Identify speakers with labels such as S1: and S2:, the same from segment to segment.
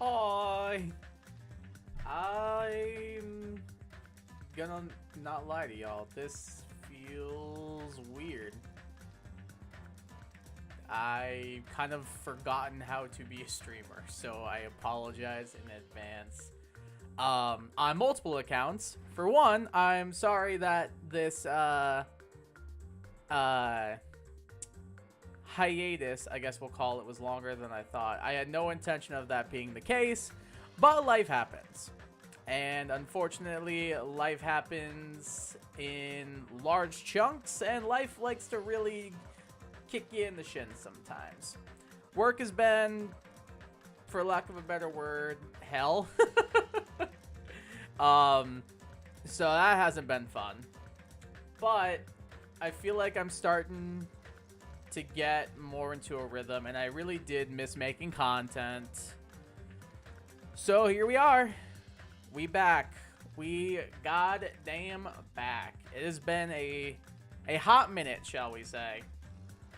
S1: Hi. I'm gonna not lie to y'all. This feels weird. I kind of forgotten how to be a streamer, so I apologize in advance. On multiple accounts. For one, I'm sorry that this hiatus, I guess we'll call it, was longer than I thought. I had no intention of that being the case, but life happens. And unfortunately, life happens in large chunks, and life likes to really kick you in the shins sometimes. Work has been, for lack of a better word, hell. So that hasn't been fun. But I feel like I'm starting to get more into a rhythm, and I really did miss making content. So here we are. We back. We goddamn back. It has been a hot minute, shall we say.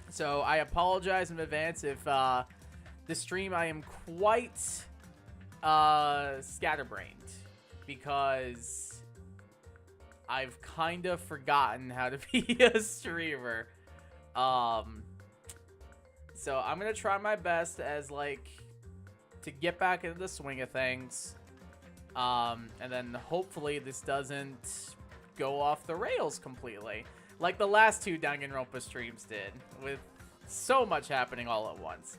S1: So I apologize in advance if this stream I am quite scatterbrained, because I've kind of forgotten how to be a streamer. So I'm gonna try my best as to get back into the swing of things. And then hopefully this doesn't go off the rails completely, like the last two Danganronpa streams did, with so much happening all at once.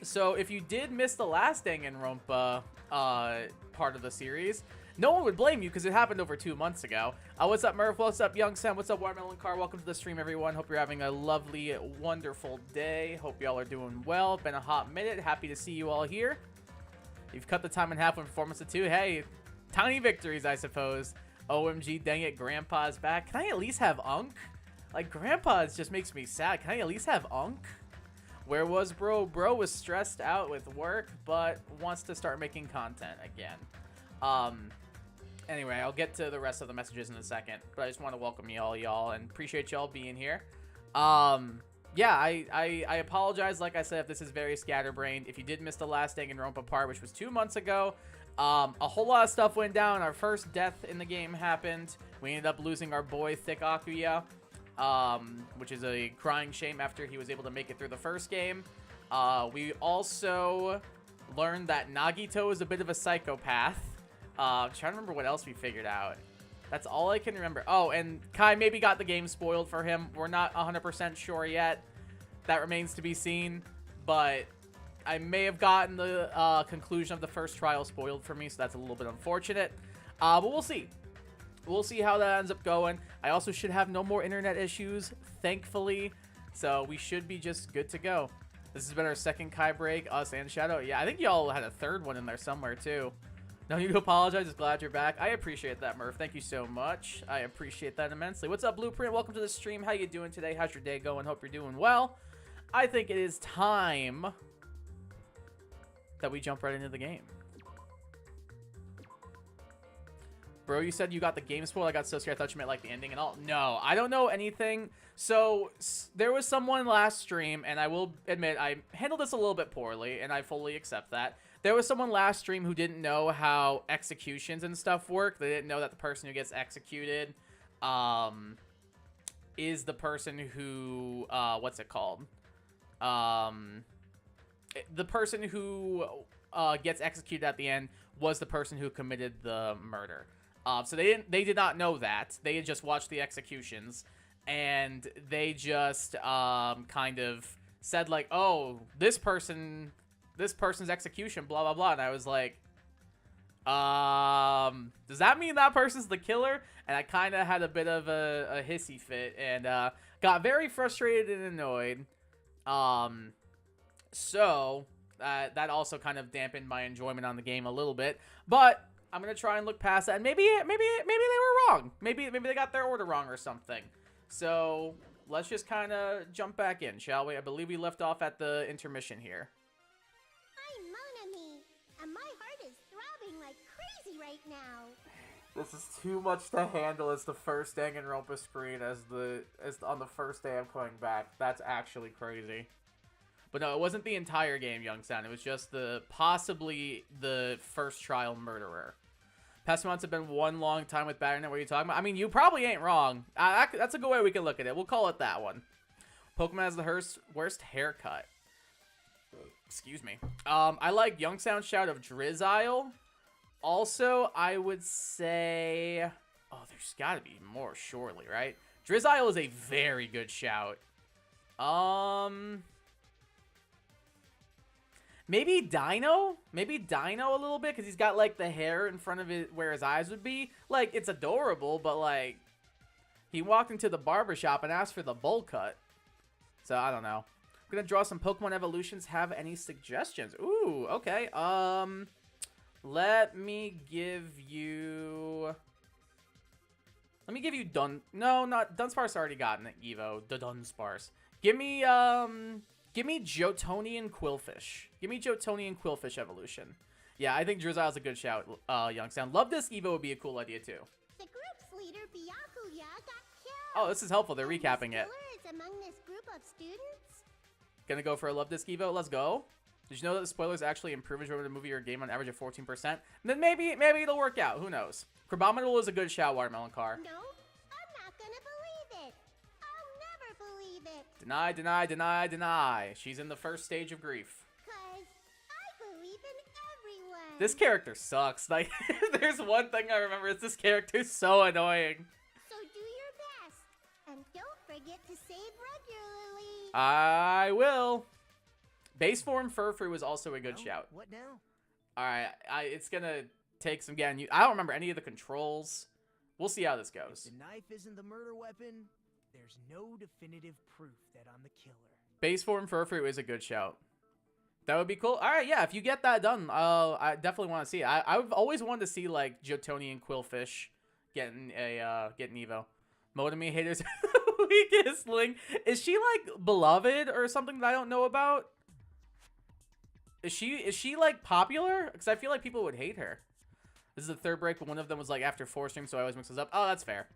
S1: So if you did miss the last Danganronpa part of the series, no one would blame you because it happened over 2 months ago. What's up, Murph? What's up, Young Sam? What's up, Watermelon Car? Welcome to the stream, everyone. Hope you're having a lovely, wonderful day. Hope y'all are doing well. Been a hot minute. Happy to see you all here. You've cut the time in half with performance of 2. Hey, tiny victories, I suppose. OMG, dang it, Grandpa's back. Can I at least have Unk? Like, Grandpa just makes me sad. Can I at least have Unk? Where was bro? Bro was stressed out with work, but wants to start making content again. Anyway, I'll get to the rest of the messages in a second, but I just want to welcome y'all, and appreciate y'all being here. Yeah, I apologize, like I said, if this is very scatterbrained. If you did miss the last Danganronpa part, which was 2 months ago, a whole lot of stuff went down. Our first death in the game happened. We ended up losing our boy, Thick Akuya, which is a crying shame after he was able to make it through the first game. We also learned that Nagito is a bit of a psychopath. I'm trying to remember what else we figured out. That's all I can remember. Oh, and Kai maybe got the game spoiled for him. We're not 100% sure yet. That remains to be seen. But I may have gotten the conclusion of the first trial spoiled for me, so that's a little bit unfortunate. But we'll see. We'll see how that ends up going. I also should have no more internet issues, thankfully. So we should be just good to go. This has been our second Kai break, us and Shadow. Yeah, I think y'all had a third one in there somewhere, too. No need to apologize. Just glad you're back. I appreciate that, Murph. Thank you so much. I appreciate that immensely. What's up, Blueprint? Welcome to the stream. How you doing today? How's your day going? Hope you're doing well. I think it is time that we jump right into the game. Bro, you said you got the game spoiled. I got so scared. I thought you meant like the ending and all. No, I don't know anything. So there was someone last stream, and I will admit I handled this a little bit poorly, and I fully accept that. There was someone last stream who didn't know how executions and stuff work. They didn't know that the person who gets executed is the person who, what's it called? The person who gets executed at the end was the person who committed the murder. So they did not know that. They had just watched the executions, and they just kind of said like, oh, this person's execution, blah, blah, blah. And I was like, does that mean that person's the killer? And I kind of had a bit of a hissy fit and got very frustrated and annoyed. So that also kind of dampened my enjoyment on the game a little bit. But I'm going to try and look past that. And maybe they were wrong. Maybe they got their order wrong or something. So let's just kind of jump back in, shall we? I believe we left off at the intermission here.
S2: And my heart is throbbing like crazy right now.
S1: This is too much to handle as the first Danganronpa screen as on the first day I'm coming back. That's actually crazy. But no, it wasn't the entire game, Youngstown. It was just possibly the first trial murderer. Past months have been one long time with Batternet. What are you talking about? I mean, you probably ain't wrong. That's a good way we can look at it. We'll call it that one. Pokemon has the worst haircut. Excuse me. I like Youngstown's shout of Drizzile. Also, I would say... Oh, there's got to be more, surely, right? Drizzile is a very good shout. Maybe Dino? Maybe Dino a little bit, because he's got, like, the hair in front of it where his eyes would be. Like, it's adorable, but, like, he walked into the barbershop and asked for the bowl cut. So, I don't know. I'm going to draw some Pokemon evolutions. Have any suggestions? Ooh, okay. Let me give you... No, not... Dunsparce already got an Evo. The Dunsparce. Give me Jotonian Quillfish. Give me Jotonian Quillfish evolution. Yeah, I think Drizzile's a good shout, Youngstown. Love this Evo would be a cool idea, too.
S2: The group's leader, Byakuya, got killed.
S1: Oh, this is helpful. They're recapping it.
S2: Is among this group of students.
S1: Gonna go for a Love Disc Evo. Let's go. Did you know that the spoilers actually improve as you the movie or game on average of 14%? Then maybe it'll work out. Who knows? Crabominable is a good shout, Watermelon Car.
S2: No, I'm not gonna believe it. I'll never believe it.
S1: Deny, deny, deny, deny. She's in the first stage of grief.
S2: 'Cause I believe in everyone.
S1: This character sucks. Like, if there's one thing I remember, it's this character's so annoying.
S2: So do your best. And don't forget to save regularly.
S1: I will. Base form Furfrou was also a good shout.
S3: What now?
S1: Alright, it's gonna take some getting. I don't remember any of the controls. We'll see how this goes.
S3: If the knife isn't the murder weapon, there's no definitive proof that I'm the killer.
S1: Base form Furfrou is a good shout. That would be cool. Alright, yeah, if you get that done, I definitely want to see it. I've always wanted to see, like, Jotonian Quillfish getting Evo. Modemy haters weakest link. Is she, like, beloved or something that I don't know about? Is she like popular? Because I feel like people would hate her. This is the third break, but one of them was like after 4 strings, so I always mix those up. Oh, that's fair.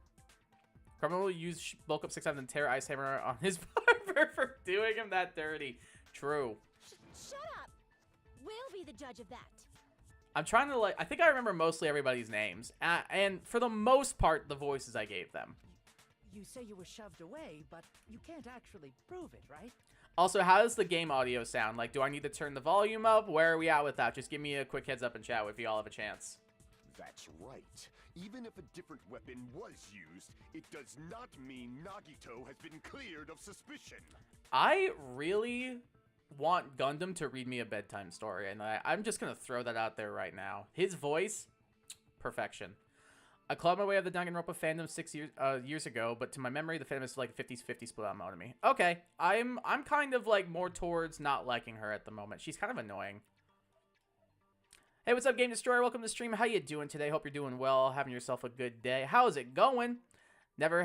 S1: Criminal will use bulk up 6 times and tear Ice Hammer on his barber for doing him that dirty. True.
S4: Shut up. We'll be the judge of that.
S1: I'm trying to like. I think I remember mostly everybody's names, and for the most part, the voices I gave them.
S3: You say you were shoved away, but you can't actually prove it, right?
S1: Also, how does the game audio sound? Like, do I need to turn the volume up? Where are we at with that? Just give me a quick heads up and chat if you all have a chance.
S5: That's right. Even if a different weapon was used, it does not mean Nagito has been cleared of suspicion.
S1: I really want Gundam to read me a bedtime story, and I'm just going to throw that out there right now. His voice, perfection. I clawed my way out of the Danganronpa fandom 6 years ago, but to my memory, the fandom is like 50-50 split on Monami. Okay, I'm kind of like more towards not liking her at the moment. She's kind of annoying. Hey, what's up, Game Destroyer? Welcome to the stream. How you doing today? Hope you're doing well, having yourself a good day. How's it going? Never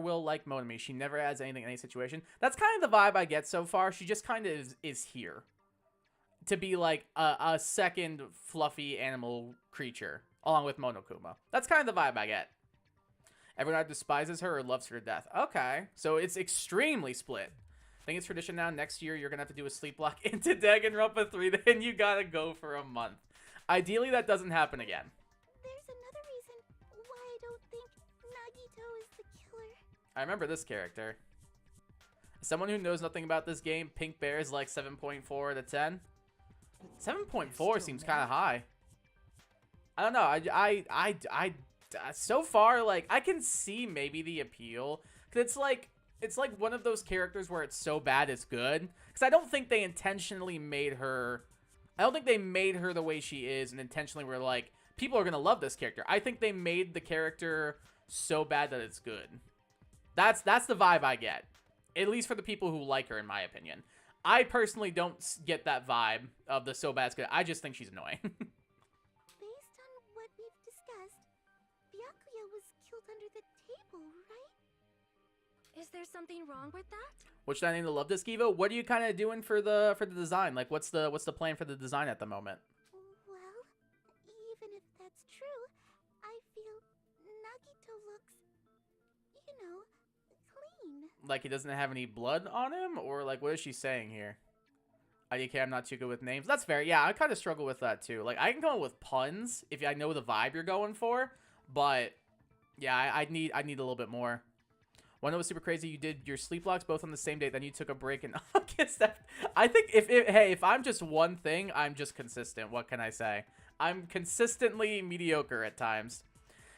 S1: will like Monami. She never adds anything in any situation. That's kind of the vibe I get so far. She just kind of is here to be like a second fluffy animal creature. Along with Monokuma. That's kind of the vibe I get. Everyone either despises her or loves her to death. Okay. So it's extremely split. I think it's tradition now. Next year, you're going to have to do a sleep block into Danganronpa 3. Then you got to go for a month. Ideally, that doesn't happen again.
S2: There's another reason why I don't think Nagito is the killer.
S1: I remember this character. As someone who knows nothing about this game, Pink Bear is like 7.4 out of 10. 7.4 seems kind of high. I don't know. I so far, like, I can see maybe the appeal. Cause it's like one of those characters where it's so bad it's good. Because I don't think they intentionally made her. I don't think they made her the way she is and intentionally were like, people are gonna love this character. I think they made the character so bad that it's good. That's the vibe I get. At least for the people who like her, in my opinion. I personally don't get that vibe of the so bad it's good. I just think she's annoying.
S2: Based on what we've discussed, Byakuya was killed under the table, right?
S4: Is there something wrong with that?
S1: What should I name the Love Disc Evo? What are you kind of doing for the design? Like, what's the plan for the design at the moment?
S2: Well, even if that's true, I feel Nagito looks, clean.
S1: Like he doesn't have any blood on him, or like what is she saying here? IDK, I'm not too good with names. That's fair. Yeah, I kind of struggle with that too. Like I can come up with puns if I know the vibe you're going for, but yeah, I need a little bit more. One that was super crazy. You did your sleep blocks both on the same day, then you took a break and August. I think if I'm just one thing, I'm just consistent. What can I say? I'm consistently mediocre at times.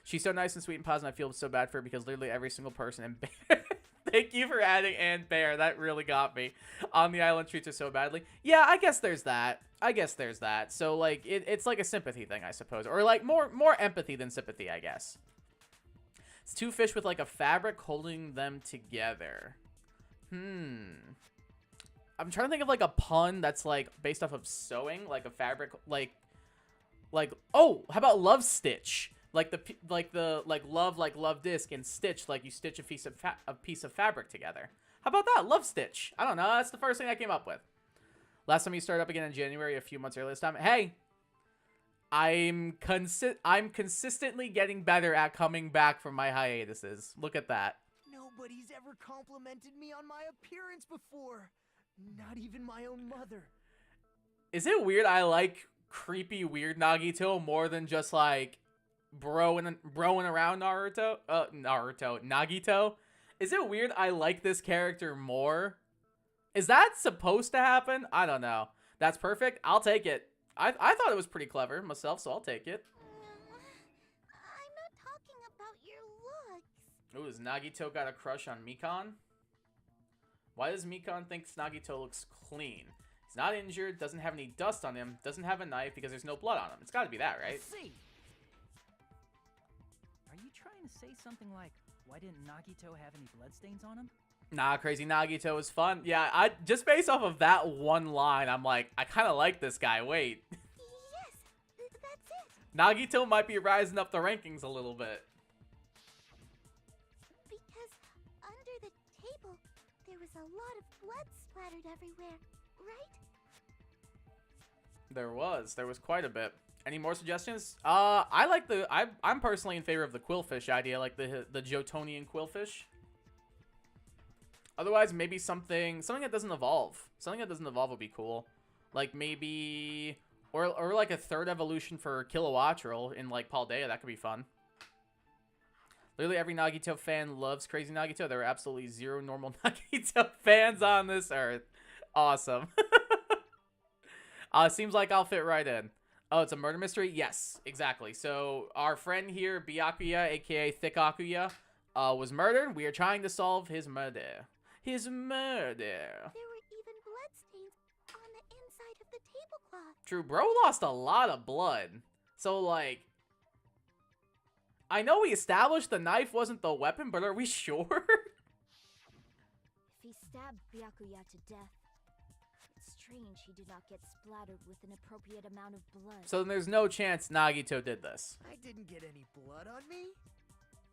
S1: She's so nice and sweet and positive. I feel so bad for her because literally every single person in Bear. Thank you for adding and Bear. That really got me. On the island treats her so badly. Yeah, I guess there's that. So like it's like a sympathy thing, I suppose, or like more empathy than sympathy, I guess. It's two fish with like a fabric holding them together. I'm trying to think of like a pun that's like based off of sewing, like a fabric, like oh, how about love stitch? Like love disc and stitch, like you stitch a piece of fabric together. How about that? Love stitch. I don't know. That's the first thing I came up with. Last time you started up again in January, a few months earlier this time. Hey, I'm consistently getting better at coming back from my hiatuses. Look at that.
S3: Nobody's ever complimented me on my appearance before. Not even my own mother.
S1: Is it weird I like creepy weird Nagito more than just like broing around Nagito? Is it weird I like this character more? Is that supposed to happen? I don't know. That's perfect. I'll take it. I thought it was pretty clever myself, so I'll take it.
S2: I'm not talking about your looks.
S1: Ooh, has Nagito got a crush on Mikan? Why does Mikan think Nagito looks clean? He's not injured, doesn't have any dust on him, doesn't have a knife because there's no blood on him. It's got to be that, right?
S6: Let's see. Are you trying to say something like, why didn't Nagito have any bloodstains on him?
S1: Nah, Crazy Nagito is fun. Yeah, I just based off of that one line, I'm like, I kind of like this guy. Wait.
S2: Yes, that's it.
S1: Nagito might be rising up the rankings a little bit.
S2: Because under the table, there was a lot of blood splattered everywhere, right?
S1: There was quite a bit. Any more suggestions? I'm personally in favor of the quillfish idea, like the Jotonian quillfish. Otherwise, maybe something that doesn't evolve. Something that doesn't evolve would be cool. Like maybe, or like a third evolution for Kilowattrel in like Paldea. That could be fun. Literally every Nagito fan loves Crazy Nagito. There are absolutely zero normal Nagito fans on this earth. Awesome. Seems like I'll fit right in. Oh, it's a murder mystery? Yes, exactly. So our friend here, Byakuya, aka Thick Akuya, was murdered. We are trying to solve his murder. His murder.
S2: There were even bloodstains on the inside of the tablecloth.
S1: True, bro lost a lot of blood. So, like, I know we established the knife wasn't the weapon, but are we sure?
S4: If he stabbed Byakuya to death, it's strange he did not get splattered with an appropriate amount of blood.
S1: So then there's no chance Nagito did this.
S3: I didn't get any blood on me?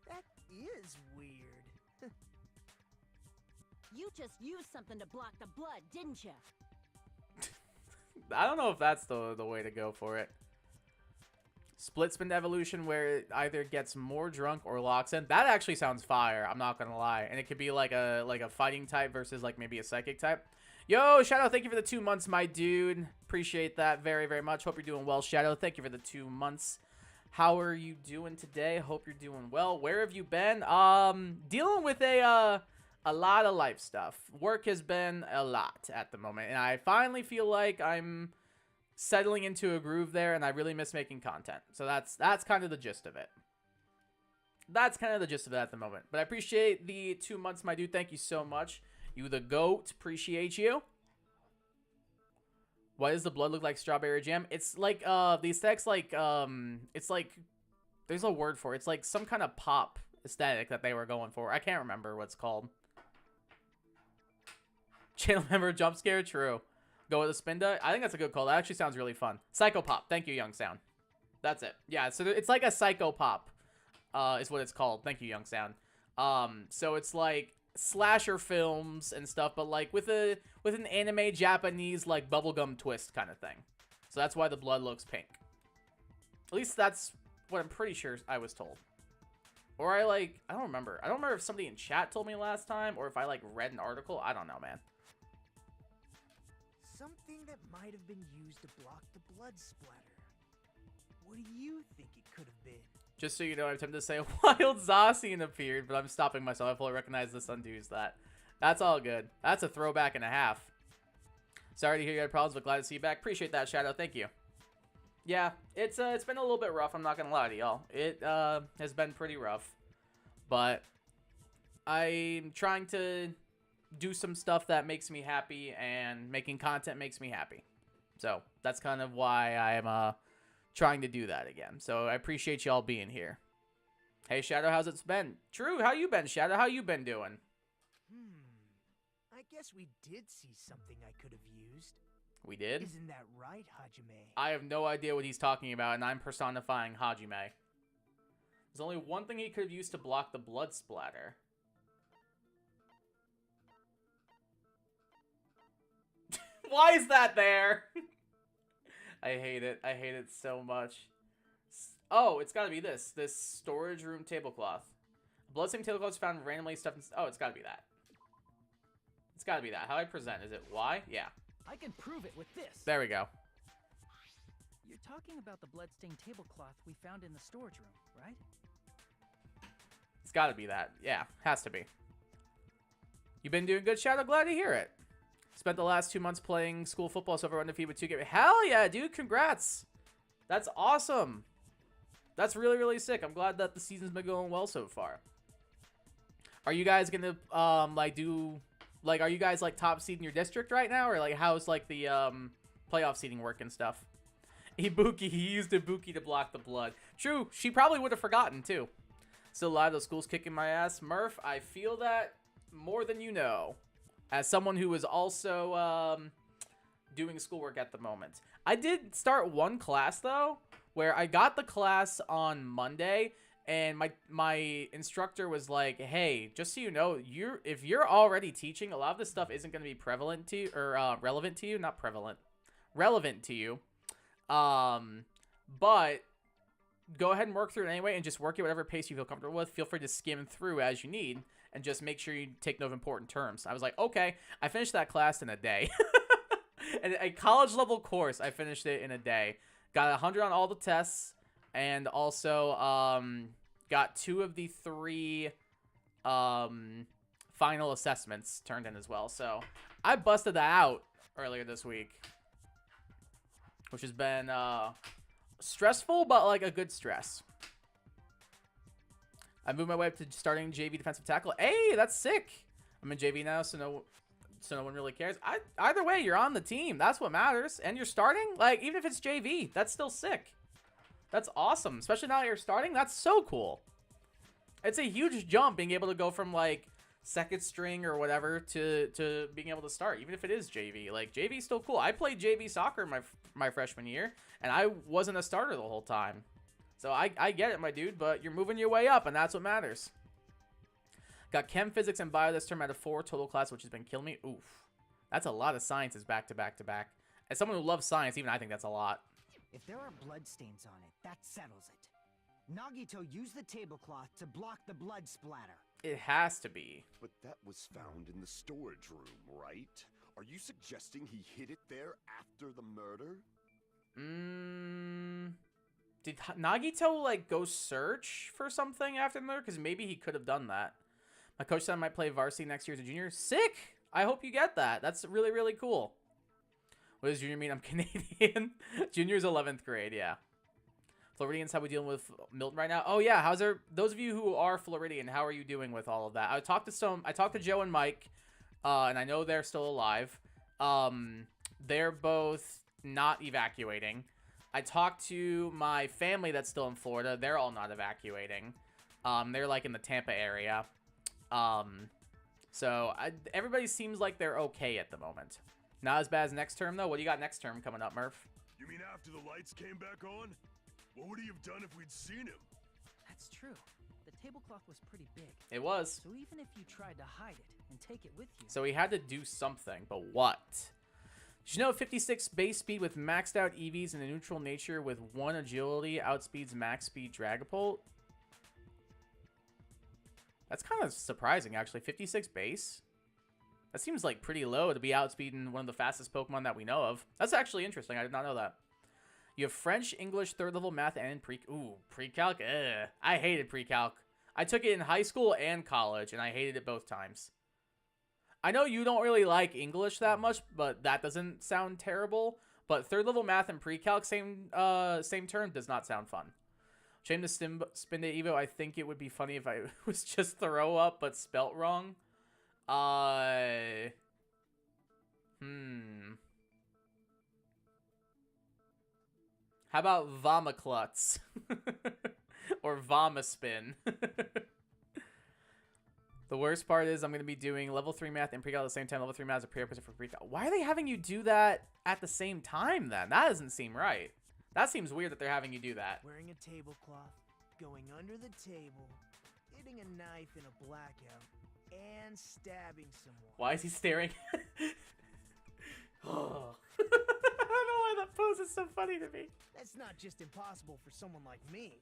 S3: That is weird.
S4: You just used something to block the blood, didn't you?
S1: I don't know if that's the way to go for it. Split spin evolution where it either gets more drunk or locks in. That actually sounds fire. I'm not gonna lie. And it could be like a fighting type versus like maybe a psychic type. Yo, Shadow, thank you for the 2 months, my dude. Appreciate that very, very much. Hope you're doing well, Shadow. Thank you for the 2 months. How are you doing today? Hope you're doing well. Where have you been? Dealing with a lot of life stuff. Work has been a lot at the moment, and I finally feel like I'm settling into a groove there, and I really miss making content. So that's kind of the gist of it. That's kind of the gist of it at the moment. But I appreciate the 2 months, my dude. Thank you so much. You the GOAT. Appreciate you. Why does the blood look like strawberry jam? It's like, the aesthetics like, it's like, there's a word for it. It's like some kind of pop aesthetic that they were going for. I can't remember what it's called. Channel member jump scare? True. Go with a Spinda? I think that's a good call. That actually sounds really fun. Psycho Pop. Thank you, Young Sound. That's it. Yeah, so it's like a Psycho Pop, is what it's called. Thank you, Young Sound. So it's like slasher films and stuff, but like with an anime Japanese like bubblegum twist kind of thing. So that's why the blood looks pink. At least that's what I'm pretty sure I was told. Or I don't remember. I don't remember if somebody in chat told me last time or if I read an article. I don't know, man.
S3: Something that might have been used to block the blood splatter. What do you think it could have been?
S1: Just so you know, I'm tempted to say Wild Zacian appeared, but I'm stopping myself. I fully recognize this undoes that. That's all good. That's a throwback and a half. Sorry to hear you had problems, but glad to see you back. Appreciate that, Shadow. Thank you. Yeah, it's been a little bit rough. I'm not gonna lie to y'all. It has been pretty rough, but I'm trying to do some stuff that makes me happy, and making content makes me happy. So that's kind of why I'm trying to do that again. So I appreciate y'all being here. Hey, Shadow, how's it been? True, how you been, Shadow? How you been doing?
S3: I guess we did see something I could have used.
S1: We did?
S3: Isn't that right, Hajime?
S1: I have no idea what he's talking about, and I'm personifying Hajime. There's only one thing he could have used to block the blood splatter. Why is that there? I hate it. I hate it so much. Oh, it's gotta be this. This storage room tablecloth. Bloodstained tablecloth is found randomly stuffed in... Oh, it's gotta be that. It's gotta be that. How I present. Is it Y? Yeah.
S6: I can prove it with this.
S1: There we go.
S6: You're talking about the bloodstained tablecloth we found in the storage room, right?
S1: It's gotta be that. Yeah, has to be. You been doing good, Shadow? Glad to hear it. Spent the last 2 months playing school football, so over undefeated with 2 games. Hell yeah, dude. Congrats. That's awesome. That's really, really sick. I'm glad that the season's been going well so far. Are you guys gonna, are you guys, top seed in your district right now? Or, how's, the, playoff seeding work and stuff? Ibuki, he used Ibuki to block the blood. True, she probably would have forgotten, too. Still alive, those schools kicking my ass. Murph, I feel that more than you know. As someone who is also, doing schoolwork at the moment. I did start one class, though, where I got the class on Monday, and my instructor was like, hey, just so you know, if you're already teaching, a lot of this stuff isn't going to be prevalent to you, or relevant to you. Not prevalent. Relevant to you. But go ahead and work through it anyway, and just work at whatever pace you feel comfortable with. Feel free to skim through as you need, and just make sure you take note of important terms. I was like, okay. I finished that class in a day. And a college-level course, I finished it in a day. Got 100 on all the tests, and also got 2 of the 3 final assessments turned in as well. So I busted that out earlier this week, which has been stressful, but a good stress. I moved my way up to starting JV defensive tackle. Hey, that's sick. I'm in JV now, so no one really cares. Either way, you're on the team. That's what matters. And you're starting? Even if it's JV, that's still sick. That's awesome. Especially now that you're starting. That's so cool. It's a huge jump being able to go from, second string or whatever to being able to start, even if it is JV. JV's still cool. I played JV soccer my freshman year, and I wasn't a starter the whole time. So I get it, my dude, but you're moving your way up, and that's what matters. Got chem, physics, and bio this term out of 4 total class, which has been killing me. Oof. That's a lot of sciences back to back to back. As someone who loves science, even I think that's a lot.
S7: If there are bloodstains on it, that settles it. Nagito used the tablecloth to block the blood splatter.
S1: It has to be.
S5: But that was found in the storage room, right? Are you suggesting he hid it there after the murder?
S1: Did Nagito, go search for something after the murder? Because maybe he could have done that. My coach said I might play varsity next year as a junior. Sick! I hope you get that. That's really, really cool. What does junior mean? I'm Canadian. Junior's 11th grade, yeah. Floridians, how we dealing with Milton right now? Oh, yeah. How's those of you who are Floridian, how are you doing with all of that? I talked to Joe and Mike, and I know they're still alive. They're both not evacuating. I talked to my family that's still in Florida. They're all not evacuating. They're in the Tampa area. So everybody seems like they're okay at the moment. Not as bad as next term, though. What do you got next term coming up, Murph?
S5: You mean after the lights came back on? What would he have done if we'd seen him?
S6: That's true. The tablecloth was pretty big.
S1: It was.
S6: So even if you tried to hide it and take it with you...
S1: So he had to do something, but what? Did you know 56 base speed with maxed out EVs and a neutral nature with 1 agility outspeeds max speed Dragapult? That's kind of surprising, actually. 56 base? That seems like pretty low to be outspeeding one of the fastest Pokemon that we know of. That's actually interesting. I did not know that. You have French, English, 3rd level math, and pre-calc. I hated pre-calc. I took it in high school and college, and I hated it both times. I know you don't really like English that much, but that doesn't sound terrible. But 3rd level math and pre-calc, same term, does not sound fun. Shame to spin to Evo. I think it would be funny if I was just throw up, but spelt wrong. How about Vomaklutz? Or Vomaspin? The worst part is I'm going to be doing level 3 math and pre-calc at the same time. Level 3 math is a prerequisite for pre-calc. Why are they having you do that at the same time then? That doesn't seem right. That seems weird that they're having you do that.
S3: Wearing a tablecloth, going under the table, hitting a knife in a blackout, and stabbing someone.
S1: Why is he staring? Oh. I don't know why that pose is so funny to me.
S3: That's not just impossible for someone like me.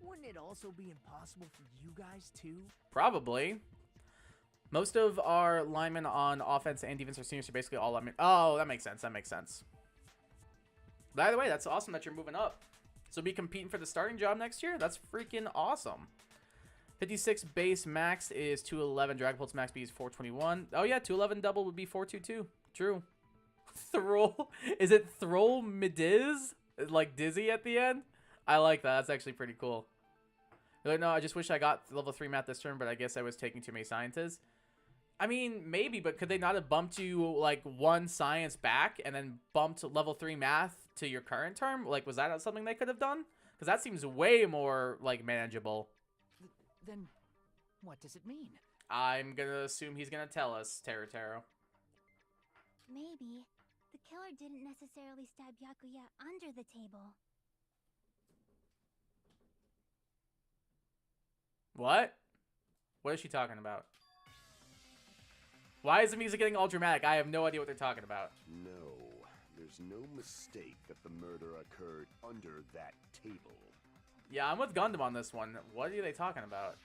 S3: Wouldn't it also be impossible for you guys too?
S1: Probably. Most of our linemen on offense and defense are seniors, so basically all linemen. Oh, that makes sense. That makes sense. By the way, that's awesome that you're moving up. So be competing for the starting job next year? That's freaking awesome. 56 base max is 211. Dragapult's max speed is 421. Oh, yeah, 211 double would be 422. True. Thrall. Is it Thrall Midiz? Like Dizzy at the end? I like that. That's actually pretty cool. No, I just wish I got level 3 math this turn, but I guess I was taking too many sciences. I mean, maybe, but could they not have bumped you, like, 1 science back and then bumped level 3 math to your current term? Like, was that something they could have done? Because that seems way more, like, manageable.
S6: Then, what does it mean?
S1: I'm going to assume he's going to tell us, Taro.
S2: Maybe. The killer didn't necessarily stab Byakuya under the table.
S1: What? What is she talking about? Why is the music getting all dramatic? I have no idea what they're talking about.
S5: No, there's no mistake that the murder occurred under that table.
S1: Yeah, I'm with Gundam on this one. What are they talking about?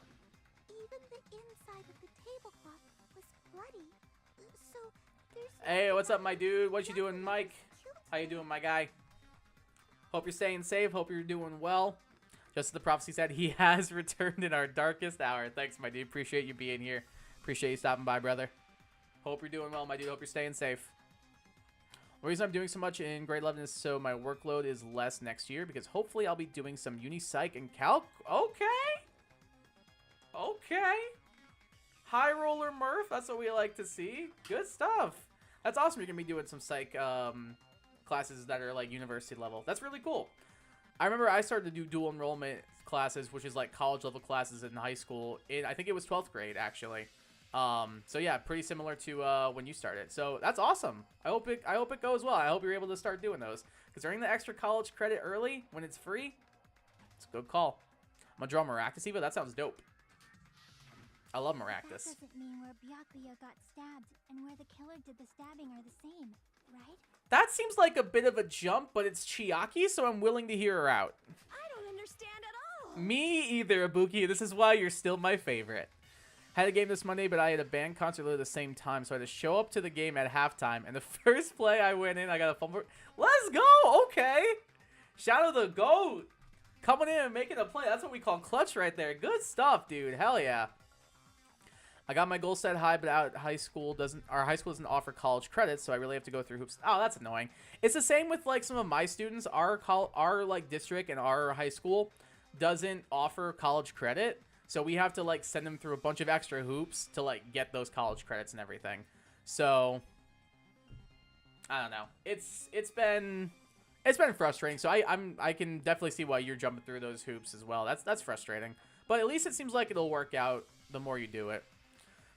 S2: Even the inside of the tablecloth was bloody. So there's
S1: Hey, what's up, my dude? What you doing, Mike? How you doing, my guy? Hope you're staying safe. Hope you're doing well. Just as the prophecy said, he has returned in our darkest hour. Thanks, my dude. Appreciate you being here. Appreciate you stopping by, brother. Hope you're doing well, my dude. Hope you're staying safe. The reason I'm doing so much in grade 11 is so my workload is less next year, because hopefully I'll be doing some uni psych and calc. Okay. Okay. High roller Murph. That's what we like to see. Good stuff. That's awesome. You're going to be doing some psych classes that are like university level. That's really cool. I remember I started to do dual enrollment classes, which is like college level classes in high school. I think it was 12th grade, actually. So yeah, pretty similar to when you started. So that's awesome. I hope it goes well. I hope you're able to start doing those, because earning the extra college credit early when it's free, it's a good call. I'm gonna draw Maractus Evo. That sounds dope. I love Maractus.
S2: That doesn't mean where Byakuya got stabbed and where the killer did the stabbing are the same, right?
S1: That seems like a bit of a jump, but it's Chiaki, so I'm willing to hear her out.
S2: I don't understand at all.
S1: Me either, Ibuki. This is why you're still my favorite. Had a game this Monday, but I had a band concert at the same time, so I had to show up to the game at halftime. And the first play I went in, I got a fumble. Let's go! Okay. Shout out to the GOAT. Coming in and making a play. That's what we call clutch right there. Good stuff, dude. Hell yeah. I got my goal set high, but our high school doesn't offer college credits, so I really have to go through hoops. Oh, that's annoying. It's the same with like some of my students. Our like district and our high school doesn't offer college credit, so we have to like send them through a bunch of extra hoops to like get those college credits and everything. So I don't know. It's been frustrating. So I can definitely see why you're jumping through those hoops as well. That's frustrating. But at least it seems like it'll work out the more you do it.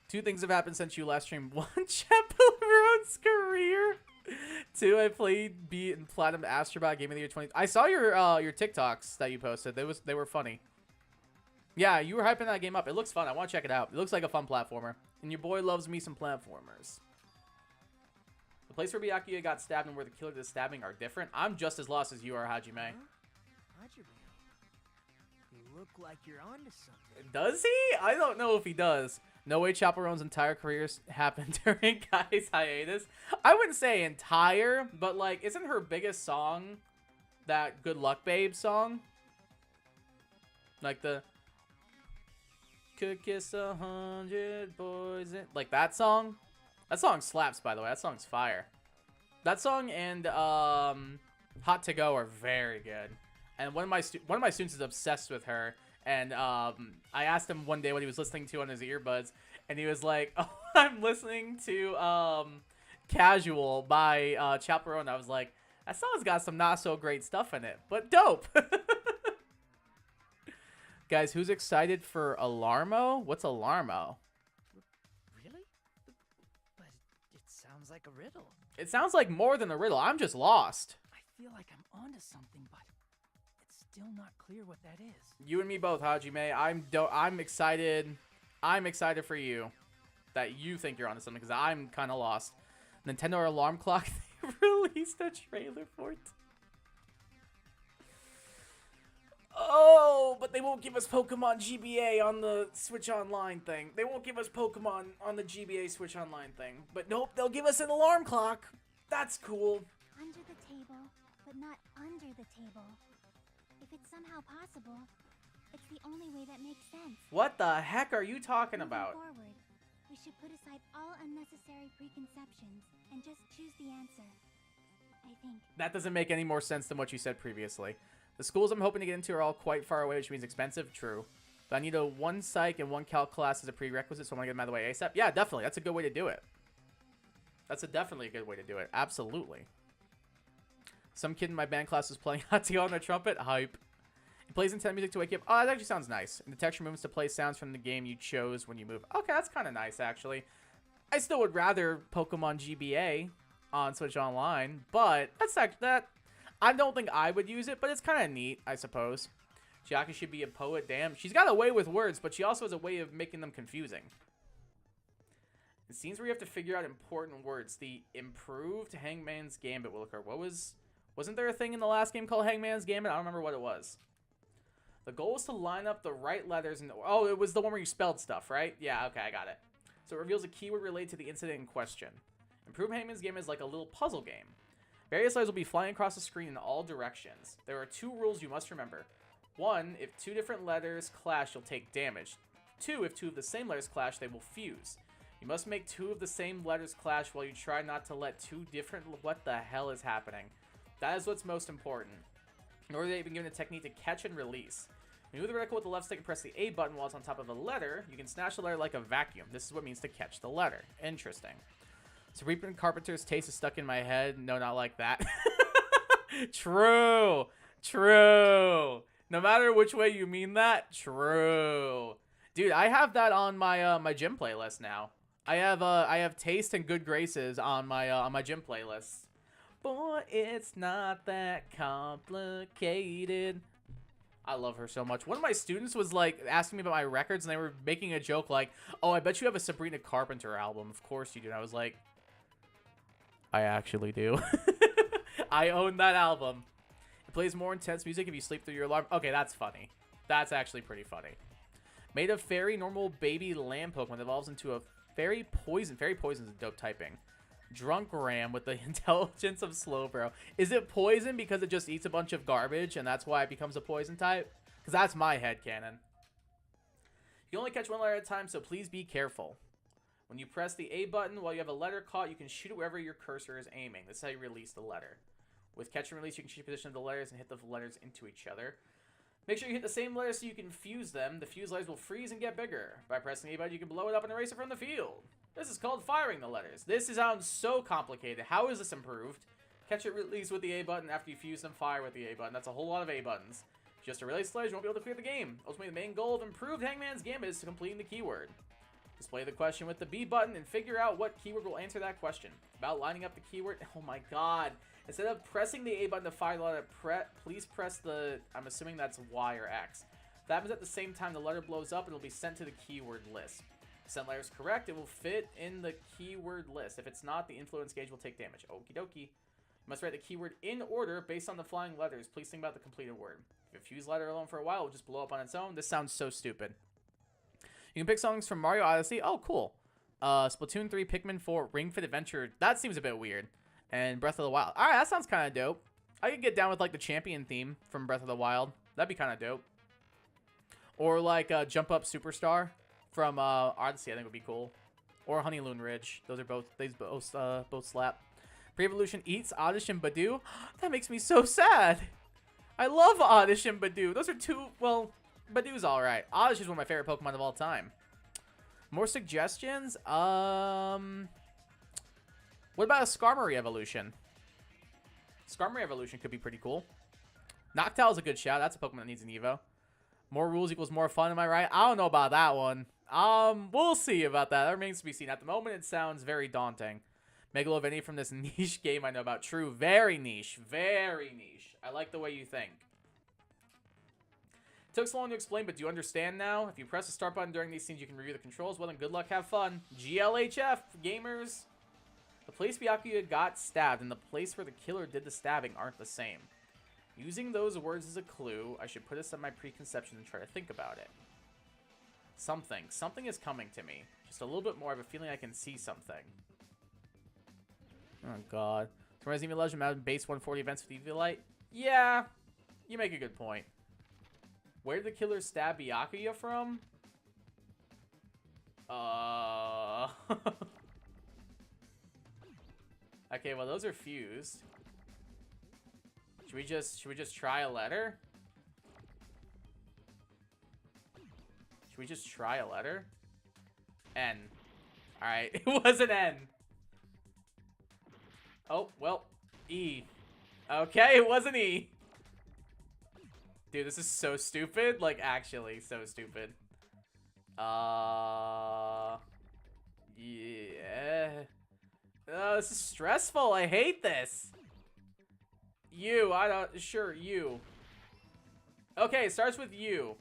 S1: 2 things have happened since you last streamed. 1, Chaperone's career. 2, I played beat and platinum Astrobot Game of the Year 20. I saw your TikToks that you posted. They were funny. Yeah, you were hyping that game up. It looks fun. I want to check it out. It looks like a fun platformer. And your boy loves me some platformers. The place where Byakuya got stabbed and where the killer did the stabbing are different. I'm just as lost as you are, Hajime.
S3: Hajime. He look like you're onto something.
S1: Does he? I don't know if he does. No way Chaperone's entire career happened during Kai's hiatus. I wouldn't say entire, but like, isn't her biggest song that Good Luck Babe song? Like the could kiss 100 boys in, like that song? That song slaps, by the way. That song's fire. That song and Hot to Go are very good. And one of my students is obsessed with her. And I asked him one day what he was listening to on his earbuds, and he was like, "Oh, I'm listening to Casual by Chaperone." I was like, "That song's got some not so great stuff in it, but dope." Guys, who's excited for Alarmo? What's Alarmo?
S6: Really? But it sounds like a riddle.
S1: It sounds like more than a riddle. I'm just lost.
S6: I feel like I'm onto something, but it's still not clear what that is.
S1: You and me both, Hajime. I'm excited. I'm excited for you that you think you're onto something, because I'm kind of lost. Nintendo Alarm Clock, they released a trailer for it. Oh, but they won't give us Pokemon GBA on the Switch Online thing. They won't give us Pokemon on the GBA Switch Online thing. But nope, they'll give us an alarm clock. That's cool.
S2: Under the table, but not under the table. If it's somehow possible, it's the only way that makes sense.
S1: What the heck are you talking
S2: Moving
S1: about?
S2: forward, we should put aside all unnecessary preconceptions and just choose the answer. I think.
S1: That doesn't make any more sense than what you said previously. The schools I'm hoping to get into are all quite far away, which means expensive. True. But I need a 1 psych and 1 calc class as a prerequisite, so I want to get them out of the way ASAP. Yeah, definitely. That's a good way to do it. That's definitely a good way to do it. Absolutely. Some kid in my band class was playing Hot to Go on the trumpet. Hype. He plays intense music to wake you up. Oh, that actually sounds nice. And the texture movements to play sounds from the game you chose when you move. Okay, that's kind of nice, actually. I still would rather Pokemon GBA on Switch Online, but that's that. I don't think I would use it, but it's kind of neat, I suppose. Chiaki should be a poet. Damn, she's got a way with words, but she also has a way of making them confusing. It seems where you have to figure out important words. The improved Hangman's Gambit will occur. Wasn't there a thing in the last game called Hangman's Gambit? I don't remember what it was. The goal is to line up the right letters. Oh, it was the one where you spelled stuff, right? Yeah, okay, I got it. So it reveals a keyword related to the incident in question. Improved Hangman's Gambit is like a little puzzle game. Various letters will be flying across the screen in all directions. There are 2 rules you must remember. 1, if 2 different letters clash, you'll take damage. 2, if 2 of the same letters clash, they will fuse. You must make 2 of the same letters clash while you try not to let 2 different... What the hell is happening? That is what's most important. In order to even given a technique to catch and release. When you move the reticle with the left stick and press the A button while it's on top of a letter, you can snatch the letter like a vacuum. This is what it means to catch the letter. Interesting. Sabrina Carpenter's taste is stuck in my head. No, not like that. True. True. No matter which way you mean that, true. Dude, I have that on my my gym playlist now. I have Taste and Good Graces on my gym playlist. Boy, it's not that complicated. I love her so much. One of my students was like asking me about my records, and they were making a joke like, "Oh, I bet you have a Sabrina Carpenter album." Of course you do. And I was like, I actually do. I own that album. It plays more intense music if you sleep through your alarm. Okay, that's funny. That's actually pretty funny. Made of fairy normal baby lamb Pokemon that evolves into a fairy poison. Fairy poison is dope typing. Drunk Ram with the intelligence of Slowbro. Is it poison because it just eats a bunch of garbage and that's why it becomes a poison type? Because that's my headcanon. You can only catch 1 letter at a time, so please be careful. When you press the A button while you have a letter caught, you can shoot it wherever your cursor is aiming. This is how you release the letter. With catch and release, you can change the position of the letters and hit the letters into each other. Make sure you hit the same letters so you can fuse them. The fused letters will freeze and get bigger. By pressing the A button, you can blow it up and erase it from the field. This is called firing the letters. This sounds so complicated. How is this improved? Catch it release with the A button after you fuse them, fire with the A button. That's a whole lot of A buttons. Just to release the letters, you won't be able to clear the game. Ultimately, the main goal of improved Hangman's Gambit is to complete the keyword. Display the question with the B button and figure out what keyword will answer that question. It's about lining up the keyword. Oh my god. Instead of pressing the A button to fire the letter, please press the, I'm assuming that's Y or X. If that happens at the same time, the letter blows up and it'll be sent to the keyword list. If sent letter is correct, it will fit in the keyword list. If it's not, the influence gauge will take damage. Okie dokie. You must write the keyword in order based on the flying letters. Please think about the completed word. If you fuse letter alone for a while, it will just blow up on its own. This sounds so stupid. You can pick songs from Mario Odyssey. Oh, cool. Splatoon 3, Pikmin 4, Ring Fit Adventure. That seems a bit weird. And Breath of the Wild. All right, that sounds kind of dope. I could get down with, like, the champion theme from Breath of the Wild. That'd be kind of dope. Or, like, Jump Up Superstar from Odyssey, I think would be cool. Or Honeyloon Ridge. Those are both, both slap. Pre-Evolution Eats, Oddish, and Badoo. That makes me so sad. I love Oddish and Badoo. Those are two, well, Badoo's alright. Oddish is one of my favorite Pokemon of all time. More suggestions? What about a Skarmory evolution? Skarmory evolution could be pretty cool. Noctowl's a good shout. That's a Pokemon that needs an Evo. More rules equals more fun, am I right? I don't know about that one. We'll see about that. That remains to be seen. At the moment, it sounds very daunting. Megalovania from this niche game I know about. True. Very niche. Very niche. I like the way you think. It took so long to explain, but do you understand now? If you press the start button during these scenes, you can review the controls. Well, then good luck, have fun. GLHF, gamers. The place Byakuya got stabbed and the place where the killer did the stabbing aren't the same. Using those words as a clue, I should put aside my preconceptions and try to think about it. Something is coming to me. Just a little bit more. I have a feeling I can see something. Oh, God. Tomorrow's Email Legend, Mountain Base 140 events with Evilite? Yeah, you make a good point. Where did the killer stab Byakuya from? Okay, well, those are fused. Should we just try a letter? Should we just try a letter? N. Alright, it was an N. Oh, well, E. Okay, it was an E. Dude, this is so stupid. Like, actually, so stupid. Yeah. This is stressful. I hate this. U. Sure, U. Okay, it starts with U.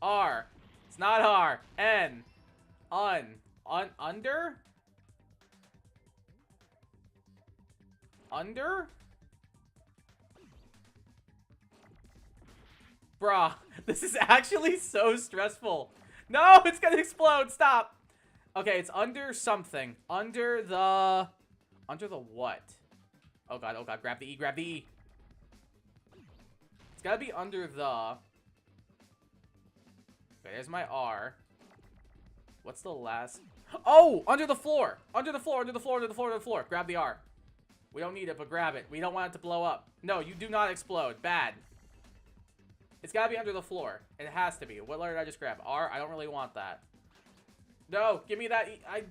S1: R. It's not R. N. Under? Under? Bruh, this is actually so stressful. No, it's gonna explode. Stop. Okay, it's under something. Under the what? Oh god, grab the E, grab the E. It's gotta be under the... Okay, there's my R. What's the last... Oh, under the floor. Under the floor, under the floor, under the floor, under the floor. Grab the R. We don't need it, but grab it. We don't want it to blow up. No, you do not explode. Bad. It's gotta be under the floor. It has to be. What letter did I just grab? R? I don't really want that. No, give me that.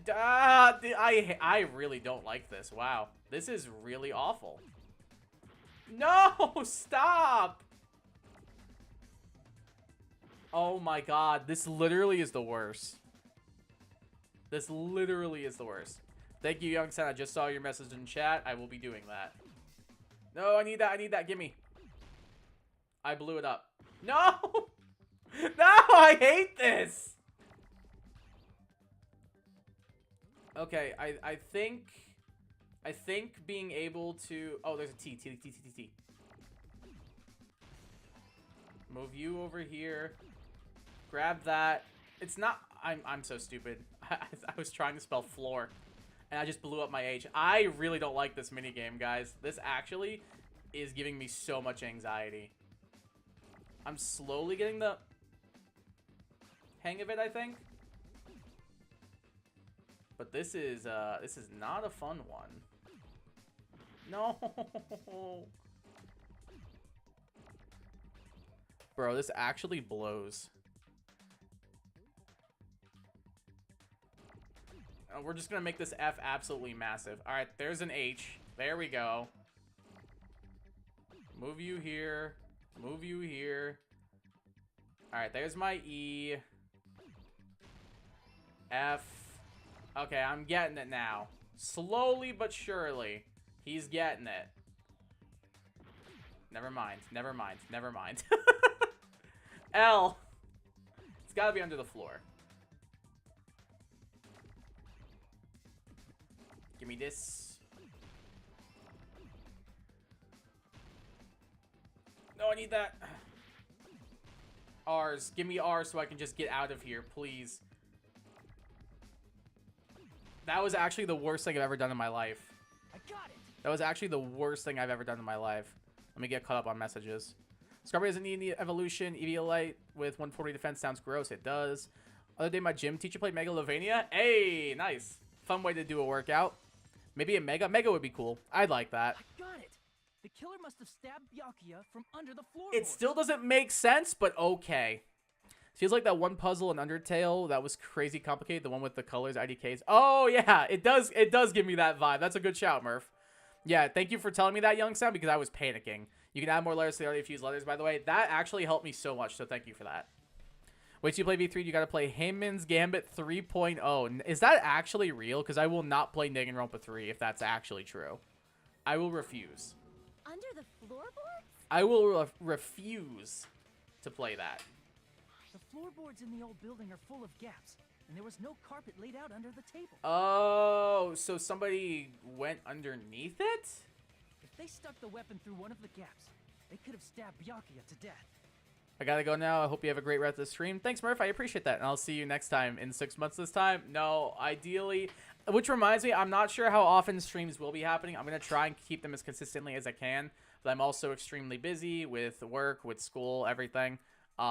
S1: I really don't like this. Wow. This is really awful. No, stop. Oh my god. This literally is the worst. This literally is the worst. Thank you, Young Sen. I just saw your message in chat. I will be doing that. No, I need that. I need that. Gimme. I blew it up. No! No, I hate this! Okay, I think being able to... Oh, there's a T. Move you over here. Grab that. It's not... I'm so stupid. I was trying to spell floor. And I just blew up my H. I really don't like this minigame, guys. This actually is giving me so much anxiety. I'm slowly getting the hang of it, I think. But this is not a fun one. No. Bro, this actually blows. We're just gonna make this F absolutely massive. Alright, there's an H. There we go. Move you here. Move you here. Alright, there's my E. F. Okay, I'm getting it now. Slowly but surely. He's getting it. Never mind. Never mind. Never mind. L. It's gotta be under the floor. Give me this. No, I need that. R's. Give me R so I can just get out of here, please. That was actually the worst thing I've ever done in my life.
S6: I got it.
S1: That was actually the worst thing I've ever done in my life. Let me get caught up on messages. Scarberry doesn't need any evolution. Eviolite with 140 defense sounds gross. It does. Other day, my gym teacher played Megalovania. Hey, nice. Fun way to do a workout. Maybe a Mega. Mega would be cool. I'd like that.
S6: I got it. The killer must have stabbed Byakuya from under the floor.
S1: It still doesn't make sense, but okay. Feels like that one puzzle in Undertale that was crazy complicated. The one with the colors, IDKs. Oh, yeah. It does give me that vibe. That's a good shout, Murph. Yeah, thank you for telling me that, Young Sound, because I was panicking. You can add more letters to the already fused letters, by the way. That actually helped me so much, so thank you for that. Wait till you play V3, you gotta play Heyman's Gambit 3.0. Is that actually real? Because I will not play Danganronpa 3 if that's actually true. I will refuse.
S4: Under the floorboards?
S1: I will refuse to play that.
S6: The floorboards in the old building are full of gaps, and there was no carpet laid out under the table.
S1: Oh, so somebody went underneath it?
S6: If they stuck the weapon through one of the gaps, they could have stabbed Byakuya to death.
S1: I gotta go now. I hope you have a great rest of the stream. Thanks, Murph. I appreciate that. And I'll see you next time in 6 months this time. No, ideally. Which reminds me, I'm not sure how often streams will be happening. I'm going to try and keep them as consistently as I can. But I'm also extremely busy with work, with school, everything. So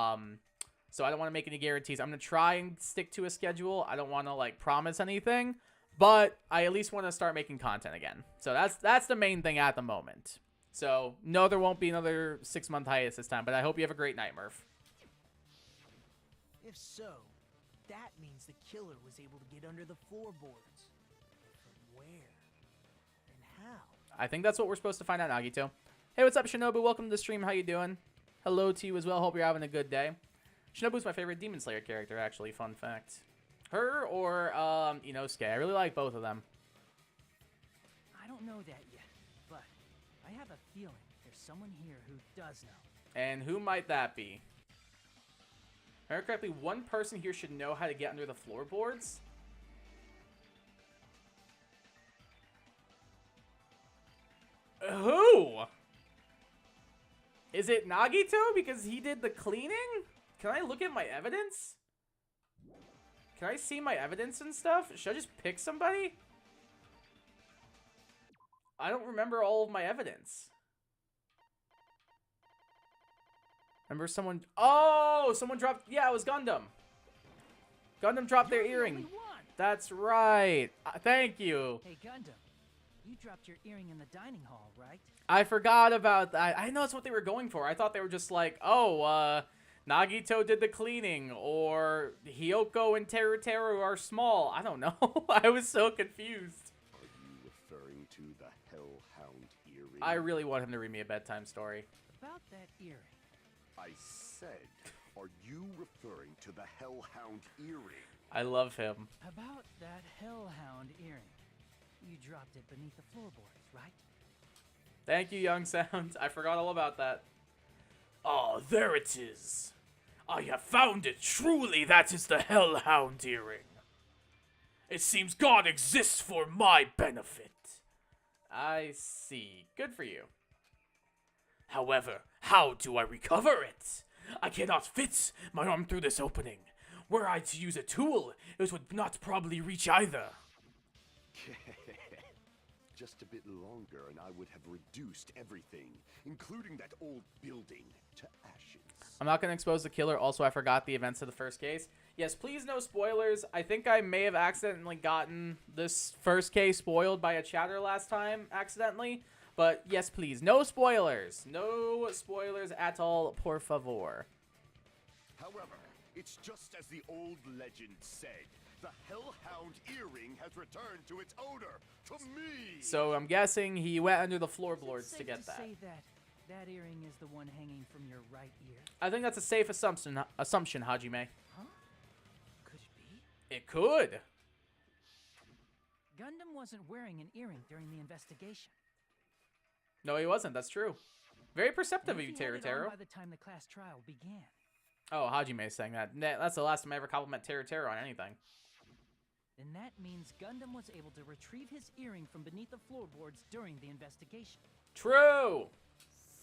S1: I don't want to make any guarantees. I'm going to try and stick to a schedule. I don't want to, like, promise anything. But I at least want to start making content again. So that's the main thing at the moment. So, no, there won't be another 6-month hiatus this time, but I hope you have a great night, Murph.
S3: If so, that means the killer was able to get under the floorboards. From where? And how?
S1: I think that's what we're supposed to find out, Nagito. Hey, what's up, Shinobu? Welcome to the stream. How you doing? Hello to you as well. Hope you're having a good day. Shinobu's my favorite Demon Slayer character, actually. Fun fact. Her or Inosuke. I really like both of them.
S6: I don't know that yet, but I have a feeling there's someone here who does know.
S1: And who might that be? If I remember correctly, one person here should know how to get under the floorboards. Who? Is it Nagito because he did the cleaning? Can I look at my evidence? Can I see my evidence and stuff? Should I just pick somebody? I don't remember all of my evidence. Remember someone... Oh! Someone dropped... Yeah, it was Gundam. Gundam dropped their earring. That's right. Thank you.
S6: Hey, Gundam. You dropped your earring in the dining hall, right?
S1: I forgot about that. I know that's what they were going for. I thought they were just like, oh, Nagito did the cleaning, or Hyoko and Teruteru are small. I don't know. I was so confused.
S5: Are you referring to the Hellhound earring?
S1: I really want him to read me a bedtime story.
S6: About that earring.
S5: I said, are you referring to the Hellhound earring?
S1: I love him.
S6: About that Hellhound earring. You dropped it beneath the floorboards, right?
S1: Thank you, Young Sound. I forgot all about that. Oh, there it is. I have found it. Truly, that is the Hellhound earring. It seems God exists for my benefit. I see. Good for you. However, how do I recover it? I cannot fit my arm through this opening. Were I to use a tool, it would not probably reach either.
S5: Just a bit longer and I would have reduced everything, including that old building, to ashes.
S1: I'm not going to expose the killer. Also, I forgot the events of the first case. Yes, please no spoilers. I think I may have accidentally gotten this first case spoiled by a chatter last time, accidentally. But yes, please, no spoilers. No spoilers at all, por favor.
S5: However, it's just as the old legend said. The Hellhound earring has returned to its owner, to me!
S1: So I'm guessing he went under the floorboards to get that.
S6: Say that earring is the one hanging from your right ear?
S1: I think that's a safe assumption, Hajime.
S6: Huh? Could it be?
S1: It could.
S6: Gundam wasn't wearing an earring during the investigation.
S1: No, he wasn't. That's true. Very perceptive of you, Teruteru.
S6: By the time the class trial began.
S1: Oh, Hajime is saying that. That's the last time I ever compliment Teruteru on anything.
S6: Then that means Gundam was able to retrieve his earring from beneath the floorboards during the investigation.
S1: True!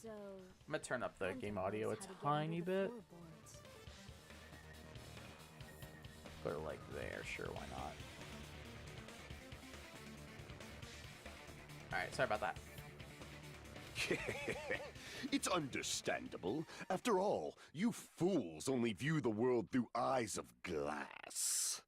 S4: So
S1: I'm gonna turn up the
S4: Gundam
S1: game audio a
S4: knows how to get
S1: tiny
S4: under the
S1: bit.
S4: floorboards.
S1: Put it like there. Sure, why not? All right, sorry about that.
S5: It's understandable. After all, you fools only view the world through eyes of glass.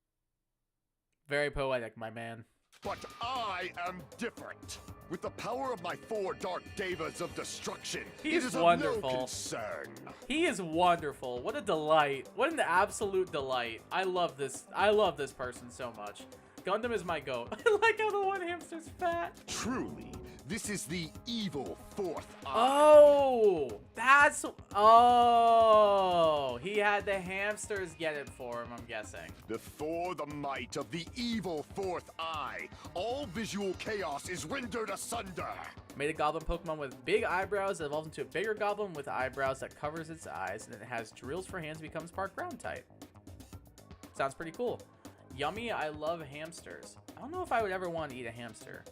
S1: Very poetic, my man.
S5: But I am different. With the power of my 4 dark devas of destruction,
S1: He
S5: it
S1: is
S5: is
S1: wonderful.
S5: of no concern.
S1: He is wonderful. What a delight. What an absolute delight. I love this. I love this person so much. Gundam is my goat. I like how the one hamster's fat.
S5: Truly, this is the evil 4th eye.
S1: Oh, that's... Oh, he had the hamsters get it for him, I'm guessing.
S5: Before the might of the evil 4th eye, all visual chaos is rendered asunder.
S1: Made a goblin Pokemon with big eyebrows that evolves into a bigger goblin with eyebrows that covers its eyes, and it has drills for hands and becomes part ground type. Sounds pretty cool. Yummy, I love hamsters. I don't know if I would ever want to eat a hamster.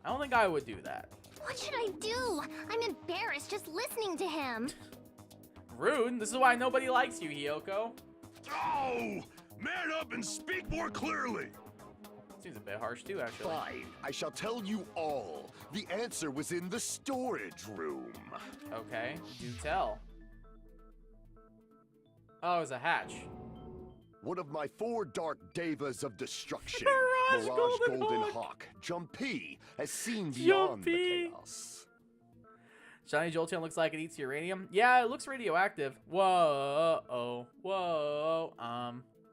S1: I don't think I would do that.
S2: What should I do? I'm embarrassed just listening to him.
S1: Rude. This is why nobody likes you, Hiyoko.
S5: Oh! Man up and speak more clearly!
S1: Seems a bit harsh too, actually.
S5: Fine, I shall tell you all. The answer was in the storage room.
S1: Okay, do tell. Oh, it was a hatch.
S5: One of my 4 dark devas of destruction,
S1: Mirage Golden
S5: Hawk, Jumpy, has seen beyond the chaos.
S1: Shiny Jolteon looks like it eats uranium. Yeah, it looks radioactive. Whoa, whoa.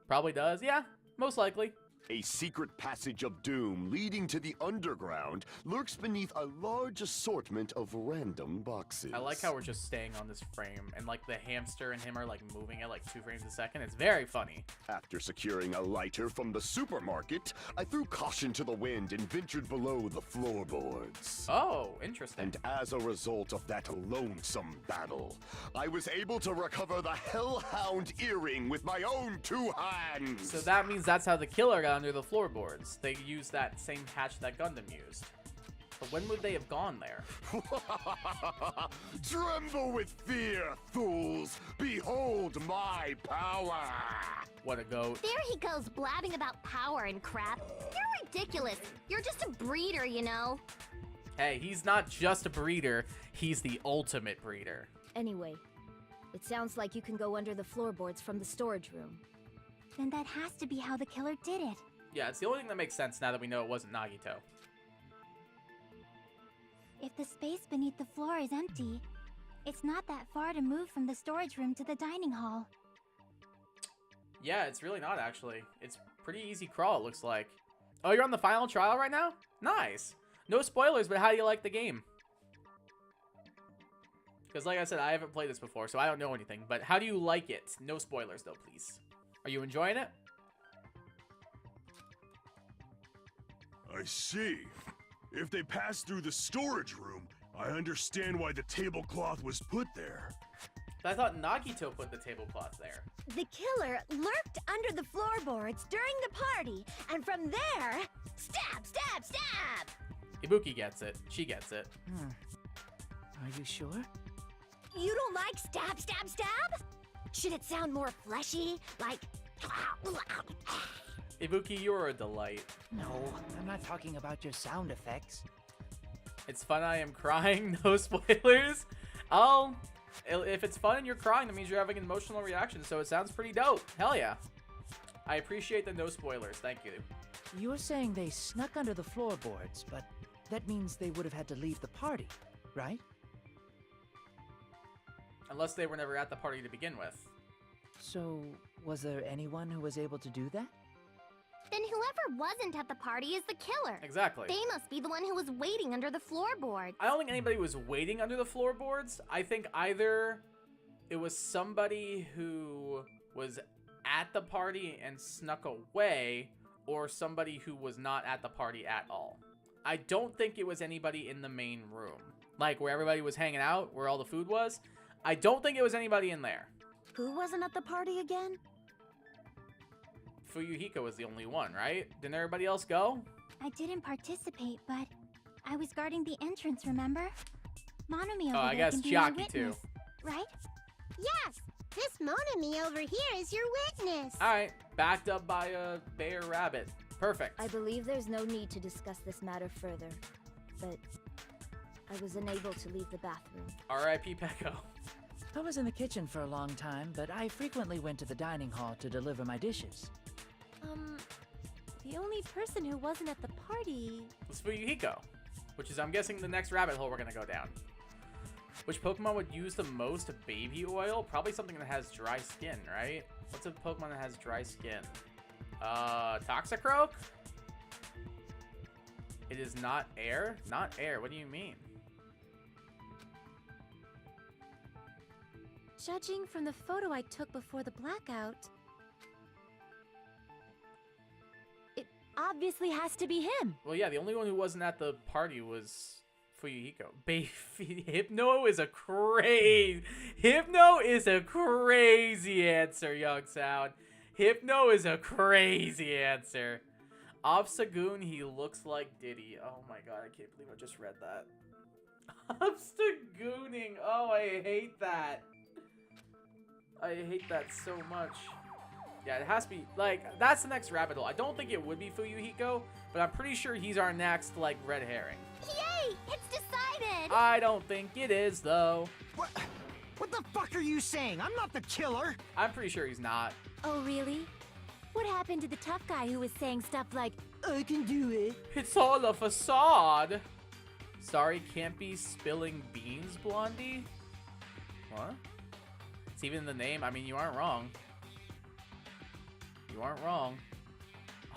S1: Probably does. Yeah, most likely.
S5: A secret passage of doom leading to the underground lurks beneath a large assortment of random boxes.
S1: I like how we're just staying on this frame, and like the hamster and him are like moving at like 2 frames a second. It's very funny.
S5: After securing a lighter from the supermarket, I threw caution to the wind and ventured below the floorboards.
S1: Oh, interesting.
S5: And as a result of that lonesome battle, I was able to recover the Hellhound earring with my own 2 hands.
S1: So that means that's how the killer got under the floorboards. They used that same hatch that Gundam used. But when would they have gone there?
S5: Tremble with fear, fools! Behold my power!
S1: What a goat.
S2: There he goes blabbing about power and crap. You're ridiculous. You're just a breeder, you know.
S1: Hey, he's not just a breeder. He's the ultimate breeder.
S4: Anyway, it sounds like you can go under the floorboards from the storage room.
S2: Then that has to be how the killer did it.
S1: Yeah, it's the only thing that makes sense now that we know it wasn't Nagito.
S2: If the space beneath the floor is empty, it's not that far to move from the storage room to the dining hall.
S1: Yeah, it's really not, actually. It's pretty easy crawl, it looks like. Oh, you're on the final trial right now? Nice. No spoilers, but how do you like the game? Because like I said, I haven't played this before, so I don't know anything. But how do you like it? No spoilers, though, please. Are you enjoying it?
S8: I see. If they passed through the storage room, I understand why the tablecloth was put there.
S1: I thought Nagito put the tablecloth there.
S4: The killer lurked under the floorboards during the party, and from there, stab, stab, stab!
S1: Ibuki gets it. She gets it.
S6: Are you sure?
S4: You don't like stab, stab, stab? Should it sound more fleshy, like...
S1: Ibuki, you're a delight.
S6: No, I'm not talking about your sound effects.
S1: It's fun, I am crying. No spoilers. Oh, if it's fun and you're crying, that means you're having an emotional reaction, so it sounds pretty dope. Hell yeah. I appreciate the no spoilers. Thank you.
S6: You're saying they snuck under the floorboards, but that means they would have had to leave the party, right?
S1: Unless they were never at the party to begin with.
S6: So, was there anyone who was able to do that?
S2: Then whoever wasn't at the party is the killer.
S1: Exactly.
S2: They must be the one who was waiting under the floorboards.
S1: I don't think anybody was waiting under the floorboards. I think either it was somebody who was at the party and snuck away, or somebody who was not at the party at all. I don't think it was anybody in the main room. Like, where everybody was hanging out, where all the food was. I don't think it was anybody in there.
S4: Who wasn't at the party again?
S1: Fuyuhiko was the only one, right? Didn't everybody else go?
S2: I didn't participate, but I was guarding the entrance, remember? Monami
S1: Oh,
S2: over
S1: I
S2: there
S1: guess
S2: can be my
S1: Chiaki too.
S2: witness, right?
S9: Yes, this Monami over here is your witness.
S1: Alright, backed up by a bear rabbit. Perfect.
S4: I believe there's no need to discuss this matter further, but I was unable to leave the bathroom.
S1: R.I.P. Pecco.
S6: I was in the kitchen for a long time, but I frequently went to the dining hall to deliver my dishes.
S10: The only person who wasn't at the party...
S1: It's Fuyuhiko, which is, I'm guessing, the next rabbit hole we're gonna go down. Which Pokemon would use the most baby oil? Probably something that has dry skin, right? What's a Pokemon that has dry skin? Toxicroak? It is not air? Not air, what do you mean?
S10: Judging from the photo I took before the blackout, it obviously has to be him.
S1: Well, yeah, the only one who wasn't at the party was Fuyuhiko. Hypno is a crazy answer, Young Sound. Hypno is a crazy answer. Obstagoon, he looks like Diddy. Oh my god, I can't believe I just read that. Obstagooning. Oh, I hate that. I hate that so much. Yeah, it has to be, like, that's the next rabbit hole. I don't think it would be Fuyuhiko, but I'm pretty sure he's our next, like, red herring.
S9: Yay! It's decided!
S1: I don't think it is, though.
S7: What the fuck are you saying? I'm not the killer!
S1: I'm pretty sure he's not.
S10: Oh, really? What happened to the tough guy who was saying stuff like, I can do it?
S1: It's all a facade. Sorry, can't be spilling beans, Blondie? What? It's even in the name. I mean, you aren't wrong. You aren't wrong.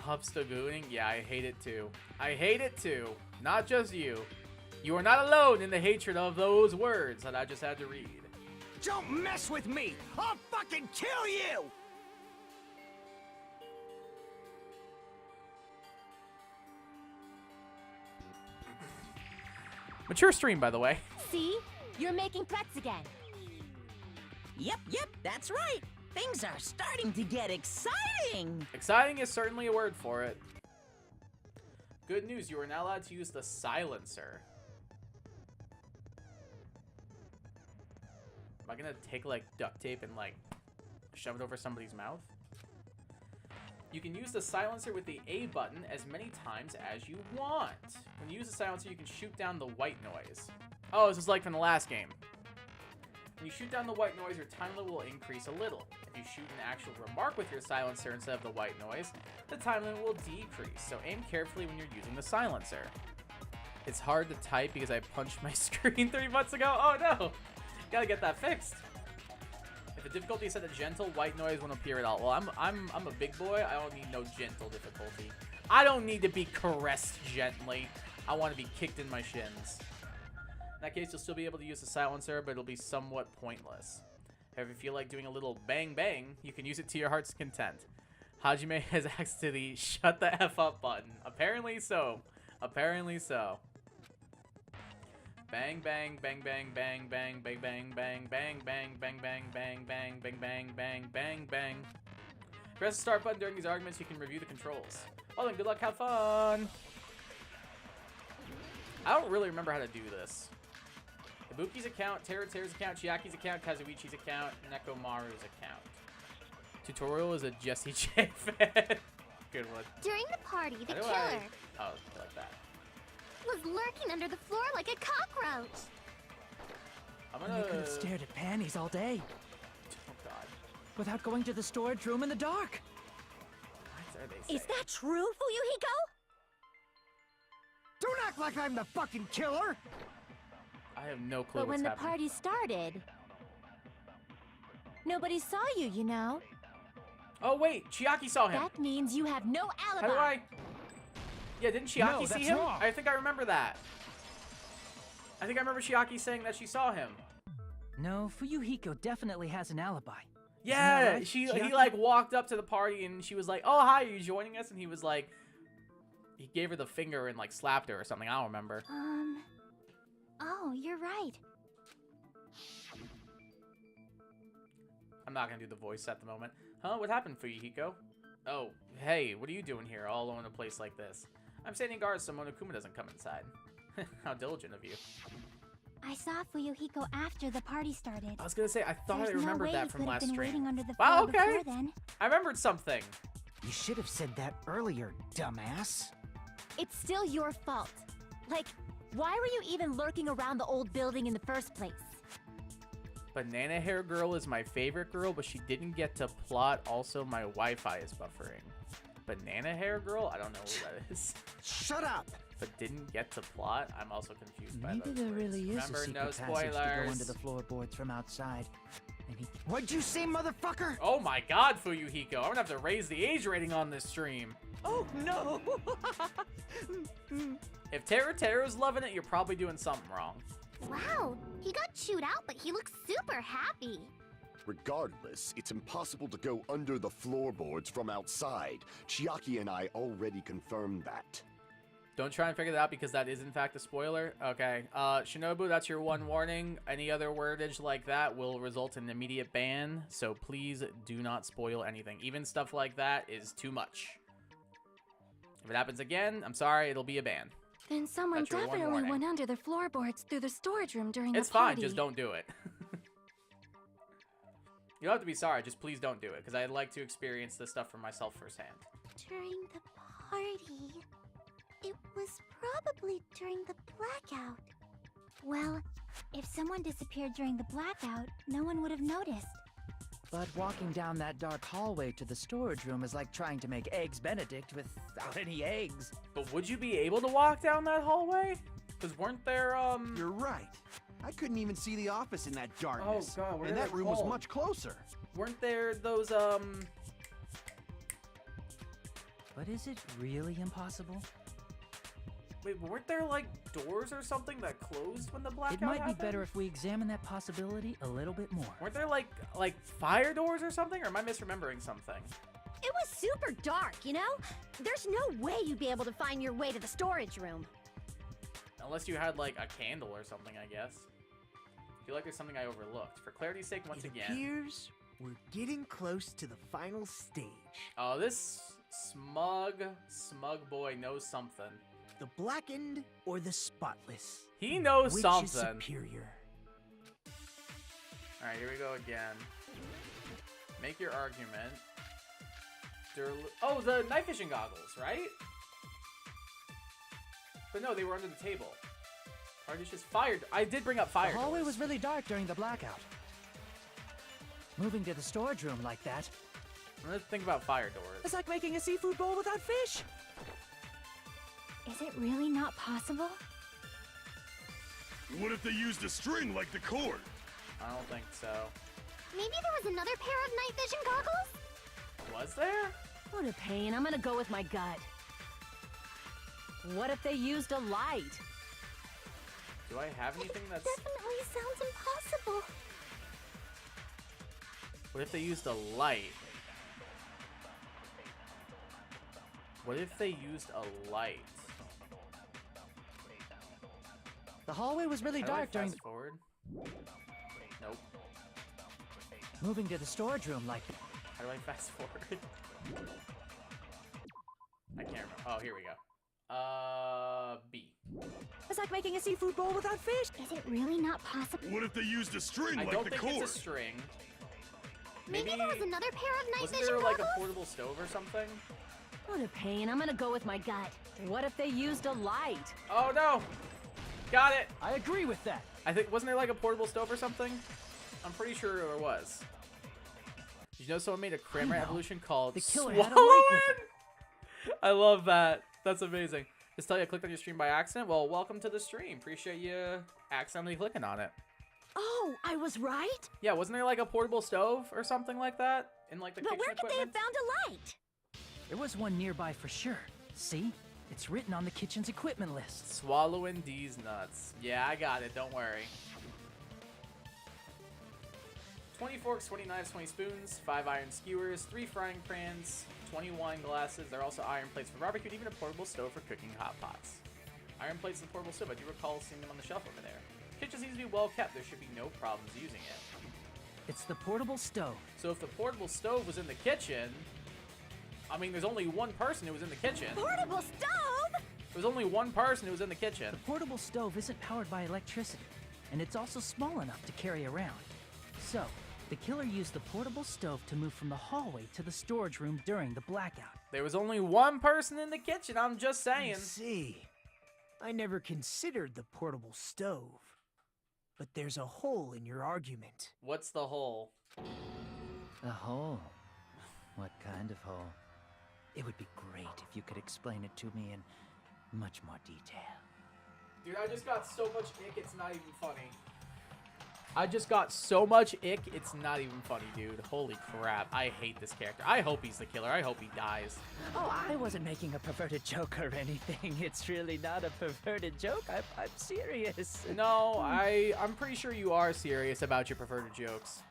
S1: Obstagooning? Yeah, I hate it too. I hate it too. Not just you. You are not alone in the hatred of those words that I just had to read.
S7: Don't mess with me! I'll fucking kill you!
S1: Mature stream, by the way.
S10: See? You're making threats again.
S11: Yep, that's right. Things are starting to get exciting.
S1: Exciting is certainly a word for it. Good news, you are now allowed to use the silencer. Am I gonna take, like, duct tape and, like, shove it over somebody's mouth? You can use the silencer with the A button as many times as you want. When you use the silencer, you can shoot down the white noise. Oh, this is like from the last game. When you shoot down the white noise, your time limit will increase a little. If you shoot an actual remark with your silencer instead of the white noise, the time limit will decrease, so aim carefully when you're using the silencer. It's hard to type because I punched my screen 3 months ago. Oh no! Gotta get that fixed. If the difficulty is set to gentle, white noise won't appear at all. Well, I'm a big boy. I don't need no gentle difficulty. I don't need to be caressed gently. I want to be kicked in my shins. In that case, you'll still be able to use the silencer, but it'll be somewhat pointless. However, if you feel like doing a little bang bang, you can use it to your heart's content. Hajime has access to the shut the F up button. Apparently so. Apparently so. Bang bang bang bang bang bang bang bang bang bang bang bang bang bang bang bang bang bang bang bang. Press the start button during these arguments. You can review the controls. Well then, good luck, have fun. I don't really remember how to do this. Ibuki's account, Terra's account, Chiaki's account, Kazuichi's account, Nekomaru's account. Tutorial is a Jesse J fan. Good one.
S9: During the party, the
S1: How do
S9: killer
S1: Oh, like that.
S9: was lurking under the floor like a cockroach.
S1: I'm
S6: And
S1: gonna...
S6: they could have stared at panties all day
S1: Oh god.
S6: without going to the storage room in the dark.
S1: What are they saying?
S10: Is that true, Fuyuhiko?
S7: Don't act like I'm the fucking killer!
S1: I have no clue
S10: But
S1: what's
S10: when the
S1: happening.
S10: party started, nobody saw you, you know?
S1: Oh wait, Chiaki saw him.
S10: That means you have no alibi.
S1: How do I... Yeah, didn't Chiaki
S7: No,
S1: see
S7: that's
S1: him?
S7: wrong.
S1: I think I remember that. I think I remember Chiaki saying that she saw him.
S6: No, Fuyuhiko definitely has an alibi.
S1: Yeah,
S6: right,
S1: he
S6: Chiaki?
S1: like walked up to the party and she was like, "Oh hi, are you joining us?" And he was like, he gave her the finger and like slapped her or something. I don't remember.
S2: Oh, you're right.
S1: I'm not gonna do the voice at the moment. Huh? What happened for you, Hiko? Oh, hey, what are you doing here, all alone in a place like this? I'm standing guard so Monokuma doesn't come inside. How diligent of you.
S2: I saw Fuyuhiko after the party started.
S1: I was gonna say, I thought I
S2: There's no
S1: remembered
S2: way
S1: that
S2: he
S1: from
S2: could have
S1: last
S2: been waiting
S1: stream.
S2: under the
S1: Wow,
S2: floor
S1: okay.
S2: before then.
S1: I remembered something.
S7: You should have said that earlier, dumbass.
S10: It's still your fault. Like, why were you even lurking around the old building in the first place?
S1: Banana Hair Girl is my favorite girl, but she didn't get to plot. Also, my Wi-Fi is buffering. Banana Hair Girl? I don't know who that is.
S7: Shut up!
S1: But didn't get to plot? I'm also confused by
S6: Maybe
S1: those
S6: there
S1: words.
S6: really is
S1: Remember,
S6: a secret
S1: no
S6: passage to go
S1: spoilers.
S6: under the floorboards from outside. And he...
S7: What'd you say, motherfucker?
S1: Oh my god, Fuyuhiko. I'm gonna have to raise the age rating on this stream.
S7: Oh, no!
S1: If Teru's loving it, you're probably doing something wrong.
S9: Wow, he got chewed out, but he looks super happy.
S5: Regardless, it's impossible to go under the floorboards from outside. Chiaki and I already confirmed that.
S1: Don't try and figure that out because that is in fact a spoiler. Okay, Shinobu, that's your one warning. Any other wordage like that will result in an immediate ban, so please do not spoil anything. Even stuff like that is too much. If it happens again, I'm sorry, it'll be a ban.
S10: Then someone
S1: That's your one
S10: definitely
S1: warning.
S10: went under the floorboards through the storage room during
S1: It's
S10: the party.
S1: fine, just don't do it. You don't have to be sorry, just please don't do it, because I'd like to experience this stuff for myself firsthand.
S2: During the party. It was probably during the blackout. Well, if someone disappeared during the blackout, no one would have noticed.
S6: But walking down that dark hallway to the storage room is like trying to make Eggs Benedict without any eggs.
S1: But would you be able to walk down that hallway? Because weren't there,
S3: You're right. I couldn't even see the office in that darkness.
S1: Oh, God, what
S3: and
S1: are
S3: that
S1: they
S3: room was
S1: called?
S3: much closer.
S1: Weren't there those,
S6: But is it really impossible?
S1: Wait, weren't there, like, doors or something that closed when the blackout
S6: It might
S1: happened?
S6: be better if we examine that possibility a little bit more.
S1: Weren't there, like fire doors or something? Or am I misremembering something?
S4: It was super dark, you know? There's no way you'd be able to find your way to the storage room.
S1: Unless you had, like, a candle or something, I guess. I feel like there's something I overlooked. For clarity's sake, once
S3: It
S1: again.
S3: appears we're getting close to the final stage.
S1: Oh, this smug boy knows something.
S3: The blackened or the spotless?
S1: He knows
S3: Which
S1: something.
S3: is superior?
S1: Alright, here we go again. Make your argument. Oh, the night vision goggles, right? But no, they were under the table. Party's just fired. I did bring up fire
S6: The hallway
S1: doors.
S6: was really dark during the blackout. Moving to the storage room like that.
S1: I'm gonna think about fire doors.
S6: It's like making a seafood bowl without fish.
S2: Is it really not possible?
S8: What if they used a string like the cord?
S1: I don't think so.
S9: Maybe there was another pair of night vision goggles?
S1: Was there?
S4: What a pain. I'm gonna go with my gut. What if they used a light?
S1: Do I have anything that's...
S2: Definitely sounds impossible.
S1: What if they used a light? What if they used a light?
S6: The hallway was really
S1: How do I
S6: dark during.
S1: fast forward? Nope.
S6: Moving to the storage room like.
S1: How do I fast forward? I can't remember. Oh, here we go. B.
S6: It's like making a seafood bowl without fish.
S2: Is it really not possible?
S8: What if they used a string
S1: I
S8: like
S1: don't
S8: the
S1: think
S8: cord?
S1: it's a string.
S9: Maybe there was another pair of night
S1: Wasn't
S9: vision
S1: there
S9: goggles?
S1: like a portable stove or something?
S4: What a pain. I'm gonna go with my gut. What if they used a light?
S1: Oh no! Got it!
S6: I agree with that.
S1: I think, wasn't there like a portable stove or something? I'm pretty sure there was. Did you know someone made a Kramer evolution called
S6: The killer
S1: Swallow
S6: had a light with
S1: It? I love that. That's amazing. Just tell you I clicked on your stream by accident? Well, welcome to the stream. Appreciate you accidentally clicking on it.
S4: Oh, I was right?
S1: Yeah, wasn't there like a portable stove or something like that? In like the
S4: But
S1: kitchen
S4: where could they have
S1: equipment?
S4: found a light?
S6: There was one nearby for sure. See? It's written on the kitchen's equipment list.
S1: Swallowing D's nuts. Yeah, I got it. Don't worry. 20 forks, 20 knives, 20 spoons, 5 iron skewers, 3 frying pans, 20 wine glasses. There are also iron plates for barbecue, and even a portable stove for cooking hot pots. Iron plates and portable stove. I do recall seeing them on the shelf over there. Kitchen seems to be well kept. There should be no problems using it.
S6: It's the portable stove.
S1: So if the portable stove was in the kitchen, I mean, there's only one person who was in the kitchen.
S4: Portable stove?
S1: There's only one person who was in the kitchen.
S6: The portable stove isn't powered by electricity. and it's also small enough to carry around. So, the killer used the portable stove to move from the hallway to the storage room during the blackout.
S1: There was only one person in the kitchen, I'm just saying.
S3: I see. I never considered the portable stove. But there's a hole in your argument.
S1: What's the hole?
S6: A hole? What kind of hole? It would be great if you could explain it to me in much more detail.
S1: Dude, I just got so much ick, it's not even funny. I just got so much ick, it's not even funny, dude. Holy crap. I hate this character. I hope he's the killer. I hope he dies.
S6: Oh, I wasn't making a perverted joke or anything. It's really not a perverted joke. I'm serious.
S1: No, I'm pretty sure you are serious about your perverted jokes.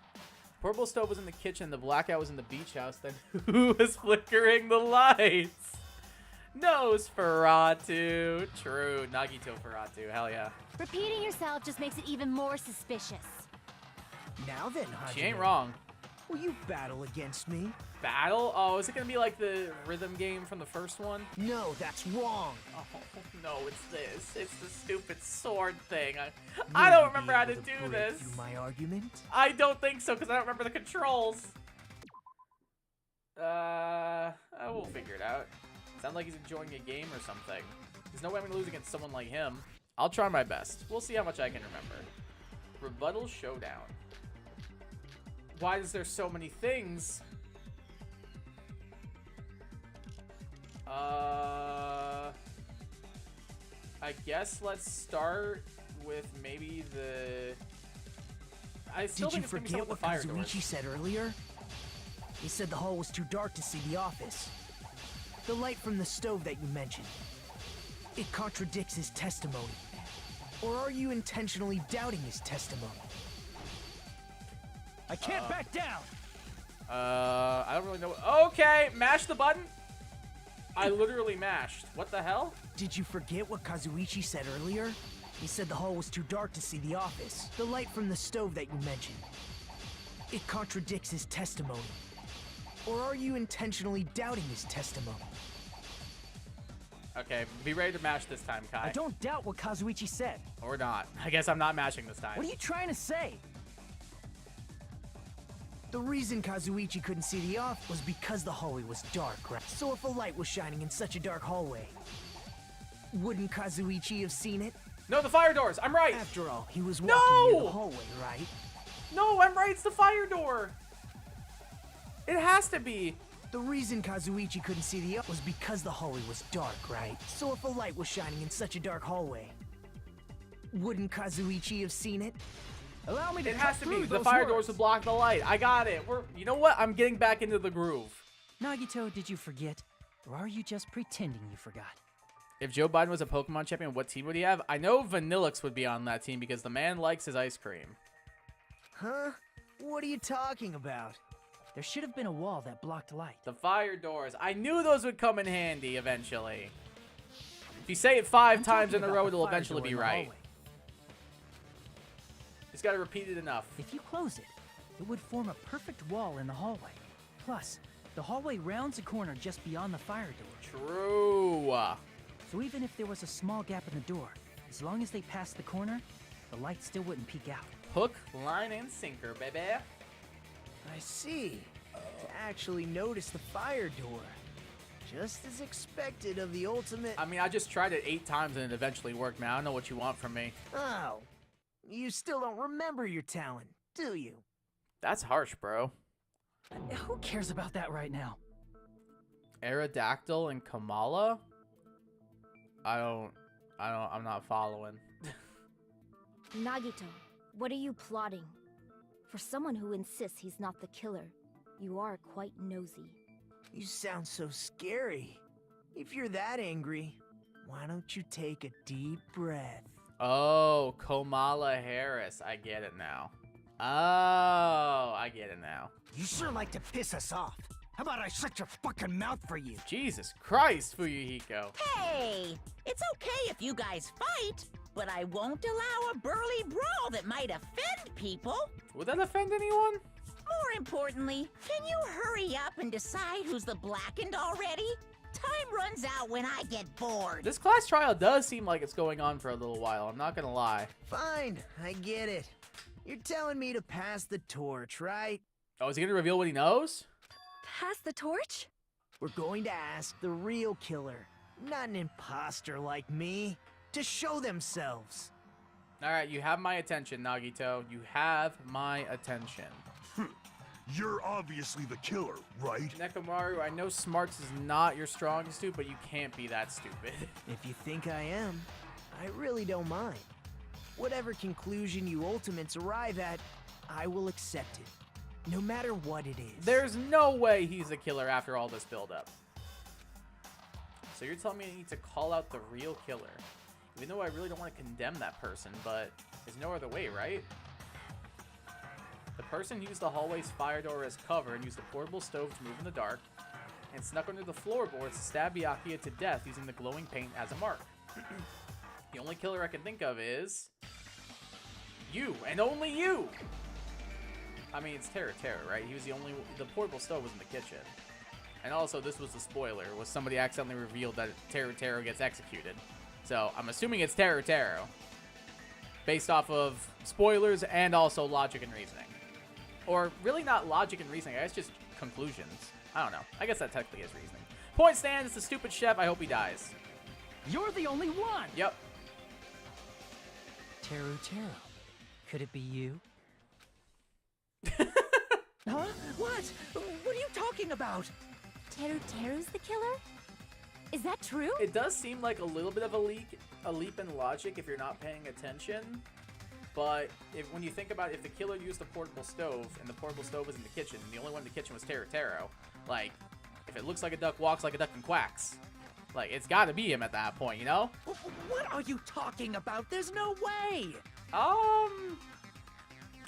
S1: Portable stove was in the kitchen, the blackout was in the beach house, then who was flickering the lights? Nosferatu. True, Nagito Ferratu. Hell yeah.
S10: Repeating yourself just makes it even more suspicious.
S3: Now then, Hajime.
S1: She ain't wrong.
S3: Will you battle against me?
S1: Battle? Oh, is it gonna be like the rhythm game from the first one?
S3: No, that's wrong.
S1: Oh, no, it's this. It's the stupid sword thing. I don't remember how to do this.
S3: Through my argument?
S1: I don't think so, because I don't remember the controls. We'll figure it out. Sounds like he's enjoying a game or something. There's no way I'm gonna lose against someone like him. I'll try my best. We'll see how much I can remember. Rebuttal Showdown. Why is there so many things? I guess let's start with maybe the... I still
S3: Did you
S1: think it's gonna be
S3: forget what
S1: some of the fire doors.
S3: Kazuichi said earlier? He said the hall was too dark to see the office. The light from the stove that you mentioned. It contradicts his testimony. Or are you intentionally doubting his testimony?
S6: I can't back down!
S1: I don't really know. Okay, mash the button. I literally mashed. What the hell?
S3: Did you forget what Kazuichi said earlier? He said the hall was too dark to see the office. The light from the stove that you mentioned. It contradicts his testimony. Or are you intentionally doubting his testimony?
S1: Okay, be ready to mash this time, Kai.
S6: I don't doubt what Kazuichi said.
S1: Or not. I guess I'm not mashing this time.
S6: What are you trying to say?
S3: The reason Kazuichi couldn't see the office was because the hallway was dark, right? So if a light was shining in such a dark hallway, wouldn't Kazuichi have seen it?
S1: No, the fire doors. I'm right.
S3: After all, he was walking near
S1: No!
S3: the hallway, right?
S1: No, I'm right. It's the fire door. It has to be.
S3: The reason Kazuichi couldn't see the was because the hallway was dark, right? So if a light was shining in such a dark hallway, wouldn't Kazuichi have seen it?
S6: Allow me to
S1: It
S6: cut
S1: has to be.
S6: through
S1: The
S6: those
S1: fire
S6: words.
S1: doors would block the light. I got it. You know what? I'm getting back into the groove.
S6: Nagito, did you forget? Or are you just pretending you forgot?
S1: If Joe Biden was a Pokemon champion, what team would he have? I know Vanillix would be on that team because the man likes his ice cream.
S3: Huh? What are you talking about?
S6: There should have been a wall that blocked light.
S1: The fire doors. I knew those would come in handy eventually. If you say it 5 times in a row, it'll eventually be right. Just gotta repeat it enough.
S6: If you close it, it would form a perfect wall in the hallway. Plus, the hallway rounds a corner just beyond the fire door.
S1: True.
S6: So even if there was a small gap in the door, as long as they passed the corner, the light still wouldn't peek out.
S1: Hook, line, and sinker, baby.
S3: I see. To actually notice the fire door. Just as expected of the ultimate...
S1: I mean, I just tried it 8 times and it eventually worked, man. I don't know what you want from me.
S3: Oh. You still don't remember your talent, do you?
S1: That's harsh, bro.
S6: Who cares about that right now?
S1: Aerodactyl and Kamala? I'm not following.
S4: Nagito, what are you plotting? For someone who insists he's not the killer, you are quite nosy.
S3: You sound so scary. If you're that angry, why don't you take a deep breath?
S1: Oh, Kamala Harris. I get it now. Oh, I get it now.
S7: You sure like to piss us off. How about I shut your fucking mouth for you?
S1: Jesus Christ, Fuyuhiko.
S11: Hey, it's okay if you guys fight, but I won't allow a burly brawl that might offend people.
S1: Would that offend anyone?
S11: More importantly, can you hurry up and decide who's the blackened already? Time runs out when I get bored.
S1: This class trial does seem like it's going on for a little while. I'm not gonna lie.
S3: Fine, I get it. You're telling me to pass the torch, right?
S1: Oh, is he gonna reveal what he knows?
S10: Pass the torch?
S3: We're going to ask the real killer, not an imposter like me, to show themselves.
S1: Alright, you have my attention, Nagito. You have my attention.
S8: You're obviously the killer, right?
S1: Nekomaru, I know smarts is not your strongest suit, but you can't be that stupid.
S3: If you think I am, I really don't mind. Whatever conclusion you ultimates arrive at, I will accept it, no matter what it is.
S1: There's no way he's the killer after all this buildup. So you're telling me I need to call out the real killer. Even though I really don't want to condemn that person, but there's no other way, right? The person used the hallway's fire door as cover and used the portable stove to move in the dark, and snuck under the floorboards to stab Byakuya to death using the glowing paint as a mark. The only killer I can think of is you, and only you! I mean, it's Tero, right? He was the portable stove was in the kitchen. And also, this was the spoiler, was somebody accidentally revealed that Tero gets executed. So, I'm assuming it's Tero, based off of spoilers and also logic and reasoning. Or, really not logic and reasoning, I guess just conclusions. I don't know. I guess that technically is reasoning. Point stands, it's the stupid chef, I hope he dies.
S6: You're the only one!
S1: Yep.
S6: Tero. Could it be you?
S11: Huh? What? What are you talking about?
S10: Teru's the killer? Is that true?
S1: It does seem like a little bit of a leap in logic if you're not paying attention. But when you think about it, if the killer used the portable stove and the portable stove was in the kitchen, and the only one in the kitchen was Tero, like, if it looks like a duck, walks like a duck, and quacks, like, it's got to be him at that point, you know?
S11: What are you talking about? There's no way!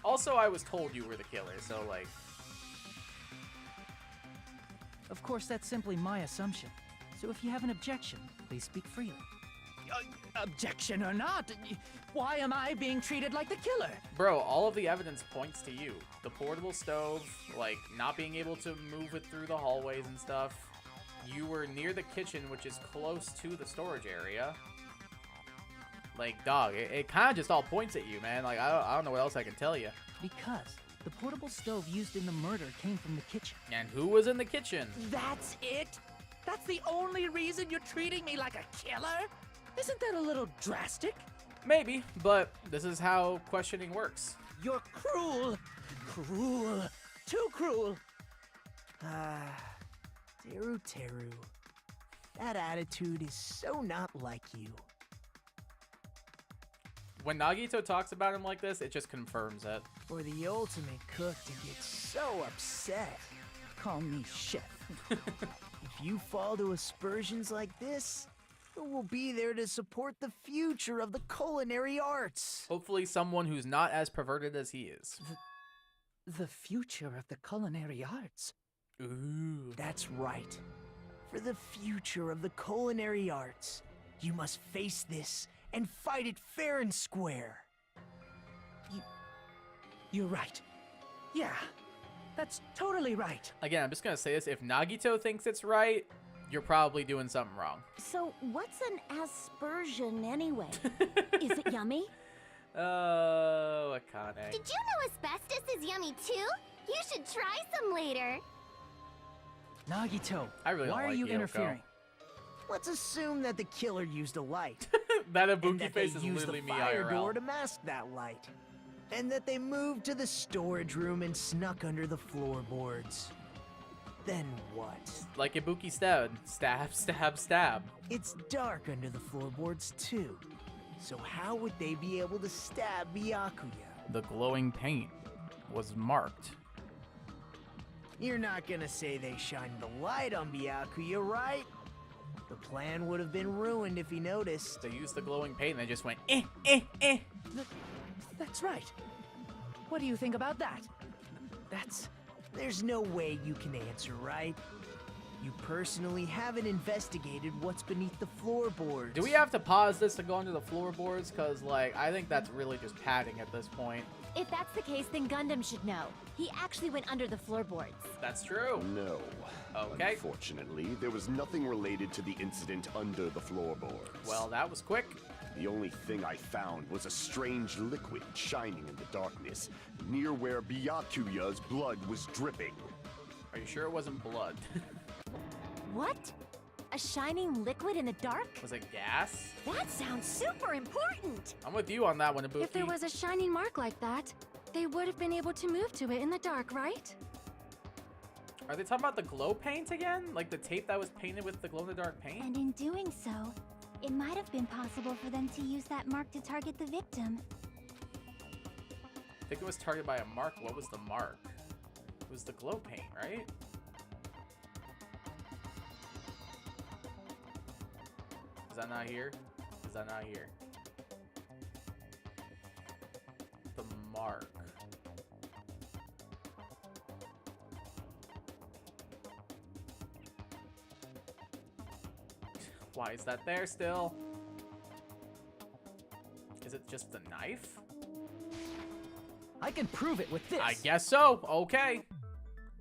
S1: Also, I was told you were the killer, so, like...
S6: Of course, that's simply my assumption. So if you have an objection, please speak freely.
S11: Objection or not, why am I being treated like the killer?
S1: Bro, all of the evidence points to you. The portable stove, like, not being able to move it through the hallways and stuff. You were near the kitchen, which is close to the storage area. Like, dog, it kind of just all points at you, man. Like, I don't know what else I can tell you.
S6: Because the portable stove used in the murder came from the kitchen.
S1: And who was in the kitchen?
S11: That's it? That's the only reason you're treating me like a killer? Isn't that a little drastic?
S1: Maybe, but this is how questioning works.
S11: You're cruel. Cruel. Too cruel.
S3: Teru. That attitude is so not like you.
S1: When Nagito talks about him like this, it just confirms it.
S3: For the ultimate cook to get so upset.
S11: Call me chef.
S3: If you fall to aspersions like this, who will be there to support the future of the culinary arts?
S1: Hopefully someone who's not as perverted as he is.
S11: The future of the culinary arts?
S1: Ooh.
S3: That's right. For the future of the culinary arts, you must face this and fight it fair and square.
S11: You're right. Yeah, that's totally right.
S1: Again, I'm just gonna say this. If Nagito thinks it's right, you're probably doing something wrong.
S10: So, what's an aspersion anyway? Is it yummy?
S1: Oh, Akane.
S9: Did you know asbestos is yummy too? You should try some later.
S6: Nagito,
S1: I really don't
S6: why are
S1: like
S6: you
S1: Yoko.
S6: interfering?
S3: Let's assume that the killer used a light.
S1: That
S3: and
S1: Ibuki
S3: that
S1: face
S3: they
S1: is
S3: used
S1: literally
S3: the
S1: me
S3: fire door
S1: IRL.
S3: to mask that light. And that they moved to the storage room and snuck under the floorboards. Then what?
S1: Like Ibuki said, stab.
S3: It's dark under the floorboards too. So how would they be able to stab Byakuya?
S1: The glowing paint was marked.
S3: You're not gonna say they shined the light on Byakuya, right? The plan would have been ruined if he noticed.
S1: They used the glowing paint and they just went, eh.
S11: That's right. What do you think about that?
S3: There's no way you can answer, right? You personally haven't investigated what's beneath the floorboards.
S1: Do we have to pause this to go under the floorboards? Because, like, I think that's really just padding at this point.
S10: If that's the case, then Gundam should know. He actually went under the floorboards.
S1: That's true.
S5: No.
S1: Okay.
S5: Unfortunately, there was nothing related to the incident under the floorboards.
S1: Well, that was quick.
S5: The only thing I found was a strange liquid shining in the darkness, near where Byakuya's blood was dripping.
S1: Are you sure it wasn't blood?
S10: What? A shining liquid in the dark?
S1: Was it gas?
S10: That sounds super important!
S1: I'm with you on that one, Ibuki.
S12: If there was a shining mark like that, they would have been able to move to it in the dark, right?
S1: Are they talking about the glow paint again? Like the tape that was painted with the glow-in-the-dark paint?
S2: And in doing so, it might have been possible for them to use that mark to target the victim.
S1: I think it was targeted by a mark. What was the mark? It was the glow paint, right? Is that not here? Is that not here? The mark. Why is that there still? Is it just the knife?
S6: I can prove it with this.
S1: I guess so. Okay.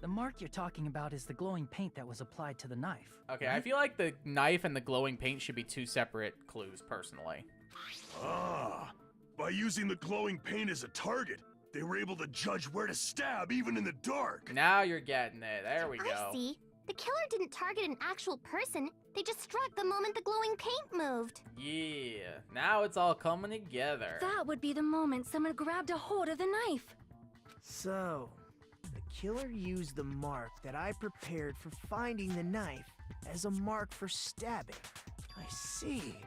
S6: The mark you're talking about is the glowing paint that was applied to the knife.
S1: Okay, I feel like the knife and the glowing paint should be two separate clues, personally.
S8: Ah, by using the glowing paint as a target, they were able to judge where to stab even in the dark.
S1: Now you're getting it. There we go.
S9: I see. The killer didn't target an actual person. They just struck the moment the glowing paint moved.
S1: Yeah, now it's all coming together.
S12: That would be the moment someone grabbed a hold of the knife.
S3: So, the killer used the mark that I prepared for finding the knife as a mark for stabbing. I see.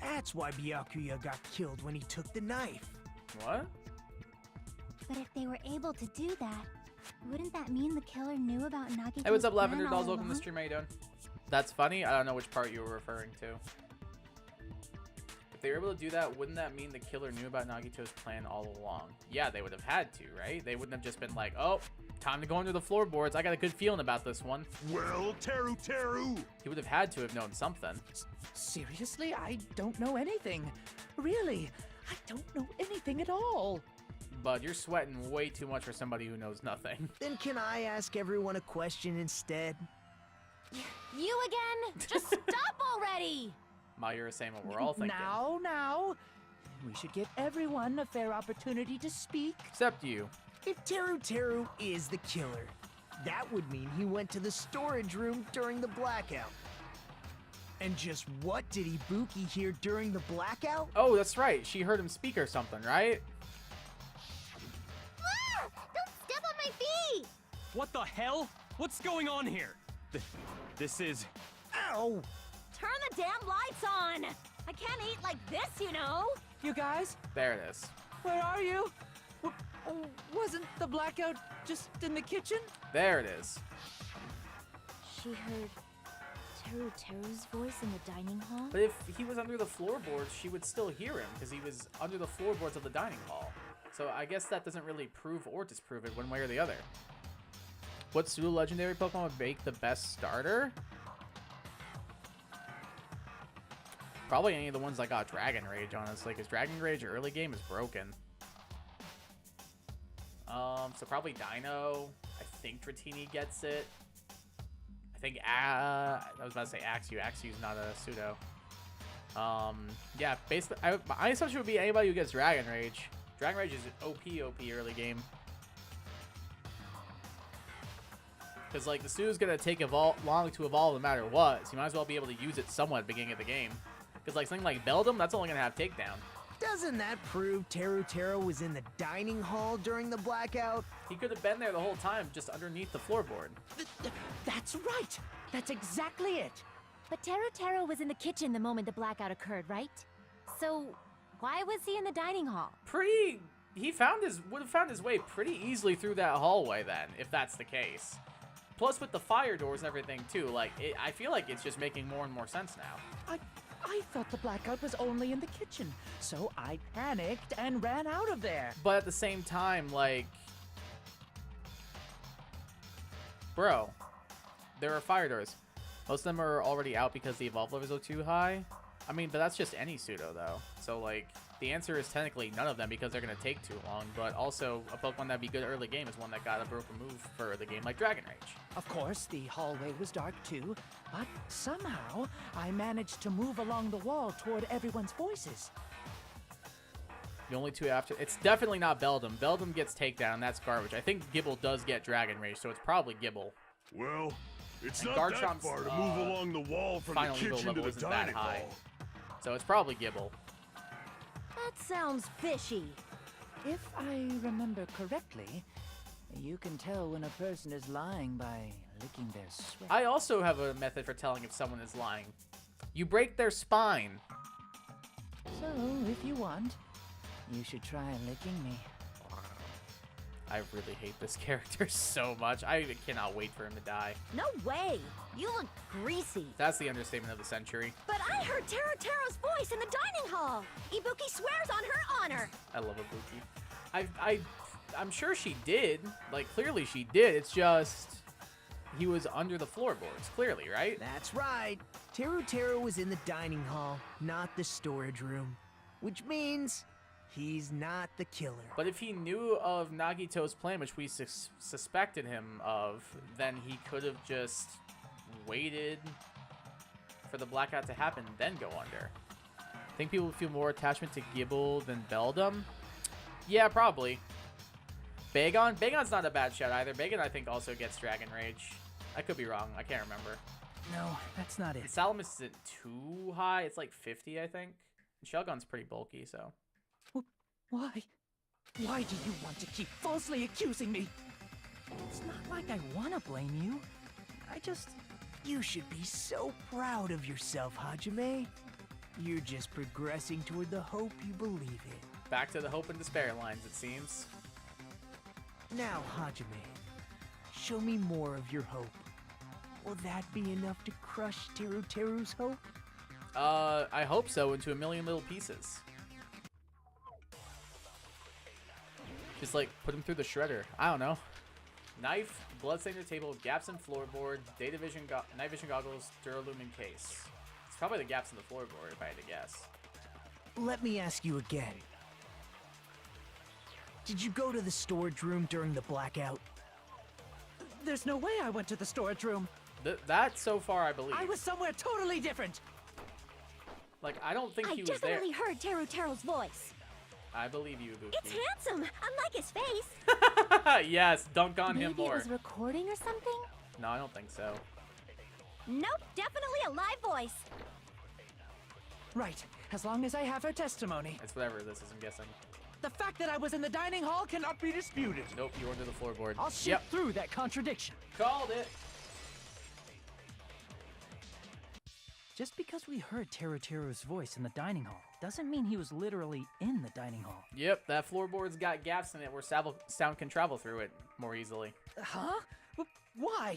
S3: That's why Byakuya got killed when he took the knife.
S1: What?
S2: But if they were able to do that, wouldn't that mean the killer knew about Nagito's
S1: Hey, what's up,
S2: plan
S1: Lavender
S2: all
S1: Dolls? Welcome to the
S2: along?
S1: stream. How you doing? That's funny. I don't know which part you were referring to. If they were able to do that, wouldn't that mean the killer knew about Nagito's plan all along? Yeah, they would have had to, right? They wouldn't have just been like, oh, time to go under the floorboards. I got a good feeling about this one.
S8: Well, Teru.
S1: He would have had to have known something.
S6: Seriously? I don't know anything. Really? I don't know anything at all.
S1: But you're sweating way too much for somebody who knows nothing.
S3: Then can I ask everyone a question instead?
S10: You again? Just stop already!
S1: Ma, you're saying what we're all thinking.
S6: Now. We should give everyone a fair opportunity to speak.
S1: Except you.
S3: If Teru is the killer, that would mean he went to the storage room during the blackout. And just what did Ibuki hear during the blackout?
S1: Oh, that's right. She heard him speak or something, right?
S9: Ah! Don't step on my feet!
S13: What the hell? What's going on here? This is...
S3: Ow!
S10: Turn the damn lights on! I can't eat like this, you know!
S6: You guys?
S1: There it is.
S6: Where are you? Wasn't the blackout just in the kitchen?
S1: There it is.
S4: She heard Teru's voice in the dining hall?
S1: But if he was under the floorboards, she would still hear him because he was under the floorboards of the dining hall. So I guess that doesn't really prove or disprove it one way or the other. What pseudo legendary Pokemon would make the best starter? Probably any of the ones that got Dragon Rage, honestly, because Dragon Rage early game is broken. So probably Dino. I think Dratini gets it. I think I was about to say Axew. Axew's not a pseudo. Yeah, basically, my assumption would be anybody who gets Dragon Rage. Dragon Rage is OP early game. Because, like, the pseudo's going to take long to evolve no matter what, so you might as well be able to use it somewhat at the beginning of the game. Because, like, something like Beldum, that's only going to have takedown.
S3: Doesn't that prove Teru was in the dining hall during the blackout?
S1: He could have been there the whole time, just underneath the floorboard.
S6: That's right! That's exactly it!
S10: But Teru was in the kitchen the moment the blackout occurred, right? So, why was he in the dining hall?
S1: He would have found his way pretty easily through that hallway then, if that's the case. Plus with the fire doors and everything too, like, I feel like it's just making more and more sense now.
S6: I thought the blackout was only in the kitchen, so I panicked and ran out of there.
S1: But at the same time, like... Bro, there are fire doors. Most of them are already out because the evolve levels are too high. I mean, but that's just any pseudo, though. So, like, the answer is technically none of them because they're going to take too long. But also, a Pokemon that'd be good early game is one that got a broken move for the game, like Dragon Rage.
S6: Of course, the hallway was dark too, but somehow I managed to move along the wall toward everyone's voices.
S1: The only two after... It's definitely not Beldum. Beldum gets takedown, that's garbage. I think Gibble does get Dragon Rage, so it's probably Gibble.
S8: Well, it's
S1: And
S8: not
S1: Garchomp's,
S8: that far to move along the wall from the
S1: final Evo
S8: kitchen to
S1: level
S8: the
S1: isn't that
S8: dining
S1: high.
S8: hall.
S1: So it's probably Gibble.
S10: That sounds fishy.
S6: If I remember correctly, you can tell when a person is lying by licking their sweat.
S1: I also have a method for telling if someone is lying. You break their spine.
S6: So, if you want, you should try licking me.
S1: I really hate this character so much. I cannot wait for him to die.
S10: No way! You look greasy.
S1: That's the understatement of the century.
S10: But I heard Terotero's voice in the dining hall. Ibuki swears on her honor.
S1: I love Ibuki. I'm sure she did. Like, clearly she did. It's just... he was under the floorboards, clearly, right?
S3: That's right. Teru was in the dining hall, not the storage room. Which means he's not the killer.
S1: But if he knew of Nagito's plan, which we suspected him of, then he could have just waited for the blackout to happen, then go under. Think people would feel more attachment to Gibble than Beldum? Yeah, probably. Bagon? Bagon's not a bad shout either. Bagon, I think, also gets Dragon Rage. I could be wrong. I can't remember.
S6: No, that's not it.
S1: And Salamis isn't too high. It's like 50, I think. And Shelgon's pretty bulky, so...
S6: Why? Why do you want to keep falsely accusing me? It's not like I want to blame you. I just...
S3: You should be so proud of yourself, Hajime. You're just progressing toward the hope you believe in.
S1: Back to the hope and despair lines, it seems.
S3: Now, Hajime, show me more of your hope. Will that be enough to crush Teru's hope?
S1: I hope so, into a million little pieces. Just like put him through the shredder. I don't know. Knife, bloodstained table, gaps in floorboard, night vision goggles, Duralumin case. It's probably the gaps in the floorboard if I had to guess.
S3: Let me ask you again. Did you go to the storage room during the blackout?
S6: There's no way I went to the storage room.
S1: That so far I believe.
S6: I was somewhere totally different.
S1: Like, I don't think he was there.
S10: I definitely heard Terotero's voice.
S1: I believe you, Ibuki.
S10: It's handsome, unlike his face.
S1: Yes, dunk on him
S10: Maybe
S1: more.
S10: it was recording or something?
S1: No, I don't think so.
S10: Nope, definitely a live voice.
S6: Right, as long as I have her testimony.
S1: It's whatever this is, I'm guessing.
S6: The fact that I was in the dining hall cannot be disputed.
S1: Nope, you were under the floorboard.
S6: I'll shoot through that contradiction.
S1: Called it.
S6: Just because we heard Terotero's voice in the dining hall doesn't mean he was literally in the dining hall.
S1: Yep, that floorboard's got gaps in it where sound can travel through it more easily.
S6: Huh? Why?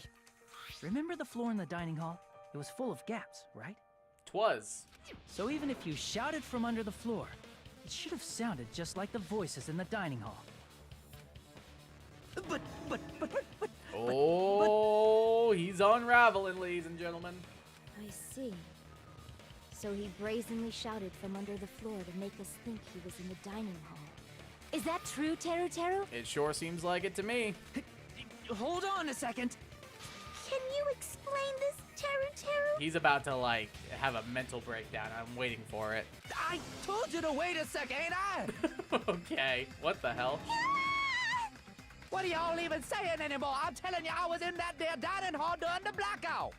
S6: Remember the floor in the dining hall? It was full of gaps, right?
S1: 'Twas.
S6: So even if you shouted from under the floor, it should have sounded just like the voices in the dining hall. But
S1: Oh, he's unraveling, ladies and gentlemen.
S4: I see. So he brazenly shouted from under the floor to make us think he was in the dining hall.
S10: Is that true, Teru?
S1: It sure seems like it to me.
S6: Hold on a second.
S2: Can you explain this, Teru?
S1: He's about to, like, have a mental breakdown. I'm waiting for it.
S6: I told you to wait a second, ain't I?
S1: Okay, what the hell?
S6: What are y'all even saying anymore? I'm telling you, I was in that there dining hall during the blackout.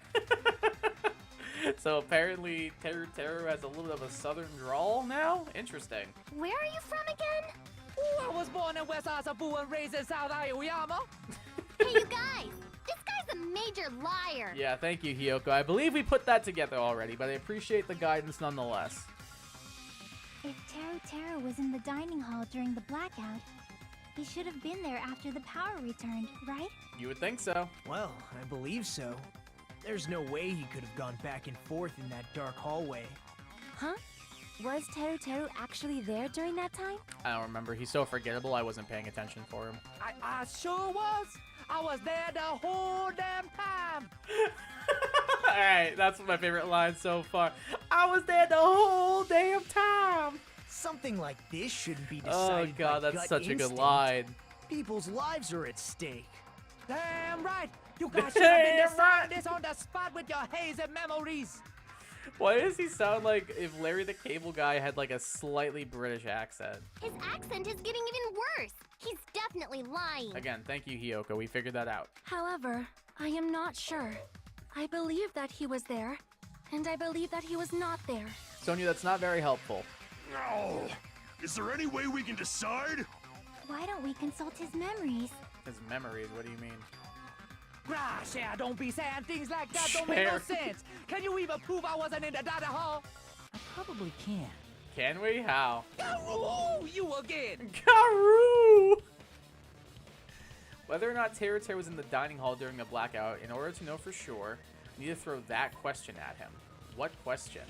S1: So apparently Teru has a little bit of a southern drawl now? Interesting.
S2: Where are you from again?
S6: Ooh, I was born in West Asabu and raised in South Aoyama.
S2: Hey, you guys! This guy's a major liar!
S1: Yeah, thank you, Hiyoko. I believe we put that together already, but I appreciate the guidance nonetheless.
S2: If Teru was in the dining hall during the blackout, he should have been there after the power returned, right?
S1: You would think so.
S3: Well, I believe so. There's no way he could have gone back and forth in that dark hallway.
S10: Huh? Was Teru actually there during that time?
S1: I don't remember. He's so forgettable, I wasn't paying attention for him.
S6: I sure was. I was there the whole damn time.
S1: Alright, that's my favorite line so far. I was there the whole damn time.
S3: Something like this shouldn't be decided.
S1: Oh god,
S3: by
S1: that's
S3: gut
S1: such a good
S3: instinct.
S1: line.
S3: People's lives are at stake.
S6: Damn right. You guys should have been deciding this on the spot with your hazy memories.
S1: Why does he sound like if Larry the Cable Guy had like a slightly British accent?
S9: His accent is getting even worse. He's definitely lying.
S1: Again, thank you, Hiyoko. We figured that out.
S12: However, I am not sure. I believe that he was there, and I believe that he was not there.
S1: Sonya, that's not very helpful.
S8: No. Is there any way we can decide?
S2: Why don't we consult his memories?
S1: His memories, what do you mean?
S6: Gosh, yeah, don't be saying things like that. Don't make no sense. Can you even prove I wasn't in the dining hall? I probably can.
S1: Can we? How?
S6: Garou, you again.
S1: Garou! Whether or not Teru was in the dining hall during the blackout, in order to know for sure, we need to throw that question at him. What question?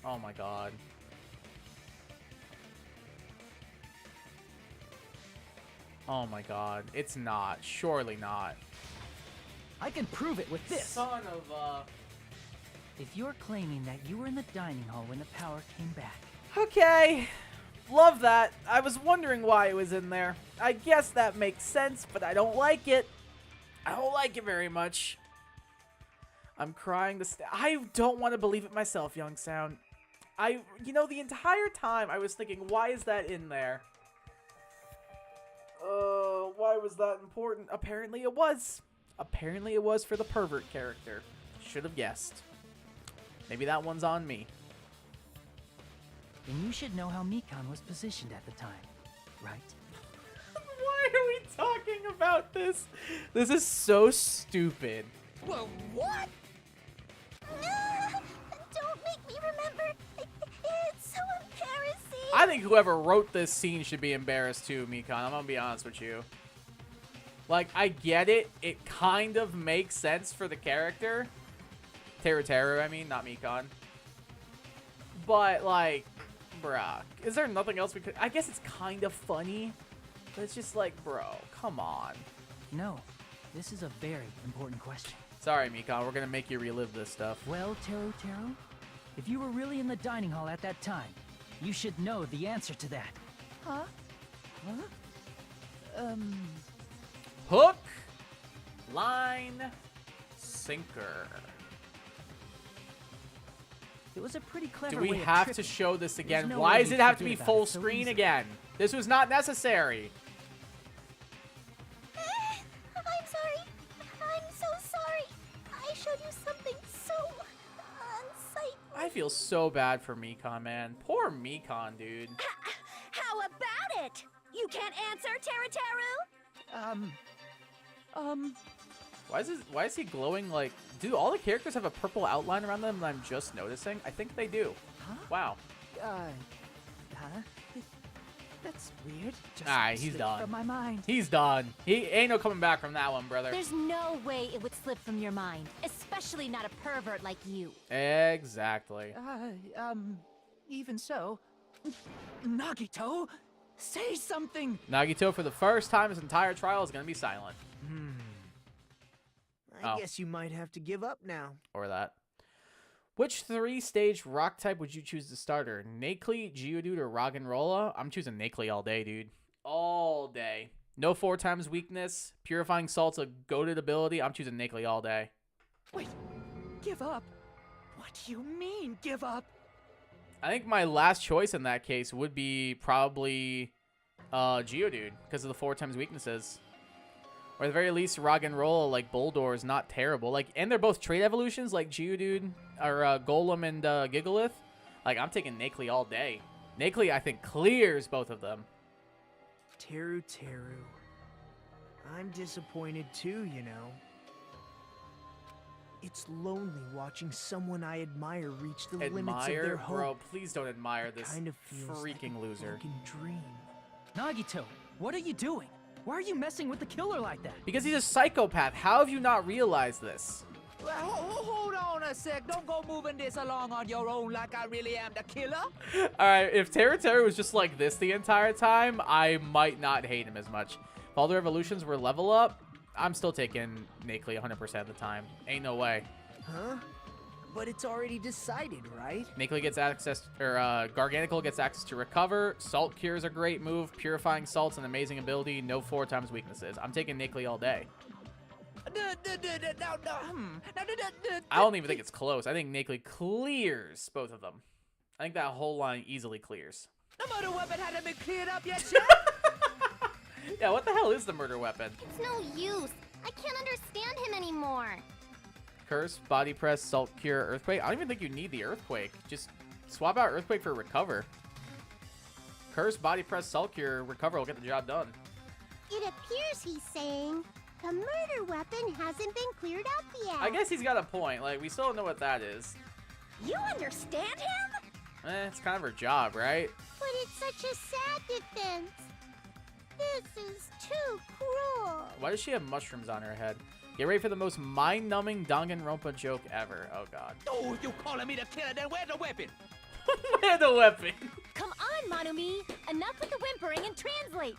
S1: Oh my god. Oh my god. It's not. Surely not.
S6: I can prove it with this.
S1: Son of
S6: If you're claiming that you were in the dining hall when the power came back.
S1: Okay. Love that. I was wondering why it was in there. I guess that makes sense, but I don't like it. I don't like it very much. I'm crying I don't want to believe it myself, Young Sound. You know, the entire time I was thinking, why is that in there? Why was that important? Apparently it was. Apparently it was for the pervert character. Should have guessed. Maybe that one's on me.
S6: Then you should know how Mikan was positioned at the time, right?
S1: Why are we talking about this? This is so stupid.
S6: Well, what?
S2: Don't make me remember. It's so embarrassing.
S1: I think whoever wrote this scene should be embarrassed too, Mikan. I'm gonna be honest with you. Like, I get it. It kind of makes sense for the character. Teru, I mean, not Mikan. But, like, bruh. Is there nothing else we could... I guess it's kind of funny. But it's just like, bro, come on.
S6: No, this is a very important question.
S1: Sorry, Mikan. We're gonna make you relive this stuff.
S6: Well, Teru, if you were really in the dining hall at that time, you should know the answer to that. Huh?
S1: Hook, line, sinker.
S6: It was a pretty clever
S1: Do we
S6: way of
S1: have to
S6: tripping.
S1: show this again?
S6: No
S1: Why
S6: way
S1: does
S6: we
S1: it have to
S6: forget
S1: be
S6: about
S1: full
S6: it so
S1: screen
S6: easily.
S1: again? This was not necessary.
S2: I'm sorry. I'm so sorry. I showed you something so unsightly.
S1: I feel so bad for Mikan, man. Poor Mikan, dude.
S10: How about it? You can't answer, Teru?
S1: Why is he glowing like... Do all the characters have a purple outline around them that I'm just noticing? I think they do.
S6: Huh?
S1: Wow.
S6: That's weird. Just
S1: Alright, he's
S6: slipped
S1: done.
S6: from my mind.
S1: He's done. He ain't no coming back from that one, brother.
S10: There's no way it would slip from your mind, especially not a pervert like you.
S1: Exactly.
S6: Even so, Nagito, say something.
S1: Nagito, for the first time his entire trial, is going to be silent.
S3: I guess you might have to give up now.
S1: Or that. Which 3-stage rock type would you choose to starter? Nakely, Geodude, or Roggenrola? I'm choosing Nakely all day, dude. All day. No 4x weakness. Purifying Salt's a goated ability. I'm choosing Nakely all day.
S6: Wait, give up? What do you mean, give up?
S1: I think my last choice in that case would be probably Geodude because of the 4x weaknesses. Or at the very least, Roggenrola, like Boldor, is not terrible. Like, and they're both trait evolutions, like Geodude or Golem and Gigalith. Like, I'm taking Nakely all day. Nakely, I think, clears both of them.
S3: Teru. I'm disappointed too, you know. It's lonely watching someone I admire reach the limits of their hope.
S1: Bro, please don't admire this
S3: Kind of feels
S1: freaking
S3: like a
S1: loser.
S3: broken dream.
S6: Nagito, what are you doing? Why are you messing with the killer like that?
S1: Because he's a psychopath. How have you not realized this?
S6: Well, hold on a sec. Don't go moving this along on your own like I really am the killer.
S1: Alright, if Terra was just like this the entire time, I might not hate him as much. If all the evolutions were level up, I'm still taking Nakley 100% of the time. Ain't no way.
S3: Huh? But it's already decided, right?
S1: Nakley gets access, or Gargantical gets access to recover. Salt Cure is a great move. Purifying Salt's an amazing ability. No 4x weaknesses. I'm taking Nakley all day. I don't even think it's close. I think Nakley clears both of them. I think that whole line easily clears.
S6: The murder weapon hadn't been cleared up yet, Chef.
S1: Yeah, what the hell is the murder weapon?
S9: It's no use. I can't understand him anymore.
S1: Curse, Body Press, Salt Cure, Earthquake. I don't even think you need the Earthquake. Just swap out Earthquake for Recover. Curse, Body Press, Salt Cure, Recover will get the job done.
S2: It appears he's saying the murder weapon hasn't been cleared up yet.
S1: I guess he's got a point. Like, we still don't know what that is.
S9: You understand him?
S1: It's kind of her job, right?
S2: But it's such a sad defense. This is too cruel.
S1: Why does she have mushrooms on her head? Get ready for the most mind-numbing Danganronpa joke ever. Oh, God.
S6: Oh, you calling me the killer, then where's the weapon?
S1: Where's the weapon?
S10: Come on, Monumi. Enough with the whimpering and translate.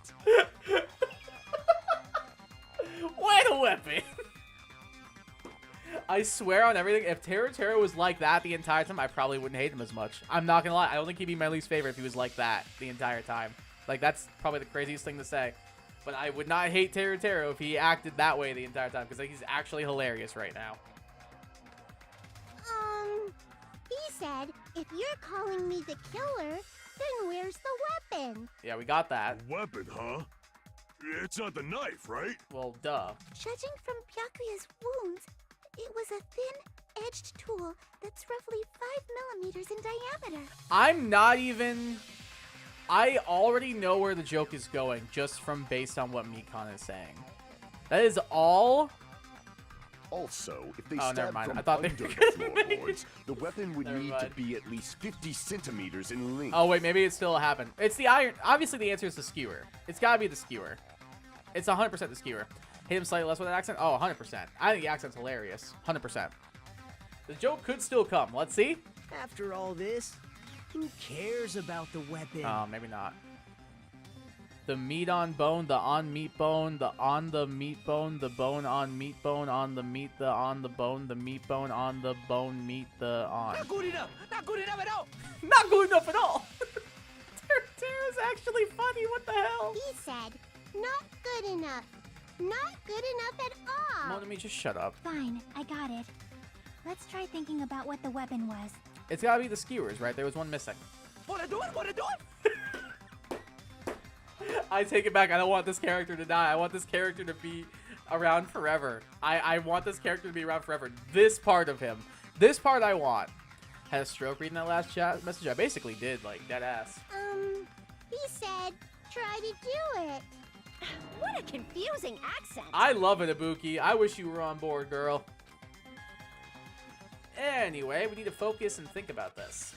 S1: Where's the weapon? I swear on everything, if Terra was like that the entire time, I probably wouldn't hate him as much. I'm not gonna lie. I don't think he'd be my least favorite if he was like that the entire time. Like, that's probably the craziest thing to say. But I would not hate Terra if he acted that way the entire time, because he's actually hilarious right now.
S2: He said, if you're calling me the killer, then where's the weapon?
S1: Yeah, we got that.
S8: Weapon, huh? It's not the knife, right?
S1: Well, duh.
S2: Judging from Byakuya's wounds, it was a thin-edged tool that's roughly 5 millimeters in diameter.
S1: I'm not even... I already know where the joke is going just from based on what Mikan is saying. That is all...
S5: Also, if they
S1: never
S5: stab
S1: mind.
S5: from
S1: I thought they
S5: under
S1: were
S5: the
S1: gonna
S5: floorboards, the weapon would
S1: Never
S5: need
S1: mind.
S5: to be at least 50 centimeters in length.
S1: Oh, wait, maybe it still happened. It's the iron. Obviously, the answer is the skewer. It's got to be the skewer. It's 100% the skewer. Hit him slightly less with an accent? Oh, 100%. I think the accent's hilarious. 100%. The joke could still come. Let's see.
S3: After all this, who cares about the weapon?
S1: Oh, maybe not. The meat on bone, the on meat bone, the on the meat bone, the bone on meat bone, on the meat, the on the bone, the meat bone, on the bone, meat, the on.
S6: Not good enough! Not good enough at all!
S1: Not good enough at all! Terra's actually funny, what the hell?
S2: He said, not good enough. Not good enough at all.
S1: Monami, just shut up.
S2: Fine, I got it. Let's try thinking about what the weapon was.
S1: It's gotta be the skewers, right? There was one missing.
S6: Wanna do it? Wanna do it?
S1: I take it back. I don't want this character to die. I want this character to be around forever. I want this character to be around forever. This part of him. This part I want. Had a stroke reading that last chat message? I basically did, like, dead ass.
S2: He said, try to do it.
S9: What a confusing accent.
S1: I love it, Ibuki. I wish you were on board, girl. Anyway, we need to focus and think about this.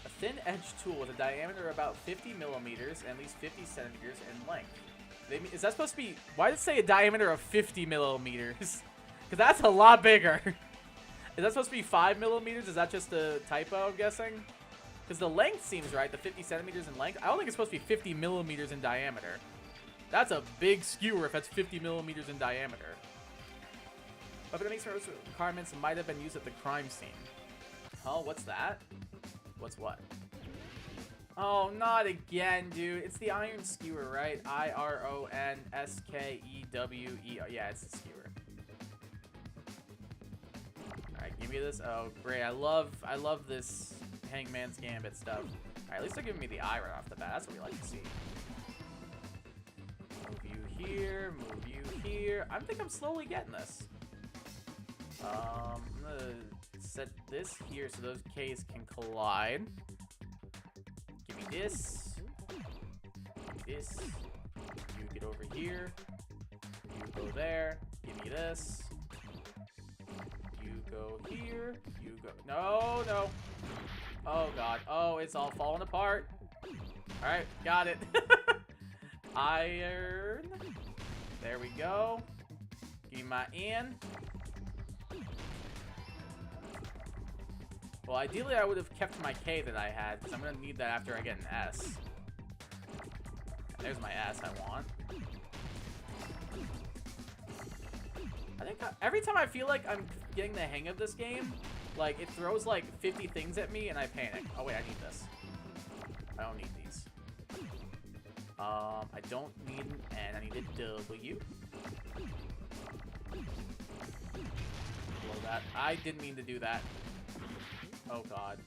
S1: A thin-edged tool with a diameter of about 50 millimeters and at least 50 centimeters in length. Is that supposed to be... Why did it say a diameter of 50 millimeters? Because that's a lot bigger. Is that supposed to be 5 millimeters? Is that just a typo, I'm guessing? Because the length seems right, the 50 centimeters in length. I don't think it's supposed to be 50 millimeters in diameter. That's a big skewer if that's 50 millimeters in diameter. Weapon that makes requirements might have been used at the crime scene. Oh, what's that? What's what? Oh, not again, dude. It's the iron skewer, right? I-R-O-N-S-K-E-W-E-R. Yeah, it's the skewer. Alright, give me this. Oh, great. I love this Hangman's Gambit stuff. Alright, at least they're giving me the eye right off the bat. That's what we like to see. Move you here. Move you here. I think I'm slowly getting this. I'm gonna set this here so those K's can collide. Give me this. Give me this. You get over here. You go there. Give me this. You go here. You go. No, no. Oh, God. Oh, it's all falling apart. All right, got it. Iron. There we go. Give me my in. Well, ideally I would have kept my K that I had, because I'm going to need that after I get an S. There's my S I want. I think every time I feel like I'm getting the hang of this game, like, it throws like 50 things at me and I panic. Oh wait, I need this. I don't need these. I don't need an N, I need a W. Below that. I didn't mean to do that. Oh god.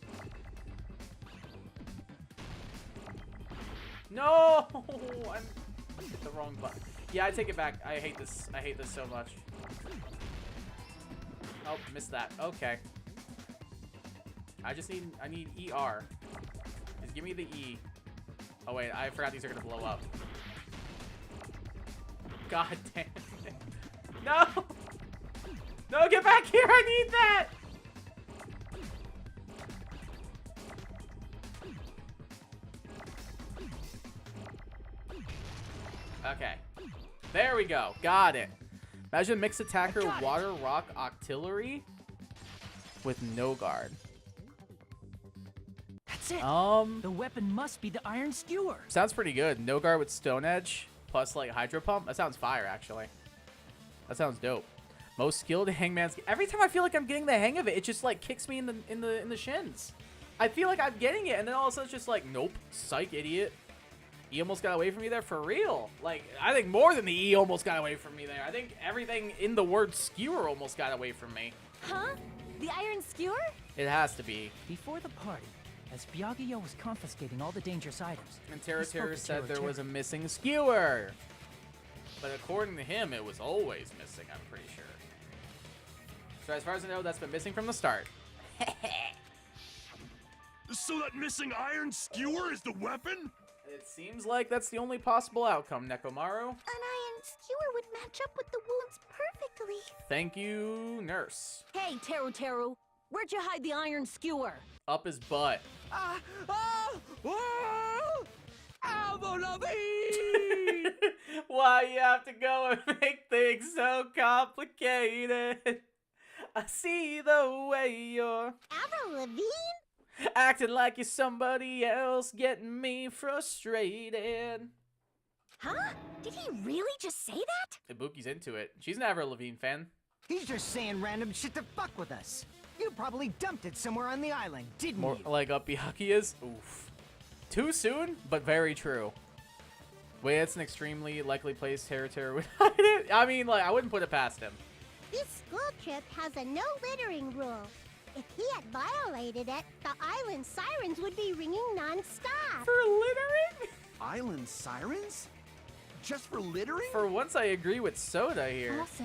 S1: No! I hit the wrong button. Yeah, I take it back. I hate this. I hate this so much. Oh, missed that. Okay. I need ER. Just give me the E. Oh wait, I forgot these are gonna blow up. God damn it. No! No, get back here! I need that! Okay. There we go. Got it. Imagine mixed attacker, water, rock, artillery with no guard.
S3: That's it. The weapon must be the iron skewer.
S1: Sounds pretty good. No guard with stone edge plus like hydro pump. That sounds fire, actually. That sounds dope. Most skilled hangman's. Every time I feel like I'm getting the hang of it, it just like kicks me in the shins. I feel like I'm getting it, and then all of a sudden it's just like, nope, psych, idiot. E almost got away from me there for real. Like, I think more than the E almost got away from me there. I think everything in the word skewer almost got away from me.
S10: Huh? The iron skewer?
S1: It has to be.
S3: Before the party, as Byakuya was confiscating all the dangerous items,
S1: and Terra said there was a missing skewer. But according to him, it was always missing, I'm pretty sure. So as far as I know, that's been missing from the start.
S8: So that missing iron skewer is the weapon?
S1: It seems like that's the only possible outcome, Nekomaru.
S2: An iron skewer would match up with the wounds perfectly.
S1: Thank you, nurse.
S10: Hey, Teru, where'd you hide the iron skewer?
S1: Up his butt. Why you have to go and make things so complicated? I see the way you're
S2: Avril Lavigne?
S1: acting like you're somebody else, getting me frustrated.
S10: Huh? Did he really just say that?
S1: Ibuki's into it. She's an Avril Lavigne fan.
S7: He's just saying random shit to fuck with us. You probably dumped it somewhere on the island, didn't
S1: More
S7: you?
S1: like up Byakuya's? Oof. Too soon, but very true. Wait, it's an extremely likely place Terra would hide it. I mean, like, I wouldn't put it past him.
S2: This school trip has a no littering rule. If he had violated it, the island sirens would be ringing non-stop.
S1: For littering?
S5: Island sirens? Just for littering?
S1: For once, I agree with Soda here.
S2: Also,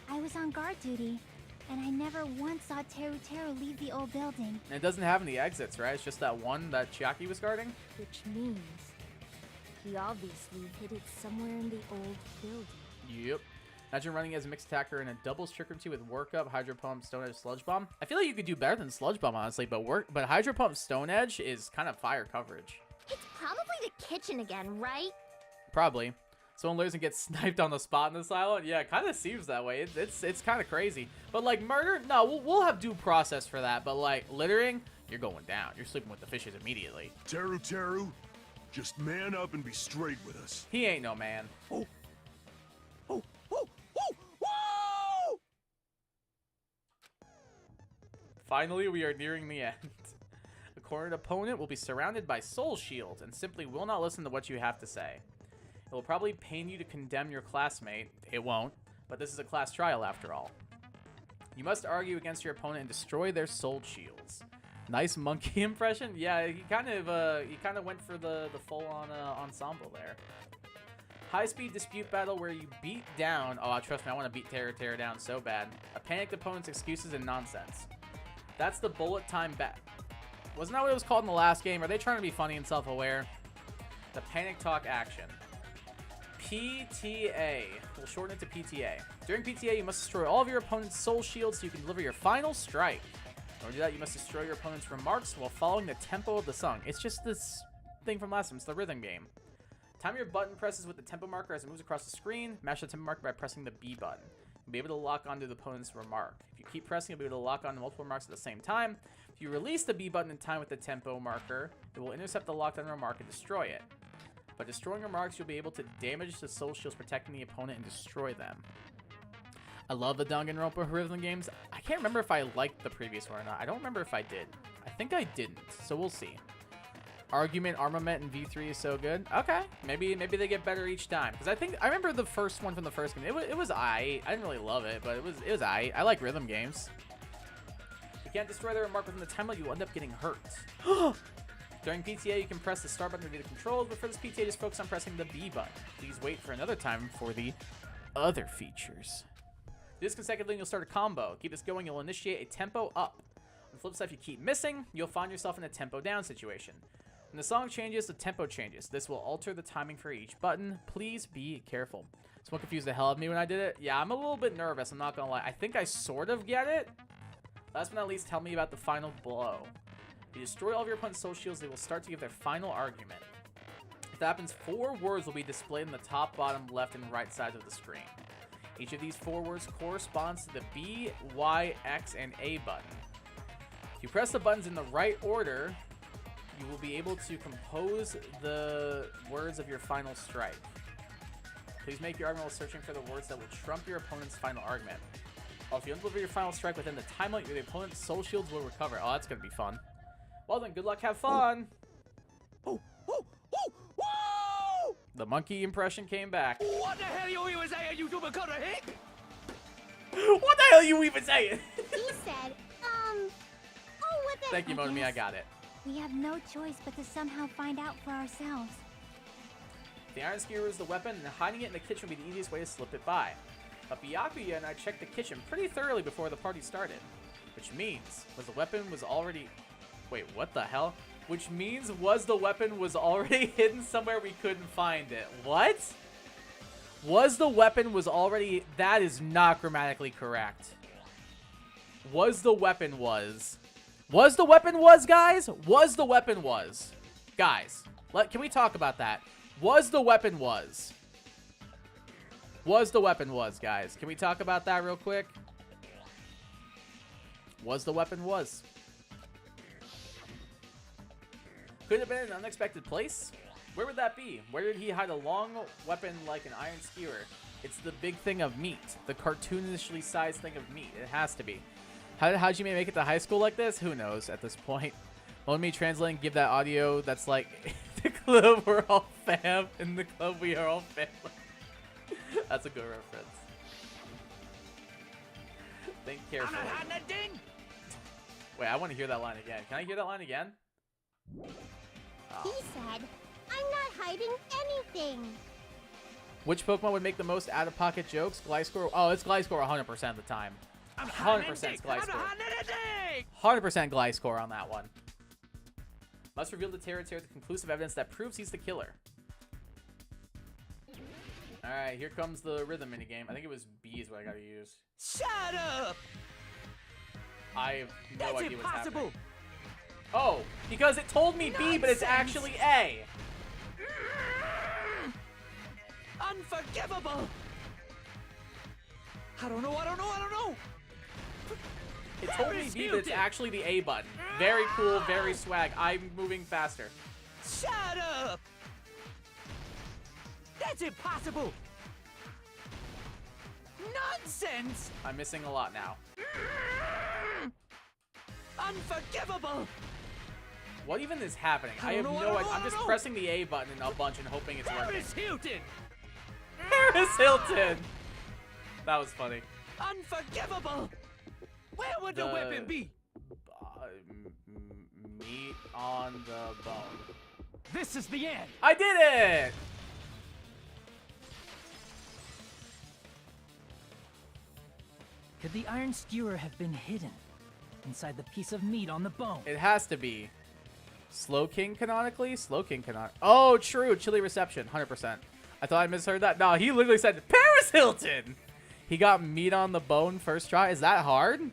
S2: I was on guard duty, and I never once saw Teru leave the old building.
S1: And it doesn't have any exits, right? It's just that one that Chiaki was guarding?
S4: Which means he obviously hid it somewhere in the old building.
S1: Yep. Imagine running as a mixed attacker in a double strict with workup, hydro pump, stone edge, sludge bomb. I feel like you could do better than sludge bomb, honestly, but hydro pump, stone edge is kind of fire coverage.
S9: It's probably the kitchen again, right?
S1: Probably. Someone lives and gets sniped on the spot in this island. Yeah, it kind of seems that way. It's kind of crazy. But like murder, no, we'll have due process for that. But like littering, you're going down. You're sleeping with the fishes immediately.
S8: Teru, just man up and be straight with us.
S1: He ain't no man.
S8: Oh.
S1: Finally, we are nearing the end. A cornered opponent will be surrounded by soul shields and simply will not listen to what you have to say. It will probably pain you to condemn your classmate. It won't, but this is a class trial after all. You must argue against your opponent and destroy their soul shields. Nice monkey impression. Yeah, he kind of went for the full-on ensemble there. High-speed dispute battle where you beat down. Oh, trust me, I want to beat Terra down so bad. A panicked opponent's excuses and nonsense. That's the bullet time bet. Wasn't that what it was called in the last game? Are they trying to be funny and self-aware? The panic talk action. PTA. We'll shorten it to PTA. During PTA, you must destroy all of your opponent's soul shields so you can deliver your final strike. In order to do that, you must destroy your opponent's remarks while following the tempo of the song. It's just this thing from last time. It's the rhythm game. Time your button presses with the tempo marker as it moves across the screen. Mash the tempo marker by pressing the B button. You'll be able to lock onto the opponent's remark. If you keep pressing, you'll be able to lock onto multiple remarks at the same time. If you release the B button in time with the tempo marker, it will intercept the locked on remark and destroy it. By destroying remarks, you'll be able to damage the soul shields protecting the opponent and destroy them. I love the Danganronpa rhythm games. I can't remember if I liked the previous one or not. I don't remember if I did. I think I didn't, so we'll see. Argument, Armament, and V3 is so good. Okay, maybe they get better each time. Because I remember the first one from the first game. It was I didn't really love it, but it was I like rhythm games. If you can't destroy the remark within the time limit, you will end up getting hurt. During PTA, you can press the start button to view the controls, but for this PTA, just focus on pressing the B button. Please wait for another time for the other features. Do this consecutively, and you'll start a combo. Keep this going, you'll initiate a tempo up. On the flip side, if you keep missing, you'll find yourself in a tempo down situation. When the song changes, the tempo changes. This will alter the timing for each button. Please be careful. Someone confused the hell out of me when I did it. Yeah, I'm a little bit nervous, I'm not gonna lie. I think I sort of get it. Last but not least, tell me about the final blow. If you destroy all of your opponent's soul shields, they will start to give their final argument. If that happens, 4 words will be displayed in the top, bottom, left, and right sides of the screen. Each of these 4 words corresponds to the B, Y, X, and A button. If you press the buttons in the right order, you will be able to compose the words of your final strike. Please make your argument while searching for the words that will trump your opponent's final argument. If you deliver your final strike within the time limit, the opponent's soul shields will recover. Oh, that's going to be fun. Well then, good luck, have fun! The monkey impression came back.
S3: What the hell you even saying, you double cutter hick?
S1: What the hell you even saying?
S2: He said, oh, what the...
S1: Thank you, Motomi, I got it.
S2: We have no choice but to somehow find out for ourselves.
S1: The iron skewer is the weapon, and hiding it in the kitchen would be the easiest way to slip it by. But Byakuya and I checked the kitchen pretty thoroughly before the party started. Which means, the weapon was already... Wait, what the hell? Which means the weapon was already hidden somewhere we couldn't find it. What? The weapon was already... That is not grammatically correct. The weapon was, guys? The weapon was. Guys, can we talk about that? The weapon was, guys. Can we talk about that real quick? The weapon was. Could it have been an unexpected place? Where would that be? Where did he hide a long weapon like an iron skewer? It's the big thing of meat. The cartoonishly sized thing of meat. It has to be. How'd you make it to high school like this? Who knows at this point? Let me translate and give that audio that's like, the club we're all fam. In the club we are all family. That's a good reference. Think carefully. Wait, I want to hear that line again. Can I hear that line again? Oh.
S2: He said, I'm not hiding anything.
S1: Which Pokemon would make the most out-of-pocket jokes? Gliscor? Oh, it's Gliscor 100% of the time. 100% Gliscor. 100% Gliscor on that one. Must reveal the territory with conclusive evidence that proves he's the killer. Alright, here comes the rhythm minigame. I think it was B is what I gotta use.
S3: Shut up!
S1: I have no idea what's happening.
S3: Impossible.
S1: Oh, because it told me B, but it's actually A.
S3: Unforgivable! I don't know.
S1: It told me B, but it's actually the A button. Very cool, very swag. I'm moving faster.
S3: Shut up! That's impossible! Nonsense!
S1: I'm missing a lot now.
S3: Unforgivable!
S1: What even is happening? I have no idea. I'm just pressing the A button a bunch and hoping it's working.
S3: Paris Hilton!
S1: Paris Hilton! That was funny.
S3: Unforgivable! Where would the weapon be?
S1: Meat on the bone.
S3: This is the end!
S1: I did it!
S6: Could the iron skewer have been hidden inside the piece of meat on the bone?
S1: It has to be. Slow King canonically? Slow King canonically. Oh, true. Chili reception. 100%. I thought I misheard that. No, he literally said Paris Hilton! He got meat on the bone first try. Is that hard?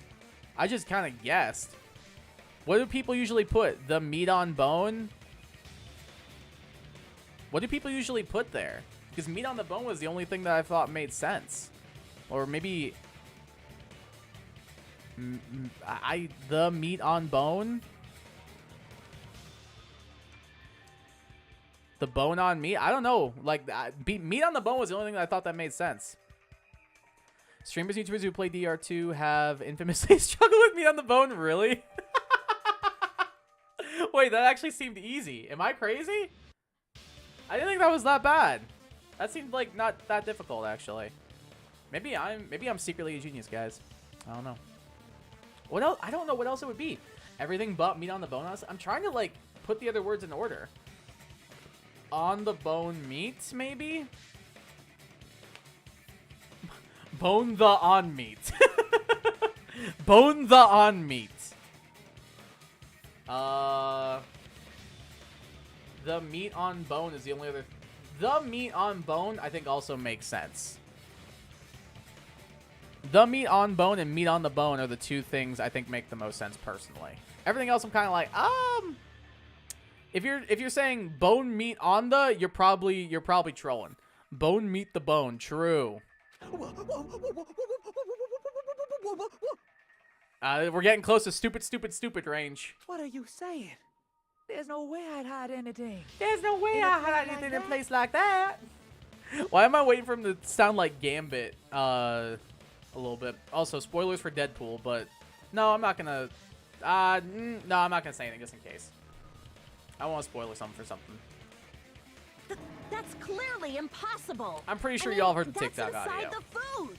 S1: I just kind of guessed. What do people usually put? The meat on bone? What do people usually put there? Because meat on the bone was the only thing that I thought made sense. Or maybe The meat on bone? The bone on meat? I don't know. Like, meat on the bone was the only thing that I thought that made sense. Streamers, YouTubers who play DR2 have infamously struggled with meat on the bone? Really? Wait, that actually seemed easy. Am I crazy? I didn't think that was that bad. That seemed like not that difficult, actually. Maybe I'm secretly a genius, guys. I don't know. What else? I don't know what else it would be. Everything but meat on the bone. I'm trying to like put the other words in order. On the bone meat, maybe? Bone the on meat. Bone the on meat. The meat on bone is the only other. The meat on bone, I think, also makes sense. The meat on bone and meat on the bone are the two things I think make the most sense personally. Everything else, I'm kind of like, if you're saying bone meat on the, you're probably trolling. Bone meat the bone, true. We're getting close to stupid range.
S6: What are you saying? There's no way I'd hide anything.
S1: There's no way I'd hide anything in a place like that. Why am I waiting for him to sound like Gambit a little bit? Also, spoilers for Deadpool, but no, I'm not gonna. No, I'm not gonna say anything just in case. I want to spoil something for something.
S11: That's clearly impossible.
S1: I'm pretty sure y'all heard the TikTok
S11: that's
S1: audio.
S11: inside the food.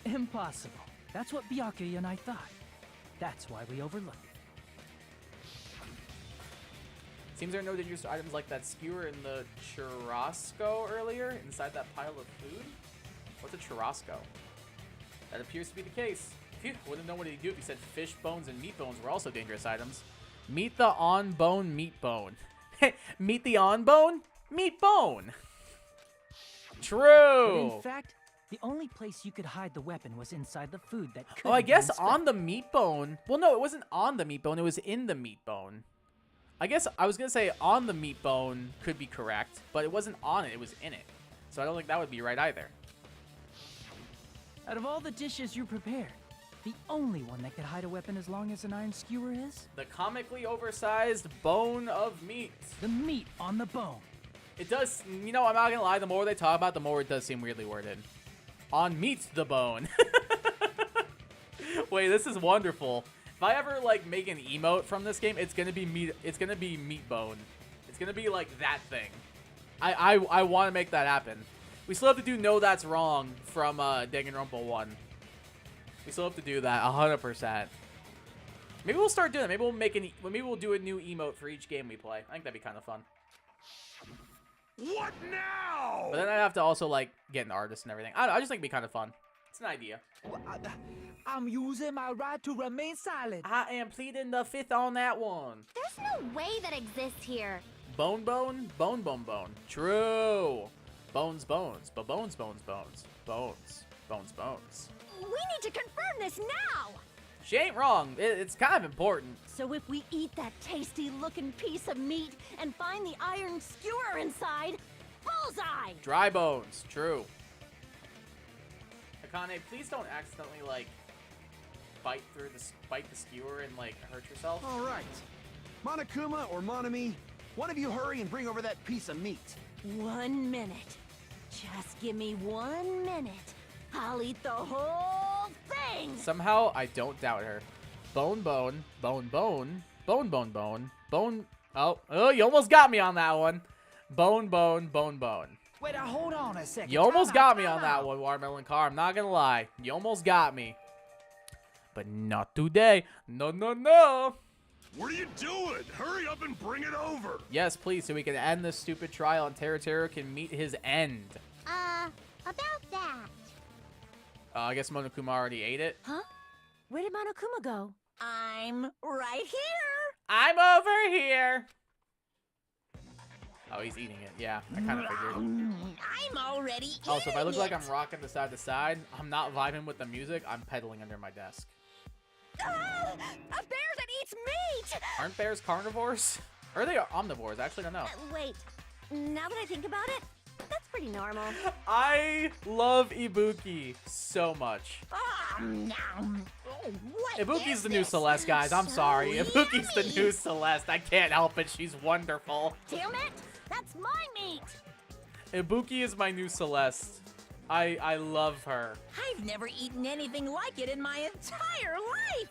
S3: Impossible. That's what Byakuya and I thought. That's why we overlooked it.
S1: Seems there are no dangerous items like that skewer in the churrasco earlier inside that pile of food. What's a churrasco? That appears to be the case. Phew, wouldn't know what he'd do if he said fish bones and meat bones were also dangerous items. Meet the on bone meat bone. Meet the on bone meat bone. True.
S3: But in fact, the only place you could hide the weapon was inside the food that could.
S1: Oh, I guess on the meat bone. Well, no, it wasn't on the meat bone. It was in the meat bone. I guess I was going to say on the meat bone could be correct, but it wasn't on it. It was in it. So I don't think that would be right either.
S3: Out of all the dishes you prepared, the only one that could hide a weapon as long as an iron skewer is?
S1: The comically oversized bone of meat.
S3: The meat on the bone.
S1: It does, you know, I'm not going to lie. The more they talk about, the more it does seem weirdly worded. On meat the bone. Wait, this is wonderful. If I ever like make an emote from this game, it's gonna be meat. It's gonna be meat bone. It's gonna be like that thing. I want to make that happen. We still have to do No That's Wrong from Danganronpa 1. We still have to do that 100%. Maybe we'll start doing it. Maybe we'll make maybe we'll do a new emote for each game we play. I think that'd be kind of fun.
S8: What now?
S1: But then I'd have to also like get an artist and everything. I don't know, I just think it'd be kind of fun. It's an idea.
S6: I'm using my right to remain silent.
S1: I am pleading the fifth on that one.
S9: There's no way that exists here.
S1: Bone, bone, bone, bone, bone. True. Bones, bones, but bones, bones, bones. Bones, bones, bones.
S11: We need to confirm this now.
S1: She ain't wrong. It's kind of important.
S11: So if we eat that tasty-looking piece of meat and find the iron skewer inside, bullseye!
S1: Dry bones. True. Akane, please don't accidentally like bite the skewer and like hurt yourself.
S14: All right, Monokuma or Monami, one of you hurry and bring over that piece of meat.
S11: 1 minute. Just give me 1 minute. I'll eat the whole thing.
S1: Somehow I don't doubt her. Bone, bone, bone, bone, bone, bone, bone, bone. Oh, you almost got me on that one. Bone, bone, bone, bone.
S6: Wait, hold on a second.
S1: You almost got me on that one, Watermelon Car. I'm not gonna lie. You almost got me. But not today. No, no, no.
S8: What are you doing? Hurry up and bring it over.
S1: Yes, please, so we can end this stupid trial and Teru can meet his end.
S2: About that.
S1: I guess Monokuma already ate it.
S10: Huh? Where did Monokuma go?
S11: I'm right here.
S1: I'm over here. Oh, he's eating it. Yeah, I kind of figured.
S11: I'm already eating
S1: Also, if I look like
S11: it.
S1: I'm rocking the side to side, I'm not vibing with the music. I'm pedaling under my desk.
S11: A bear that eats meat!
S1: Aren't bears carnivores? Or are they omnivores? I actually don't know.
S4: Wait, now that I think about it,
S9: That's pretty normal.
S1: I love Ibuki so much. Ibuki's the new Celeste, guys. I'm sorry. Ibuki's the new Celeste. I can't help it. She's wonderful.
S9: Damn it! That's my meat!
S1: Ibuki is my new Celeste. I love her.
S11: I've never eaten anything like it in my entire life.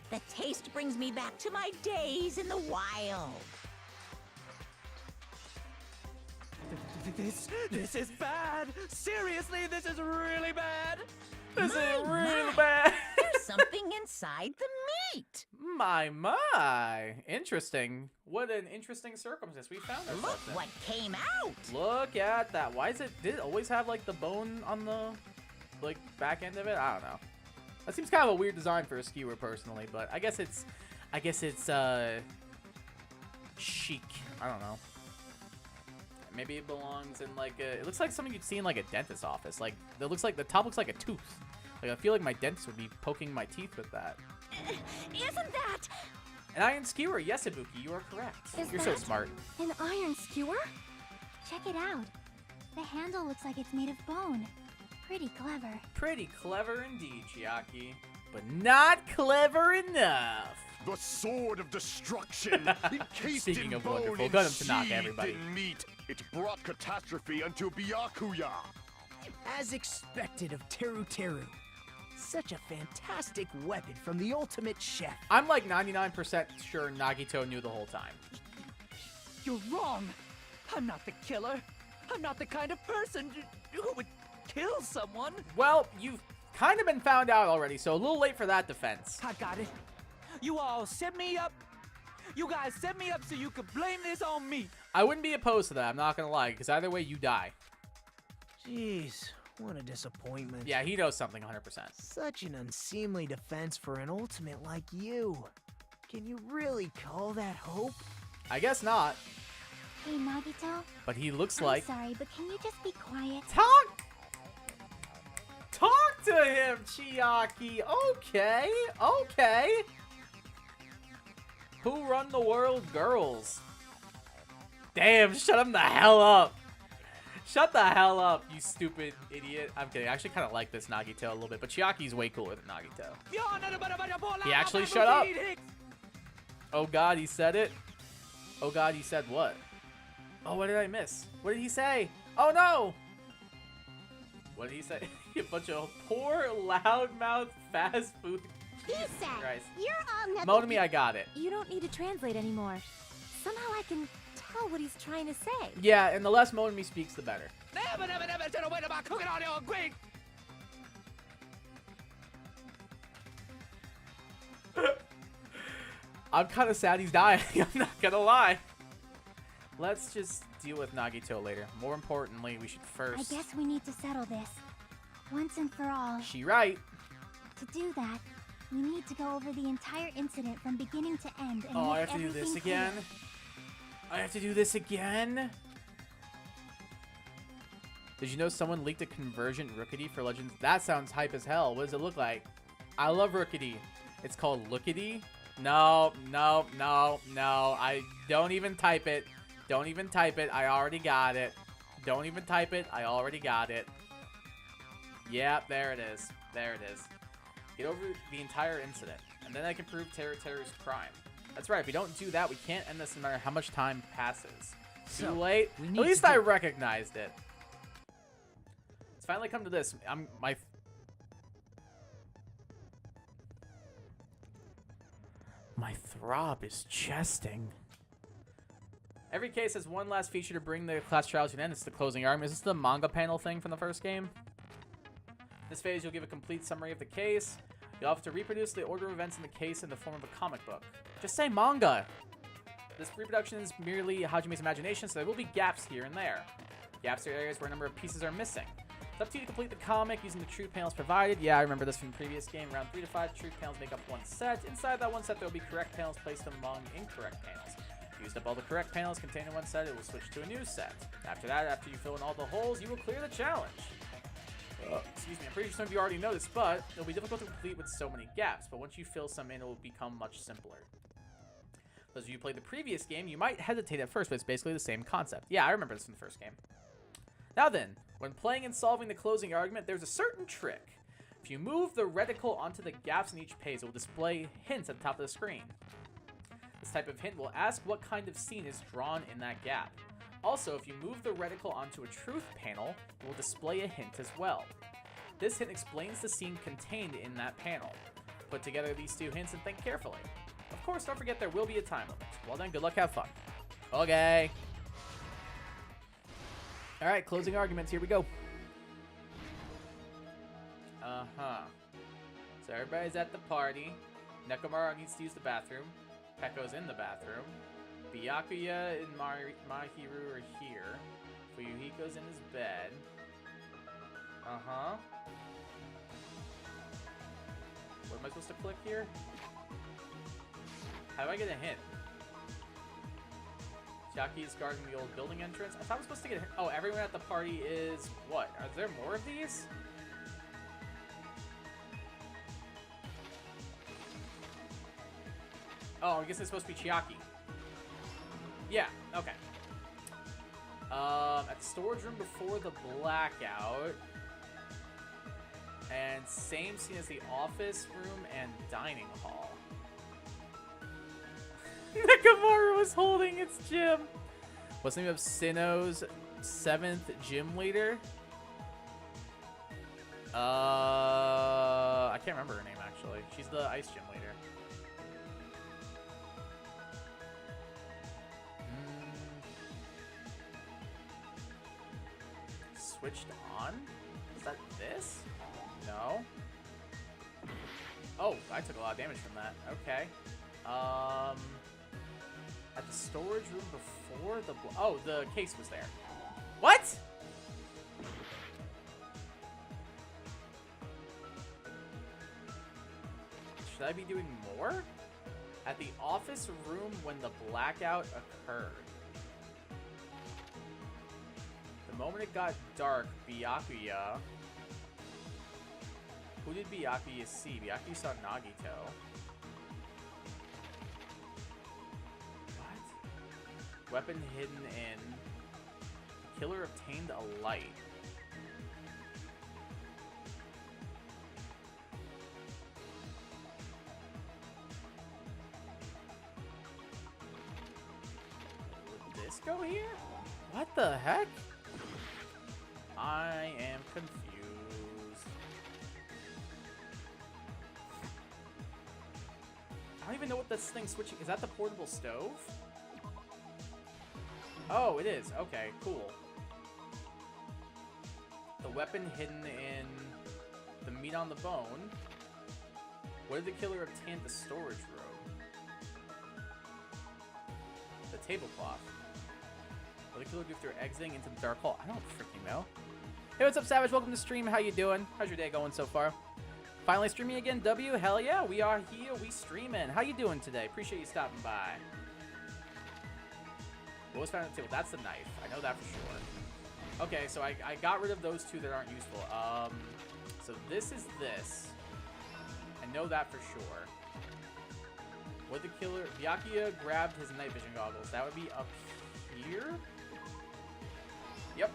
S11: The taste brings me back to my days in the wild.
S6: This is bad. Seriously, this is really bad.
S1: This is really bad.
S11: There's something inside the meat.
S1: My. Interesting. What an interesting circumstance we found ourselves
S11: Look
S1: in.
S11: what came out.
S1: Look at that. Why is it? Did it always have like the bone on the like back end of it? I don't know. That seems kind of a weird design for a skewer personally, but I guess it's chic. I don't know. Maybe it belongs in like a, it looks like something you'd see in like a dentist's office. Like it looks like the top looks like a tooth. Like I feel like my dentist would be poking my teeth with that.
S12: Isn't that
S1: An iron skewer. Yes, Ibuki, you are correct. You're so smart.
S12: an iron skewer?
S2: Check it out. The handle looks like it's made of bone. Pretty clever.
S1: Pretty clever indeed, Chiaki. But not clever enough.
S5: The sword of destruction, encased
S1: Speaking
S5: in
S1: of
S5: bone
S1: wonderful,
S5: and
S1: got him to knock
S5: sheathed
S1: everybody.
S5: in meat. It brought catastrophe unto Byakuya.
S3: As expected of Teru Teru. Such a fantastic weapon from the ultimate chef.
S1: I'm like 99% sure Nagito knew the whole time.
S6: You're wrong. I'm not the killer. I'm not the kind of person who would kill someone.
S1: Well, you've kind of been found out already, so a little late for that defense.
S6: I got it. You all set me up. You guys set me up so you could blame this on me.
S1: I wouldn't be opposed to that, I'm not gonna lie, because either way, you die.
S3: Jeez, what a disappointment.
S1: Yeah, he knows something 100%.
S3: Such an unseemly defense for an ultimate like you. Can you really call that hope?
S1: I guess not,
S2: Hey, Nagito.
S1: but he looks
S2: I'm
S1: like...
S2: sorry, but can you just be quiet?
S1: Talk to him, Chiaki. Okay, okay. Who run the world, girls? Damn, shut him the hell up. Shut the hell up, you stupid idiot. I'm kidding. I actually kind of like this Nagito a little bit, but Chiaki's way cooler than Nagito. He actually shut up. Oh god, he said it. Oh god, he said what? Oh, what did I miss? What did he say? Oh no! What did he say? A bunch of poor, loudmouth, fast food. Jesus Christ.
S9: You're on
S1: Monami, I got it.
S10: You don't need to translate anymore. Somehow I can tell what he's trying to say.
S1: Yeah, and the less Monami speaks, the better.
S6: Never said a word about cooking on your Greek.
S1: I'm kind of sad he's dying. I'm not gonna lie. Let's just deal with Nagito later. More importantly, we should first...
S2: I guess we need to settle this. Once and for all.
S1: She right.
S2: To do that, we need to go over the entire incident from beginning to end and
S1: Oh, I
S2: make
S1: have to do this
S2: everything
S1: again?
S2: clear.
S1: I have to do this again? Did you know someone leaked a conversion Rookity for Legends? That sounds hype as hell. What does it look like? I love Rookity. It's called Lookity. No. I don't even type it. Don't even type it. I already got it. Don't even type it. I already got it. Yep, there it is. There it is. Get over the entire incident, and then I can prove Teru's crime. That's right. If we don't do that, we can't end this no matter how much time passes. Too late. At least I recognized it. It's finally come to this. My throb is chesting. Every case has one last feature to bring the class trials to an end. It's the closing argument. Is this the manga panel thing from the first game? In this phase, you'll give a complete summary of the case. You'll have to reproduce the order of events in the case in the form of a comic book. Just say manga! This reproduction is merely Hajime's imagination, so there will be gaps here and there. Gaps are areas where a number of pieces are missing. It's up to you to complete the comic using the truth panels provided. Yeah, I remember this from the previous game. Round 3 to 5 truth panels make up one set. Inside that one set, there will be correct panels placed among incorrect panels. If you used up all the correct panels contained in one set, it will switch to a new set. After that, after you fill in all the holes, you will clear the challenge. Excuse me, I'm pretty sure some of you already know this, but it'll be difficult to complete with so many gaps. But once you fill some in, it will become much simpler. Those of you who played the previous game, you might hesitate at first, but it's basically the same concept. Yeah, I remember this from the first game. Now then, when playing and solving the closing argument, there's a certain trick. If you move the reticle onto the gaps in each page, it will display hints at the top of the screen. This type of hint will ask what kind of scene is drawn in that gap. Also, if you move the reticle onto a truth panel, it will display a hint as well. This hint explains the scene contained in that panel. Put together these two hints and think carefully. Of course, don't forget there will be a time limit. Well then, good luck, have fun. Okay. Alright, closing arguments, here we go. So everybody's at the party. Nekomaru needs to use the bathroom. Pekko's in the bathroom. Byakuya and Mahiru are here. Fuyuhiko's in his bed. What am I supposed to click here? How do I get a hint? Chiaki is guarding the old building entrance. I thought I was supposed to get a hint. Oh, everyone at the party is what? Are there more of these? Oh, I guess it's supposed to be Chiaki. Yeah, okay. At the storage room before the blackout. And same scene as the office room and dining hall. Nakamura was holding its gym. What's the name of Sinnoh's 7th gym leader? I can't remember her name actually. She's the ice gym leader. Switched on? Is that this? No. Oh, I took a lot of damage from that. Okay. At the storage room before the... Oh, the case was there. What? Should I be doing more? At the office room when the blackout occurred. The moment it got dark, Byakuya... Who did Byakuya see? Byakuya saw Nagito. What? Weapon hidden in... Killer obtained a light. Would this go here? What the heck? I am confused. I don't even know what this thing's switching. Is that the portable stove? Oh, it is. Okay, cool. The weapon hidden in the meat on the bone. What did the killer obtain at the storage room? The tablecloth. What did the killer do after exiting into the dark hall? I don't freaking know. Hey, what's up, Savage? Welcome to the stream. How you doing? How's your day going so far? Finally streaming again, W? Hell yeah, we are here. We streaming. How you doing today? Appreciate you stopping by. What was found on the table? That's the knife. I know that for sure. Okay, so I got rid of those two that aren't useful. So this is this. I know that for sure. What the killer... Byakuya grabbed his night vision goggles. That would be up here? Yep.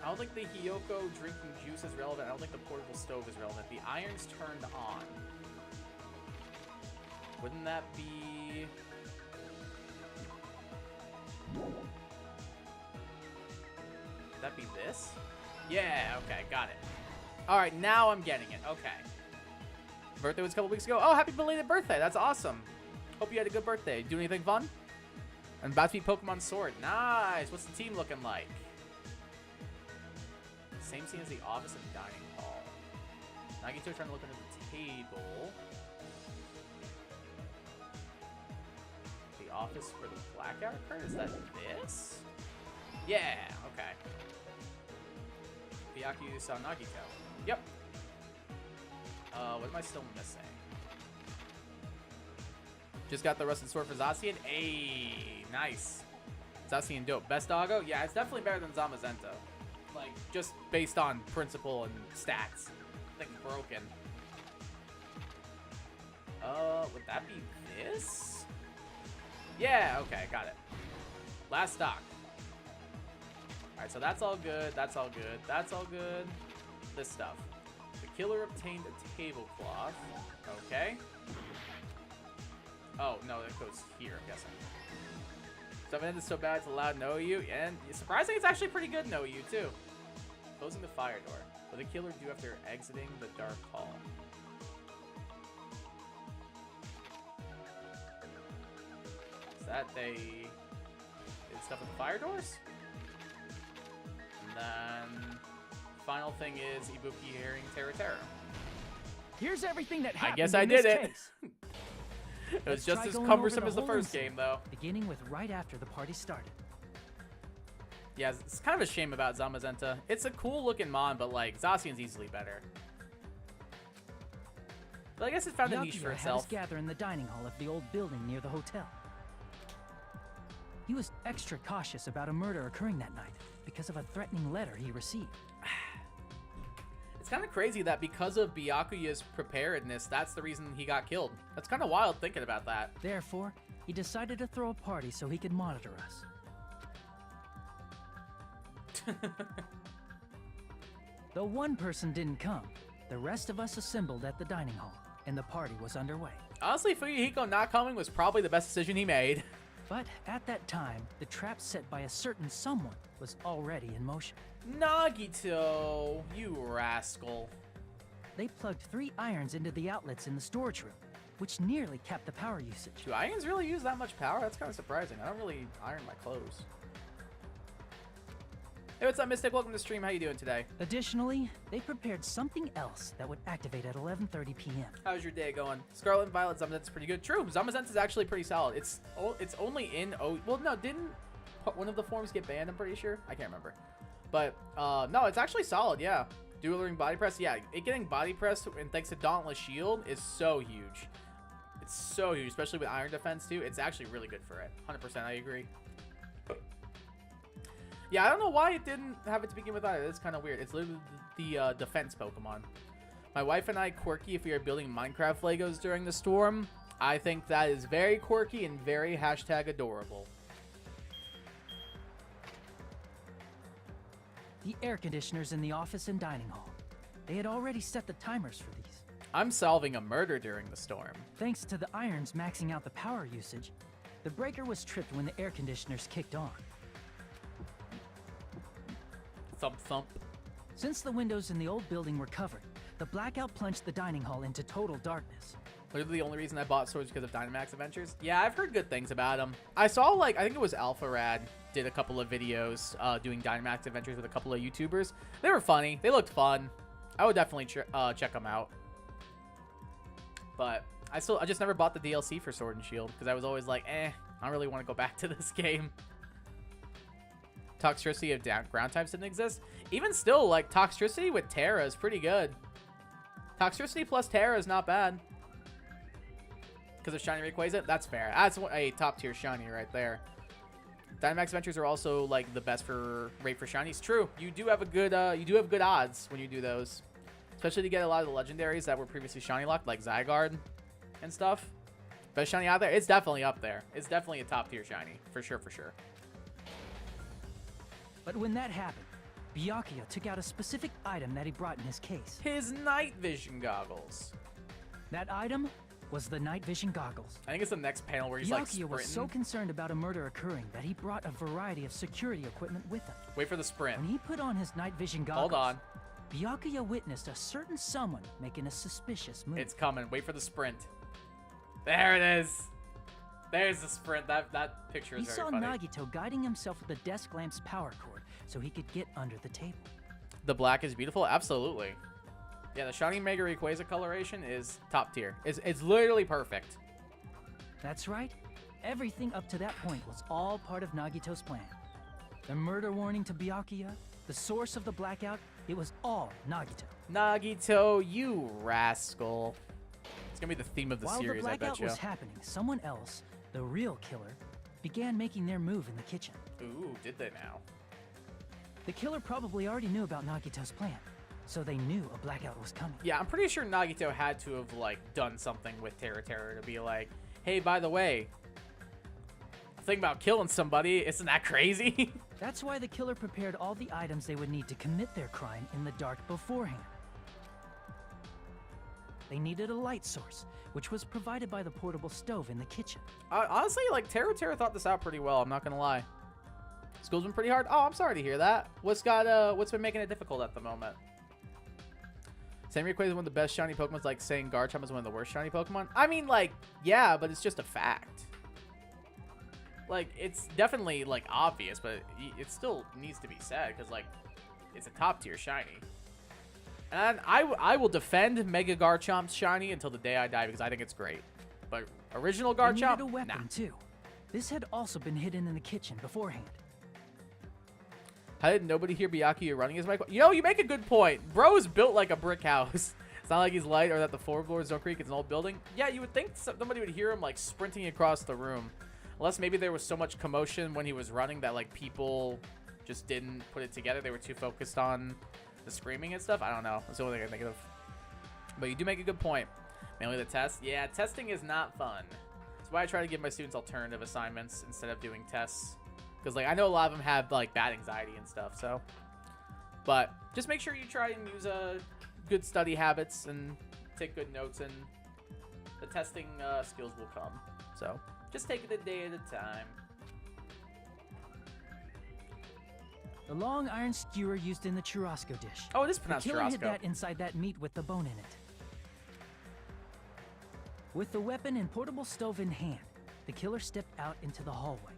S1: I don't think the Hiyoko drinking juice is relevant. I don't think the portable stove is relevant. The iron's turned on. Wouldn't that be... Would that be this? Yeah, okay, got it. Alright, now I'm getting it. Okay. Birthday was a couple weeks ago. Oh, happy belated birthday. That's awesome. Hope you had a good birthday. Do anything fun? I'm about to beat Pokemon Sword. Nice. What's the team looking like? Same scene as the office and dining hall. Nagito trying to look under the table. The office where the blackout occurred? Is that this? Yeah, okay. Byakuya saw Nagito. Yep. What am I still missing? Just got the rusted sword for Zacian. Ayy, nice. Zacian dope. Best doggo? Yeah, it's definitely better than Zamazenta. Like, just based on principle and stats. Thing's broken. Would that be this? Yeah, okay, got it. Last stock. Alright, so that's all good. That's all good. That's all good. This stuff. The killer obtained a tablecloth. Okay. Oh, no, that goes here, I'm guessing. Something that's so bad it's allowed no you, and surprisingly, it's actually pretty good no you, too. Closing the fire door. What the killer do after exiting the dark hall? Is that they did stuff with the fire doors? And then final thing is Ibuki hearing Terra Terra.
S3: Here's everything that happened.
S1: I guess I did it. It was
S3: Let's
S1: just
S3: try
S1: as
S3: going
S1: cumbersome
S3: over
S1: as the
S3: whole
S1: first
S3: incident,
S1: game, though.
S3: Beginning with right after the party started.
S1: Yeah, it's kind of a shame about Zamazenta. It's a cool looking mon, but like Zacian's easily better. But I guess it found a niche for
S3: Had
S1: itself.
S3: us gather in the dining hall of the old building near the hotel. He was extra cautious about a murder occurring that night because of a threatening letter he received.
S1: It's kind of crazy that because of Byakuya's preparedness, that's the reason he got killed. That's kind of wild thinking about that.
S3: Therefore, he decided to throw a party so he could monitor us. Though one person didn't come, the rest of us assembled at the dining hall, and the party was underway.
S1: Honestly, Fuyuhiko not coming was probably the best decision he made.
S3: But at that time, the trap set by a certain someone was already in motion.
S1: Nagito, you rascal.
S3: They plugged 3 irons into the outlets in the storage room, which nearly capped the power usage.
S1: Do irons really use that much power? That's kind of surprising. I don't really iron my clothes. Hey, what's up, Mystic? Welcome to the stream. How you doing today?
S3: Additionally, they prepared something else that would activate at 11:30 p.m.
S1: How's your day going? Scarlet and Violet Zamazenta's pretty good. True, Zamazenta's actually pretty solid. It's only in well, no, didn't one of the forms get banned? I'm pretty sure. I can't remember. But no, it's actually solid. Yeah, dueling body press. Yeah, it getting body press and thanks to Dauntless Shield is so huge. It's so huge, especially with Iron Defense too. It's actually really good for it. 100%, I agree. Yeah, I don't know why it didn't have it to begin with either. It's kind of weird. It's literally the defense Pokemon. My wife and I quirky if we are building Minecraft Legos during the storm. I think that is very quirky and very #adorable.
S3: The air conditioners in the office and dining hall. They had already set the timers for these.
S1: I'm solving a murder during the storm.
S3: Thanks to the irons maxing out the power usage, the breaker was tripped when the air conditioners kicked on.
S1: Thump thump.
S3: Since the windows in the old building were covered, the blackout plunged the dining hall into total darkness.
S1: Literally the only reason I bought Swords because of Dynamax Adventures. Yeah, I've heard good things about them. I saw, like, I think it was Alpha Rad did a couple of videos doing Dynamax Adventures with a couple of YouTubers. They were funny. They looked fun. I would definitely check them out. But I just never bought the DLC for Sword and Shield because I was always like, I don't really want to go back to this game. Toxicity of ground types didn't exist. Even still, like, Toxicity with Terra is pretty good. Toxicity plus Terra is not bad. Because of Shiny Rayquaza? That's fair. That's a top tier Shiny right there. Dynamax Adventures are also, like, the best for rate for Shinies. True. You do have a good good odds when you do those. Especially to get a lot of the legendaries that were previously Shiny locked, like Zygarde and stuff. Best Shiny out there? It's definitely up there. It's definitely a top tier Shiny. For sure, for sure.
S3: But when that happened, Byakuya took out a specific item that he brought in his case.
S1: His night vision goggles.
S3: That item was the night vision goggles.
S1: I think it's the next panel where he's like
S3: Byakuya
S1: sprinting.
S3: was so concerned about a murder occurring that he brought a variety of security equipment with him.
S1: Wait for the sprint.
S3: When he put on his night vision goggles,
S1: hold on.
S3: Byakuya witnessed a certain someone making a suspicious move.
S1: It's coming. Wait for the sprint. There it is. There's the sprint. That picture is very funny.
S3: He saw Nagito guiding himself with the desk lamp's power cord so he could get under the table.
S1: The black is beautiful? Absolutely. Yeah, the Shiny Mega Rayquaza coloration is top tier. It's literally perfect.
S3: That's right. Everything up to that point was all part of Nagito's plan. The murder warning to Byakuya, the source of the blackout, it was all Nagito.
S1: Nagito, you rascal. It's gonna be the theme of the series, I bet you.
S3: While the blackout was happening, someone else, the real killer, began making their move in the kitchen.
S1: Ooh, did they now?
S3: The killer probably already knew about Nagito's plan, so they knew a blackout was coming.
S1: Yeah, I'm pretty sure Nagito had to have, like, done something with Terra to be like, hey, by the way, think about killing somebody. Isn't that crazy?
S6: That's why the killer prepared all the items they would need to commit their crime in the dark beforehand. They needed a light source, which was provided by the portable stove in the kitchen.
S1: Honestly, like, Terra thought this out pretty well, I'm not gonna lie. School's been pretty hard. Oh, I'm sorry to hear that. What's been making it difficult at the moment? Same equation is one of the best shiny Pokemon's like saying Garchomp is one of the worst shiny Pokemon. I mean, like, yeah, but it's just a fact. Like, it's definitely, like, obvious, but it still needs to be said, because, like, it's a top-tier shiny. And I will defend Mega Garchomp's shiny until the day I die, because I think it's great. But original Garchomp,
S6: They needed a weapon, too. This had also been hidden in the kitchen beforehand.
S1: How did nobody hear Byakuya running his mic? You know, you make a good point. Bro is built like a brick house. It's not like he's light or that the floorboards don't creak. It's an old building. Yeah, you would think somebody would hear him, like, sprinting across the room. Unless maybe there was so much commotion when he was running that, like, people just didn't put it together. They were too focused on the screaming and stuff. I don't know. That's the only thing I can think of. But you do make a good point. Mainly the test. Yeah, testing is not fun. That's why I try to give my students alternative assignments instead of doing tests. Because, like, I know a lot of them have, like, bad anxiety and stuff, so. But just make sure you try and use good study habits and take good notes, and the testing skills will come. So just take it a day at a time.
S6: The long iron skewer used in the churrasco dish.
S1: Oh, it is pronounced
S6: churrasco. The killer hid
S1: churrasco.
S6: that inside that meat with the bone in it. With the weapon and portable stove in hand, the killer stepped out into the hallway.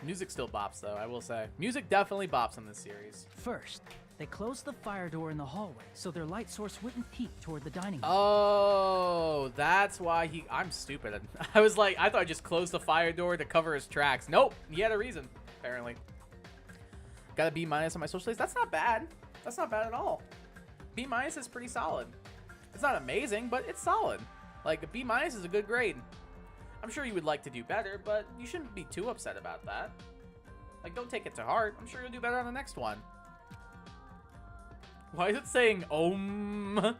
S1: Music still bops, though, I will say. Music definitely bops in this series.
S6: First, they closed the fire door in the hallway so their light source wouldn't peek toward the dining room.
S1: Oh, that's why I'm stupid. I was like, I thought I just closed the fire door to cover his tracks. Nope, he had a reason, apparently. Got a B- on my social studies. That's not bad. That's not bad at all. B- is pretty solid. It's not amazing, but it's solid. Like, a B- is a good grade. I'm sure you would like to do better, but you shouldn't be too upset about that. Like, don't take it to heart. I'm sure you'll do better on the next one. Why is it saying Om?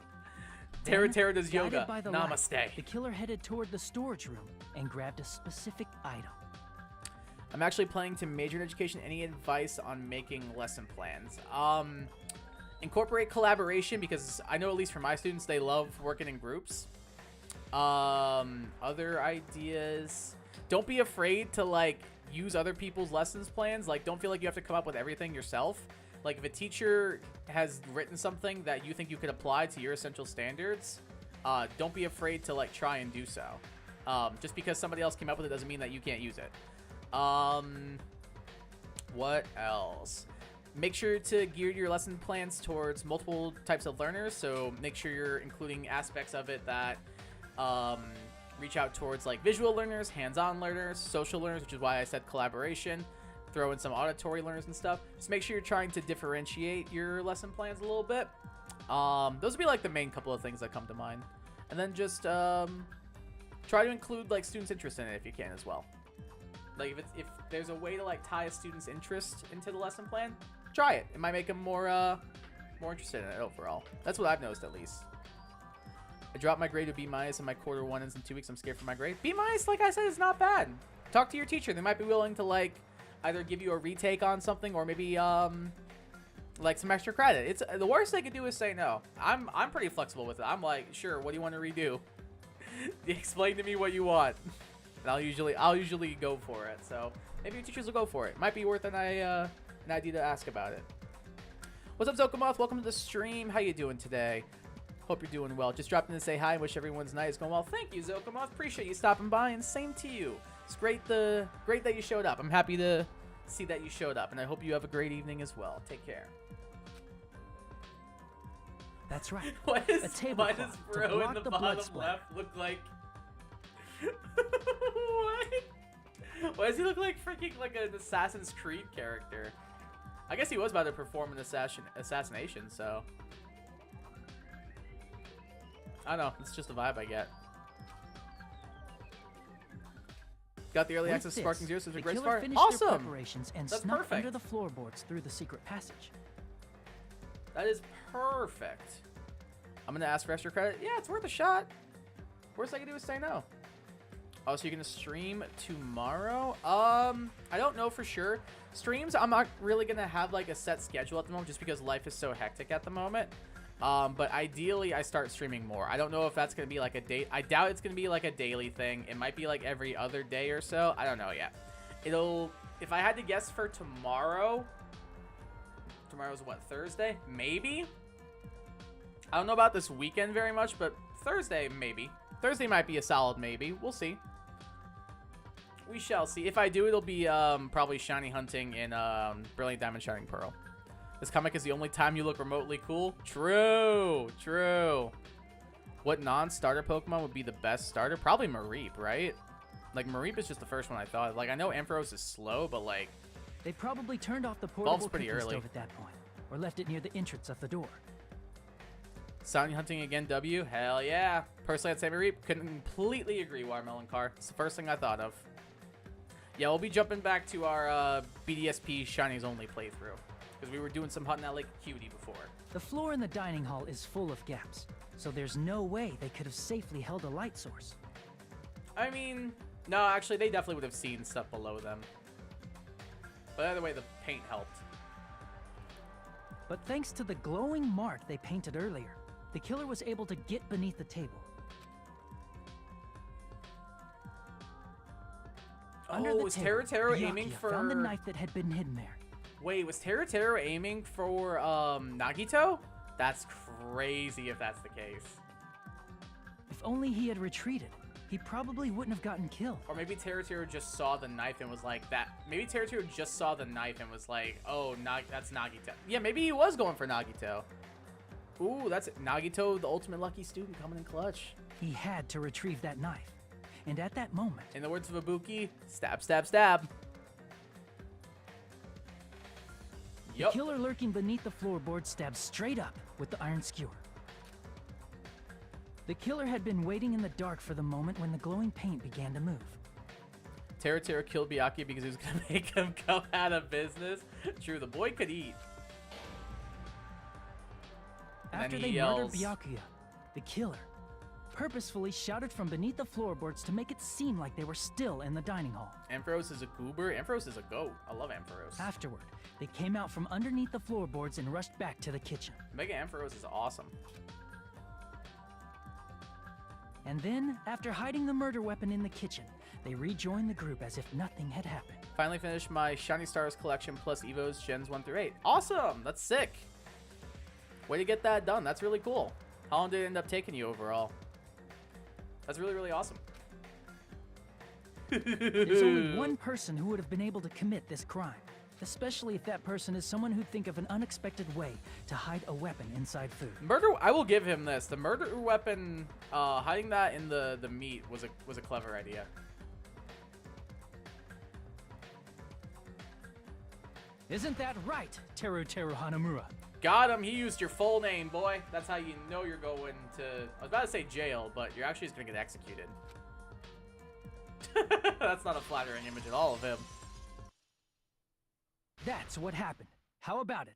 S1: Terra does yoga. Namaste.
S6: Light, the killer headed toward the storage room and grabbed a specific item.
S1: I'm actually planning to major in education. Any advice on making lesson plans? Incorporate collaboration, because I know at least for my students, they love working in groups. Other ideas, don't be afraid to, like, use other people's lessons plans. Like, don't feel like you have to come up with everything yourself. Like, if a teacher has written something that you think you could apply to your essential standards, don't be afraid to, like, try and do so. Just because somebody else came up with it doesn't mean that you can't use it. What else? Make sure to gear your lesson plans towards multiple types of learners. So make sure you're including aspects of it that reach out towards, like, visual learners, hands-on learners, social learners, which is why I said collaboration. Throw in some auditory learners and stuff. Just make sure you're trying to differentiate your lesson plans a little bit. Those would be, like, the main couple of things that come to mind. And then just try to include, like, students' interest in it if you can as well. Like, if there's a way to, like, tie a student's interest into the lesson plan, try it. It might make them more interested in it overall. That's what I've noticed, at least. I dropped my grade to B- and my quarter one ends in 2 weeks. I'm scared for my grade. B-, like I said, is not bad. Talk to your teacher. They might be willing to, like, either give you a retake on something or maybe like some extra credit. It's the worst they could do is say no. I'm pretty flexible with it. I'm like, sure, what do you want to redo? Explain to me what you want, and I'll usually go for it. So maybe your teachers will go for it. Might be worth an idea to ask about it. What's up, Zokomoth? Welcome to the stream. How you doing today? Hope you're doing well. Just dropped in to say hi and wish everyone's night is going well. Thank you, Zokomoth. Appreciate you stopping by, and same to you. It's great that you showed up. I'm happy to see that you showed up, and I hope you have a great evening as well. Take care.
S6: That's right.
S1: Why does
S6: tablecloth to
S1: bro
S6: block
S1: in the
S6: the blood
S1: bottom
S6: splatter.
S1: left look like... What? Why does he look like freaking like an Assassin's Creed character? I guess he was about to perform an assassination, so... I don't know. It's just a vibe I get. Got the early
S6: With
S1: access
S6: this,
S1: Sparking Zero, so it's a
S6: the
S1: great
S6: killer
S1: start.
S6: finished their
S1: Awesome!
S6: preparations and
S1: That's
S6: snuck
S1: perfect.
S6: under the floorboards through the secret passage.
S1: That is perfect. I'm gonna ask for extra credit. Yeah, it's worth a shot. Worst I can do is say no. Oh, so you're gonna stream tomorrow? I don't know for sure. Streams, I'm not really gonna have like a set schedule at the moment just because life is so hectic at the moment. But ideally I start streaming more. I don't know if that's gonna be like a date. I doubt it's gonna be like a daily thing. It might be like every other day or so. I don't know yet. If I had to guess for tomorrow's what, Thursday? Maybe? I don't know about this weekend very much, but Thursday, maybe. Thursday might be a solid maybe. We'll see. We shall see. If I do, it'll be probably shiny hunting in Brilliant Diamond Shining Pearl. This comic is the only time you look remotely cool. True. True. What non-starter Pokemon would be the best starter? Probably Mareep, right? Like, Mareep is just the first one I thought. Like, I know Ampharos is slow, but like...
S15: They probably turned off the portable
S1: pretty
S15: cooking
S1: early.
S15: stove at that point. Or left it near the entrance of the door.
S1: Shiny hunting again, W? Hell yeah. Personally, I'd say Mareep. Couldn't completely agree, Watermelon Car. It's the first thing I thought of. Yeah, we'll be jumping back to our BDSP Shinies only playthrough. Because we were doing some hunting at Lake Cutie before.
S15: The floor in the dining hall is full of gaps, so there's no way they could have safely held a light source.
S1: I mean, no, actually, they definitely would have seen stuff below them. But either way, the paint helped.
S15: But thanks to the glowing mark they painted earlier, the killer was able to get beneath the table. Under
S1: was Teru aiming for...
S15: found the knife that had been hidden there.
S1: Wait, was Teru aiming for Nagito? That's crazy if that's the case.
S15: If only he had retreated, he probably wouldn't have gotten killed.
S1: Or maybe Teru just saw the knife and was like that. Maybe Teru just saw the knife and was like, oh, that's Nagito. Yeah, maybe he was going for Nagito. Ooh, that's Nagito, the ultimate lucky student, coming in clutch.
S15: He had to retrieve that knife. And at that moment...
S1: In the words of Ibuki, stab, stab, stab.
S15: The killer lurking beneath the floorboard stabbed straight up with the iron skewer. The killer had been waiting in the dark for the moment when the glowing paint began to move.
S1: Teru killed Byakuya because he was going to make him go out of business. True, the boy could eat.
S15: After they murdered Byakuya, the killer purposefully shouted from beneath the floorboards to make it seem like they were still in the dining hall.
S1: Ampharos is a goober. Ampharos is a goat. I love Ampharos.
S15: Afterward, they came out from underneath the floorboards and rushed back to the kitchen.
S1: Mega Ampharos is awesome.
S15: And then, after hiding the murder weapon in the kitchen, they rejoined the group as if nothing had happened.
S1: Finally finished my Shiny Stars collection plus Evos Gens 1 through 8. Awesome! That's sick. Way to get that done. That's really cool. How long did it end up taking you overall? That's really, really awesome.
S15: There's only one person who would have been able to commit this crime, especially if that person is someone who'd think of an unexpected way to hide a weapon inside food.
S1: I will give him this. The murder weapon, hiding that in the meat was a clever idea.
S15: Isn't that right, Teru Hanamura?
S1: Got him. He used your full name, boy. That's how you know you're going to... I was about to say jail, but you're actually just going to get executed. That's not a flattering image at all of him.
S15: That's what happened. How about it?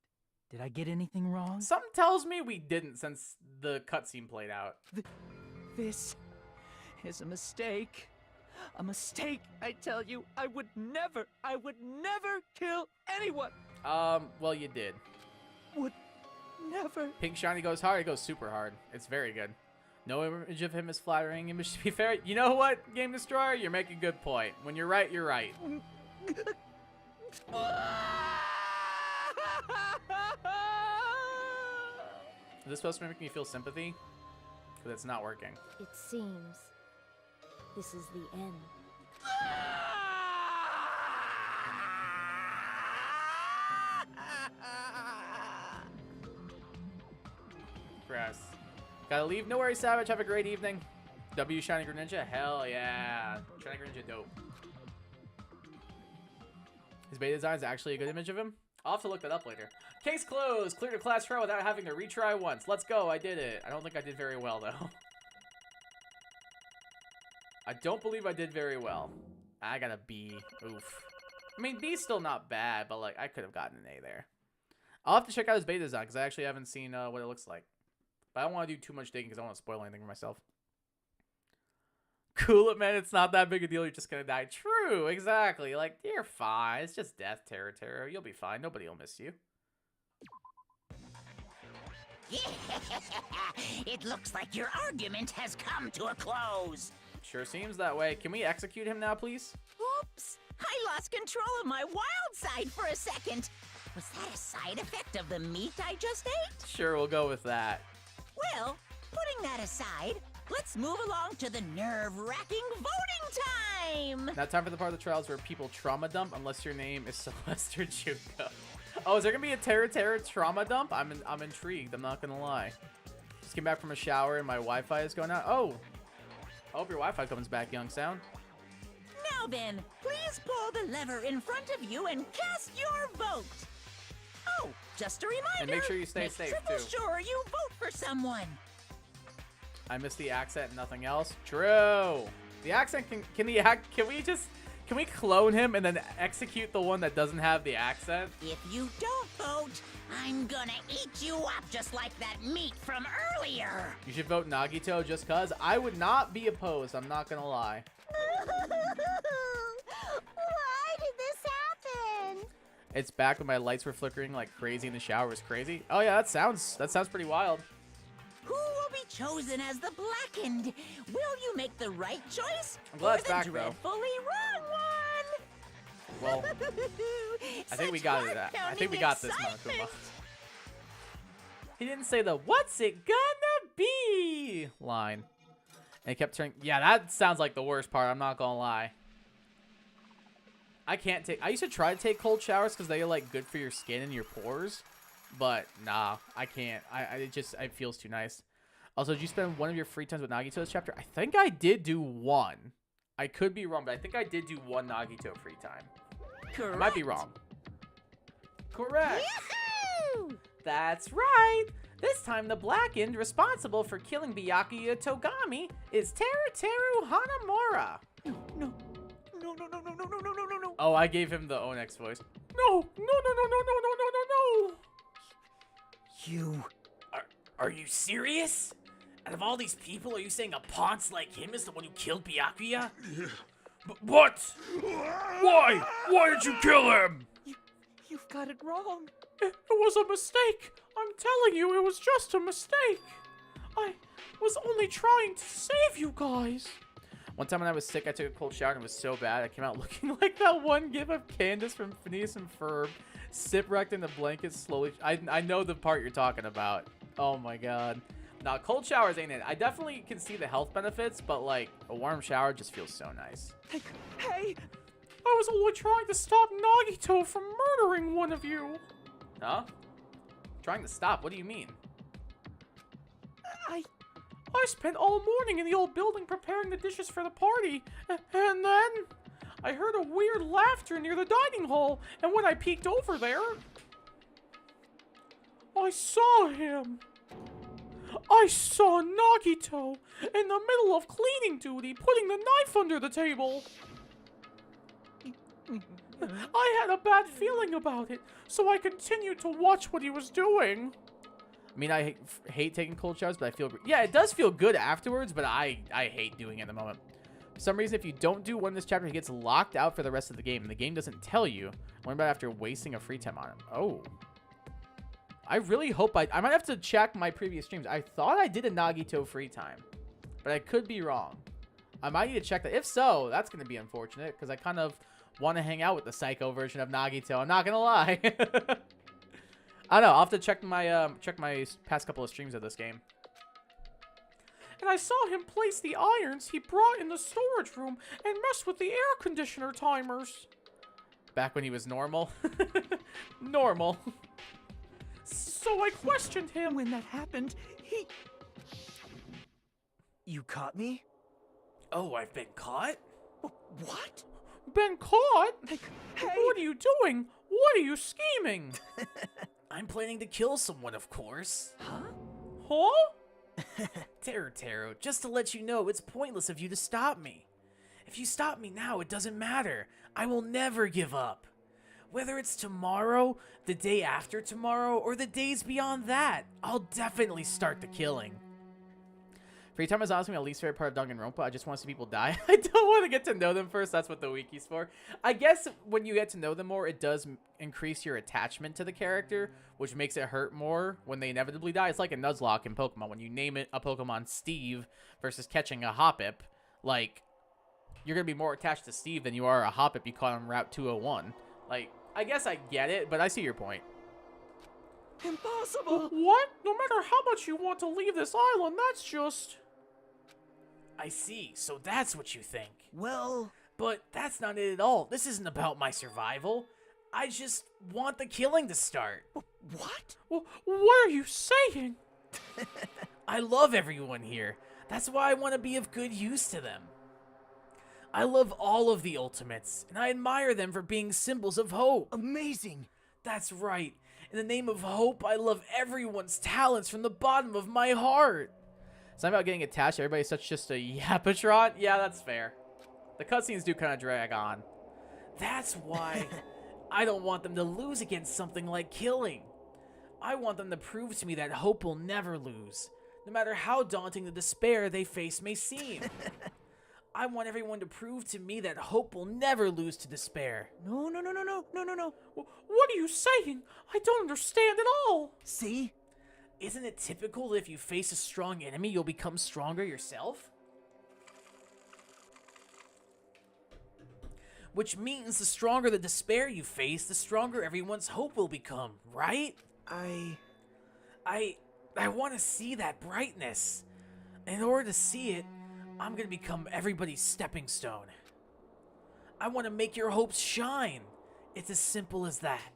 S15: Did I get anything wrong?
S1: Something tells me we didn't since the cutscene played out.
S15: This is a mistake. A mistake, I tell you. I would never kill anyone.
S1: Well, you did.
S15: Would never.
S1: Pink Shiny goes hard. It goes super hard. It's very good. No image of him is flattering image, to be fair. You know what, Game Destroyer? You're making a good point. When you're right, you're right. Is this supposed to make me feel sympathy? Because it's not working.
S4: It seems this is the end.
S1: Press. Gotta leave. No worries, Savage. Have a great evening. W Shiny Greninja? Hell yeah. Shiny Greninja dope. His beta design is actually a good image of him. I'll have to look that up later. Case closed. Cleared a class trial without having to retry once. Let's go. I did it. I don't think I did very well, though. I don't believe I did very well. I got a B. Oof. I mean, B's still not bad, but like I could have gotten an A there. I'll have to check out his beta design because I actually haven't seen what it looks like. But I don't want to do too much digging because I don't want to spoil anything for myself. Cool it, man. It's not that big a deal. You're just gonna die. True, exactly. Like, you're fine. It's just death, Terror. You'll be fine. Nobody will miss you.
S11: It looks like your argument has come to a close.
S1: Sure seems that way. Can we execute him now, please?
S11: Oops! I lost control of my wild side for a second. Was that a side effect of the meat I just ate?
S1: Sure, we'll go with that.
S11: Well, putting that aside, let's move along to the nerve-wracking voting time!
S1: Now time for the part of the trials where people trauma dump unless your name is Sylvester Junko. Oh, is there gonna be a Terror trauma dump? I'm intrigued, I'm not gonna lie. Just came back from a shower and my Wi-Fi is going out. Oh! I hope your Wi-Fi comes back, Young Sound.
S11: Now then, please pull the lever in front of you and cast your vote. Oh, just a reminder.
S1: And make sure you stay safe,
S11: triple
S1: too.
S11: Sure you vote for someone.
S1: I missed the accent and nothing else. True. The accent can we clone him and then execute the one that doesn't have the accent?
S11: If you don't vote, I'm gonna eat you up just like that meat from earlier.
S1: You should vote Nagito just cause. I would not be opposed, I'm not gonna lie.
S9: Why did this happen?
S1: It's back when my lights were flickering like crazy and the shower was crazy. Oh yeah, that sounds pretty wild.
S11: Who will be chosen as the blackened? Will you make the right choice?
S1: I'm glad
S11: or
S1: it's
S11: the
S1: back, though.
S11: dreadfully wrong one?
S1: Well, I think we got it. I think we got this, Monokuma. He didn't say the "What's it gonna be?" line, and he kept turning. Yeah, that sounds like the worst part. I'm not gonna lie. I can't take. I used to try to take cold showers because they are like good for your skin and your pores, but nah, I can't. It feels too nice. Also, did you spend one of your free times with Nagito this chapter? I think I did do one. I could be wrong, but I think I did do one Nagito free time.
S11: Correct.
S1: I might be wrong. Correct.
S11: Yahoo!
S1: That's right. This time, the blackened responsible for killing Byakuya Togami is Teru Hanamura.
S15: No.
S1: Oh, I gave him the Onyx voice. No.
S3: You...
S1: Are you serious? Out of all these people, are you saying a ponce like him is the one who killed Byakuya? What? Why? Why did you kill him?
S15: You've got it wrong.
S1: It was a mistake. I'm telling you, it was just a mistake. I was only trying to save you guys. One time when I was sick, I took a cold shower and it was so bad, I came out looking like that one gif of Candace from Phineas and Ferb, shipwrecked in the blanket slowly. I know the part you're talking about. Oh my god. Nah, cold showers ain't it. I definitely can see the health benefits, but like, a warm shower just feels so nice.
S15: Hey!
S1: I was only trying to stop Nagito from murdering one of you. Huh? Trying to stop? What do you mean? I spent all morning in the old building preparing the dishes for the party, and then I heard a weird laughter near the dining hall, and when I peeked over there, I saw him. I saw Nagito in the middle of cleaning duty, putting the knife under the table. I had a bad feeling about it, so I continued to watch what he was doing. I mean, I hate taking cold showers, but I feel... Yeah, it does feel good afterwards, but I hate doing it in the moment. For some reason, if you don't do one in this chapter, he gets locked out for the rest of the game, and the game doesn't tell you. What about after wasting a free time on him? Oh. I really hope I might have to check my previous streams. I thought I did a Nagito free time, but I could be wrong. I might need to check that. If so, that's going to be unfortunate, because I kind of want to hang out with the psycho version of Nagito. I'm not going to lie. I don't know. I'll have to check my past couple of streams of this game. And I saw him place the irons he brought in the storage room and mess with the air conditioner timers. Back when he was normal. Normal. So I questioned him.
S15: When that happened, he...
S3: You caught me?
S1: Oh, I've been caught?
S3: What?
S1: Been caught?
S15: Hey.
S1: What are you doing? What are you scheming? I'm planning to kill someone, of course.
S3: Huh?
S1: Huh? Teru, just to let you know, it's pointless of you to stop me. If you stop me now, it doesn't matter. I will never give up. Whether it's tomorrow, the day after tomorrow, or the days beyond that, I'll definitely start the killing. Free time is honestly my least favorite part of Danganronpa. I just want to see people die. I don't want to get to know them first. That's what the wiki's for. I guess when you get to know them more, it does increase your attachment to the character, which makes it hurt more when they inevitably die. It's like a Nuzlocke in Pokemon. When you name it a Pokemon Steve versus catching a Hoppip, like, you're going to be more attached to Steve than you are a Hoppip you caught on Route 201. Like, I guess I get it, but I see your point.
S15: Impossible!
S1: What? No matter how much you want to leave this island, that's just... I see. So that's what you think.
S3: Well...
S1: But that's not it at all. This isn't about my survival. I just want the killing to start.
S3: What?
S1: Well, what are you saying? I love everyone here. That's why I want to be of good use to them. I love all of the Ultimates, and I admire them for being symbols of hope.
S3: Amazing.
S1: That's right. In the name of hope, I love everyone's talents from the bottom of my heart. It's not about getting attached. Everybody's such just a yapatron. Yeah, that's fair. The cutscenes do kind of drag on. That's why I don't want them to lose against something like killing. I want them to prove to me that hope will never lose, no matter how daunting the despair they face may seem. I want everyone to prove to me that hope will never lose to despair.
S3: No.
S1: What are you saying? I don't understand at all.
S3: See?
S1: Isn't it typical that if you face a strong enemy, you'll become stronger yourself? Which means the stronger the despair you face, the stronger everyone's hope will become, right? I want to see that brightness. In order to see it, I'm going to become everybody's stepping stone. I want to make your hopes shine. It's as simple as that.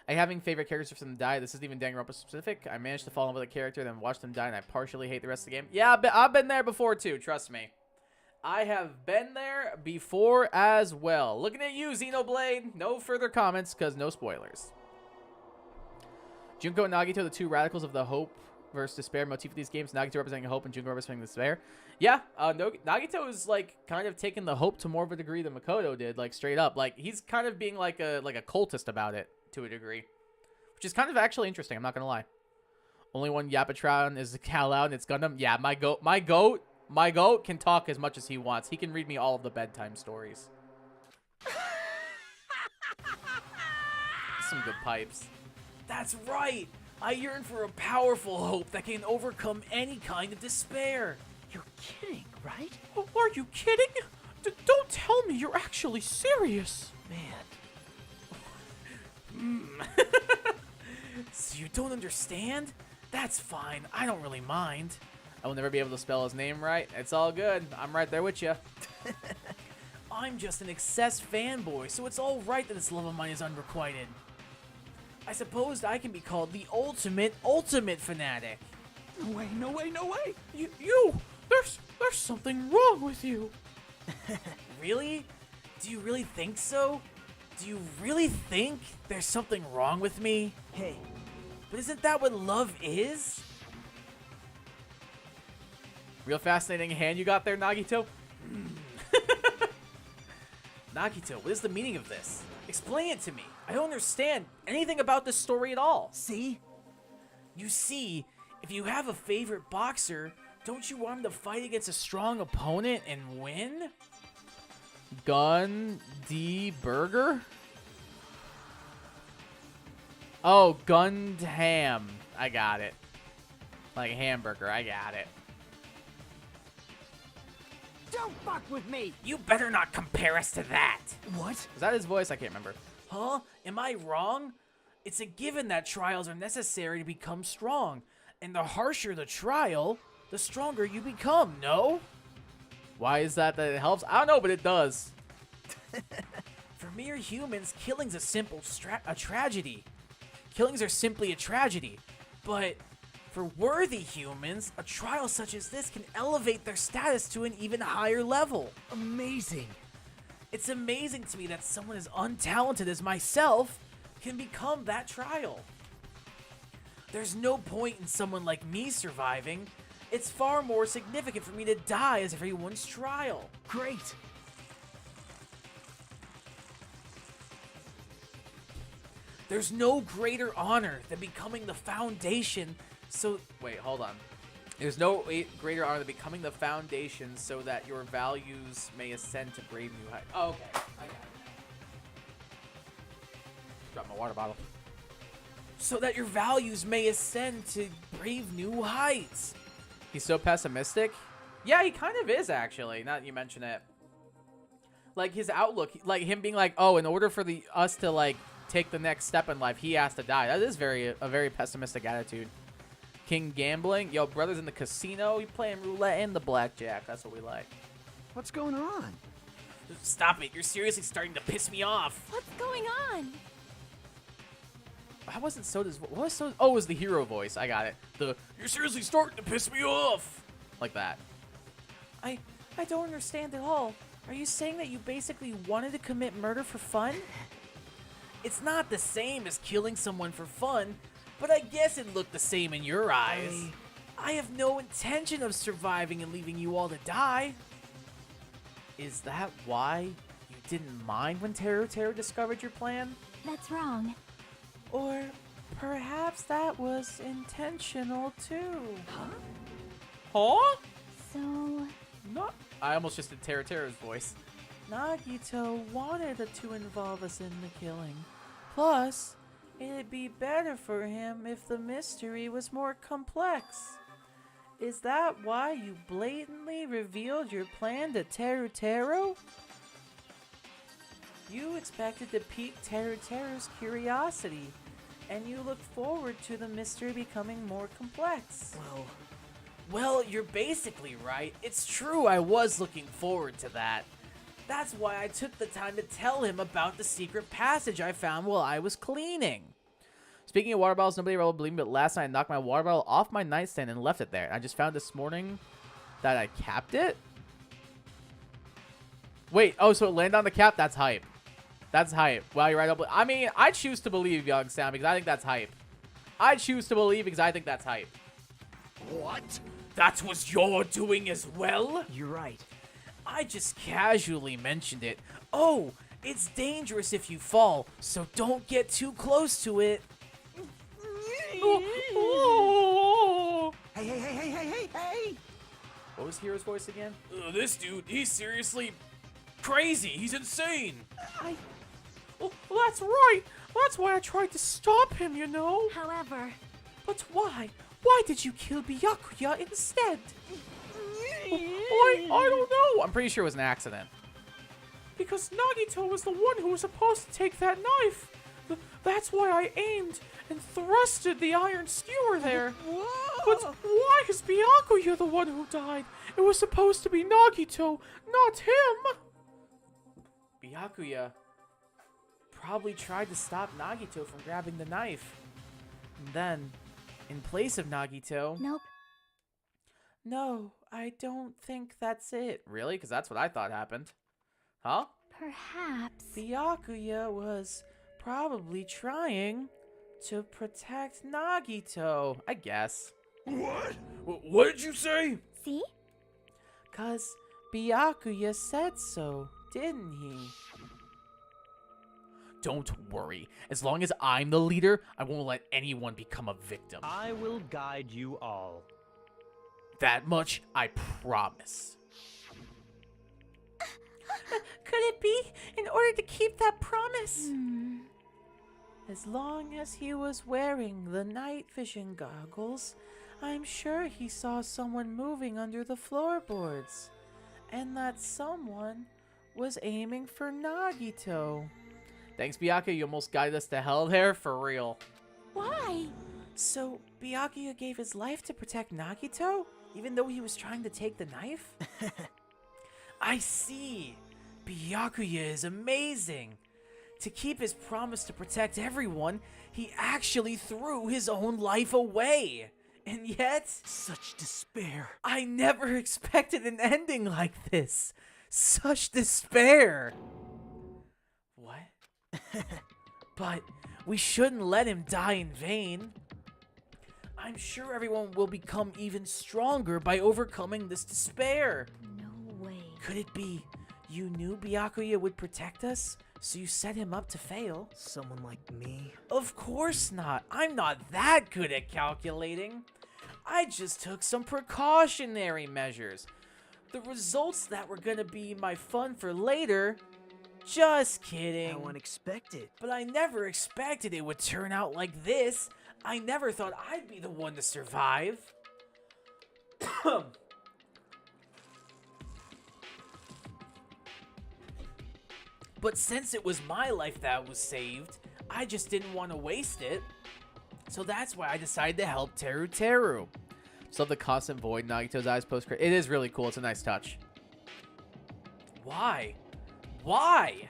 S1: I having favorite characters from them die. This isn't even Danganronpa specific. I managed to fall in love with a character, then watch them die, and I partially hate the rest of the game. Yeah, I've been there before too, trust me. I have been there before as well. Looking at you, Xenoblade. No further comments, because no spoilers. Junko and Nagito, the two radicals of the hope versus despair motif of these games. Nagito representing hope and Junko representing despair. Yeah, Nagito is like kind of taking the hope to more of a degree than Makoto did, like straight up. Like he's kind of being like a cultist about it to a degree, which is kind of actually interesting. I'm not gonna lie. Only one Yapatron is Kal-Out and it's Gundam. Yeah, my goat can talk as much as he wants. He can read me all of the bedtime stories. Some good pipes. That's right. I yearn for a powerful hope that can overcome any kind of despair.
S3: You're kidding, right?
S1: Oh, are you kidding? Don't tell me you're actually serious.
S3: Man.
S1: So you don't understand? That's fine. I don't really mind. I will never be able to spell his name right. It's all good. I'm right there with you. I'm just an excess fanboy, so it's all right that this love of mine is unrequited. I suppose I can be called the ultimate fanatic.
S3: No way.
S1: There's something wrong with you. Really? Do you really think so? Do you really think there's something wrong with me?
S3: Hey.
S1: But isn't that what love is? Real fascinating hand you got there, Nagito. Nagito, what is the meaning of this? Explain it to me. I don't understand anything about this story at all.
S3: See?
S1: You see, if you have a favorite boxer, don't you want him to fight against a strong opponent and win? Gun D Burger? Oh, Gundam. I got it. Like hamburger, I got it.
S7: Don't fuck with me!
S1: You better not compare us to that.
S3: What?
S1: Is that his voice? I can't remember. Huh? Am I wrong? It's a given that trials are necessary to become strong. And the harsher the trial, the stronger you become, no? Why is that it helps? I don't know, but it does. For mere humans, killing's a simple tragedy. Killings are simply a tragedy. But for worthy humans, a trial such as this can elevate their status to an even higher level.
S3: Amazing.
S1: It's amazing to me that someone as untalented as myself can become that trial. There's no point in someone like me surviving. It's far more significant for me to die as everyone's trial.
S3: Great.
S1: There's no greater honor than becoming the foundation. So, wait, hold on. There's no greater honor than becoming the foundation so that your values may ascend to brave new heights. Oh, okay. I got it. Drop my water bottle. So that your values may ascend to brave new heights. He's so pessimistic. Yeah, he kind of is, actually. Now that you mention it. Like, his outlook, like him being like, oh, in order for us to, like, take the next step in life, he has to die. That is a very pessimistic attitude. King gambling. Yo, brother's in the casino. He playing roulette and the blackjack. That's what we like.
S14: What's going on?
S1: Stop it. You're seriously starting to piss me off.
S10: What's going on?
S1: I wasn't Soda's. What was Soda? Oh, it was the hero voice. I got it. You're seriously starting to piss me off. Like that. I don't understand at all. Are you saying that you basically wanted to commit murder for fun? It's not the same as killing someone for fun, but I guess it looked the same in your eyes. I have no intention of surviving and leaving you all to die. Is that why you didn't mind when Teru discovered your plan?
S2: That's wrong.
S1: Or perhaps that was intentional too. Huh?
S2: So...
S1: No. I almost just did Teru's voice. Nagito wanted to involve us in the killing. Plus, it'd be better for him if the mystery was more complex. Is that why you blatantly revealed your plan to Teru? You expected to pique Teru's curiosity, and you looked forward to the mystery becoming more complex. Well, you're basically right. It's true, I was looking forward to that. That's why I took the time to tell him about the secret passage I found while I was cleaning. Speaking of water bottles, nobody ever will believe me, but last night I knocked my water bottle off my nightstand and left it there. I just found this morning that I capped it. Wait, oh, so it landed on the cap? That's hype. That's hype. Well, you're right. I mean, I choose to believe, Young Sam, because I think that's hype. I choose to believe because I think that's hype.
S5: What?
S1: That was your doing as well?
S3: You're right.
S1: I just casually mentioned it. Oh, it's dangerous if you fall, so don't get too close to it.
S3: Hey!
S1: What was Hero's voice again? This dude, he's seriously crazy. He's insane. Oh, that's right. That's why I tried to stop him, you know.
S12: However...
S1: But why? Why did you kill Byakuya instead? I don't know. I'm pretty sure it was an accident. Because Nagito was the one who was supposed to take that knife. That's why I aimed and thrusted the iron skewer there. Whoa. But why is Byakuya the one who died? It was supposed to be Nagito, not him. Byakuya probably tried to stop Nagito from grabbing the knife. And then, in place of Nagito...
S2: Nope.
S1: No, I don't think that's it. Really? Because that's what I thought happened. Huh?
S2: Perhaps.
S1: Byakuya was probably trying to protect Nagito, I guess.
S8: What? What did you say?
S2: See?
S1: 'Cause Byakuya said so, didn't he? Don't worry. As long as I'm the leader, I won't let anyone become a victim.
S13: I will guide you all.
S1: That much, I promise. Could it be in order to keep that promise? As long as he was wearing the night vision goggles, I'm sure he saw someone moving under the floorboards. And that someone was aiming for Nagito. Thanks, Byakuya. You almost guided us to hell there, for real.
S2: Why?
S1: So, Byakuya gave his life to protect Nagito? Even though he was trying to take the knife? I see. Byakuya is amazing. To keep his promise to protect everyone, he actually threw his own life away. And yet...
S3: Such despair.
S1: I never expected an ending like this. Such despair. What? But we shouldn't let him die in vain. I'm sure everyone will become even stronger by overcoming this despair.
S2: No way.
S1: Could it be you knew Byakuya would protect us, so you set him up to fail?
S3: Someone like me?
S1: Of course not. I'm not that good at calculating. I just took some precautionary measures. The results that were gonna be my fun for later, just kidding.
S3: How unexpected.
S1: But I never expected it would turn out like this. I never thought I'd be the one to survive. But since it was my life that was saved, I just didn't want to waste it. So that's why I decided to help Teru Teru. So the constant void in Nagito's eyes post-credit. It is really cool. It's a nice touch. Why? Why?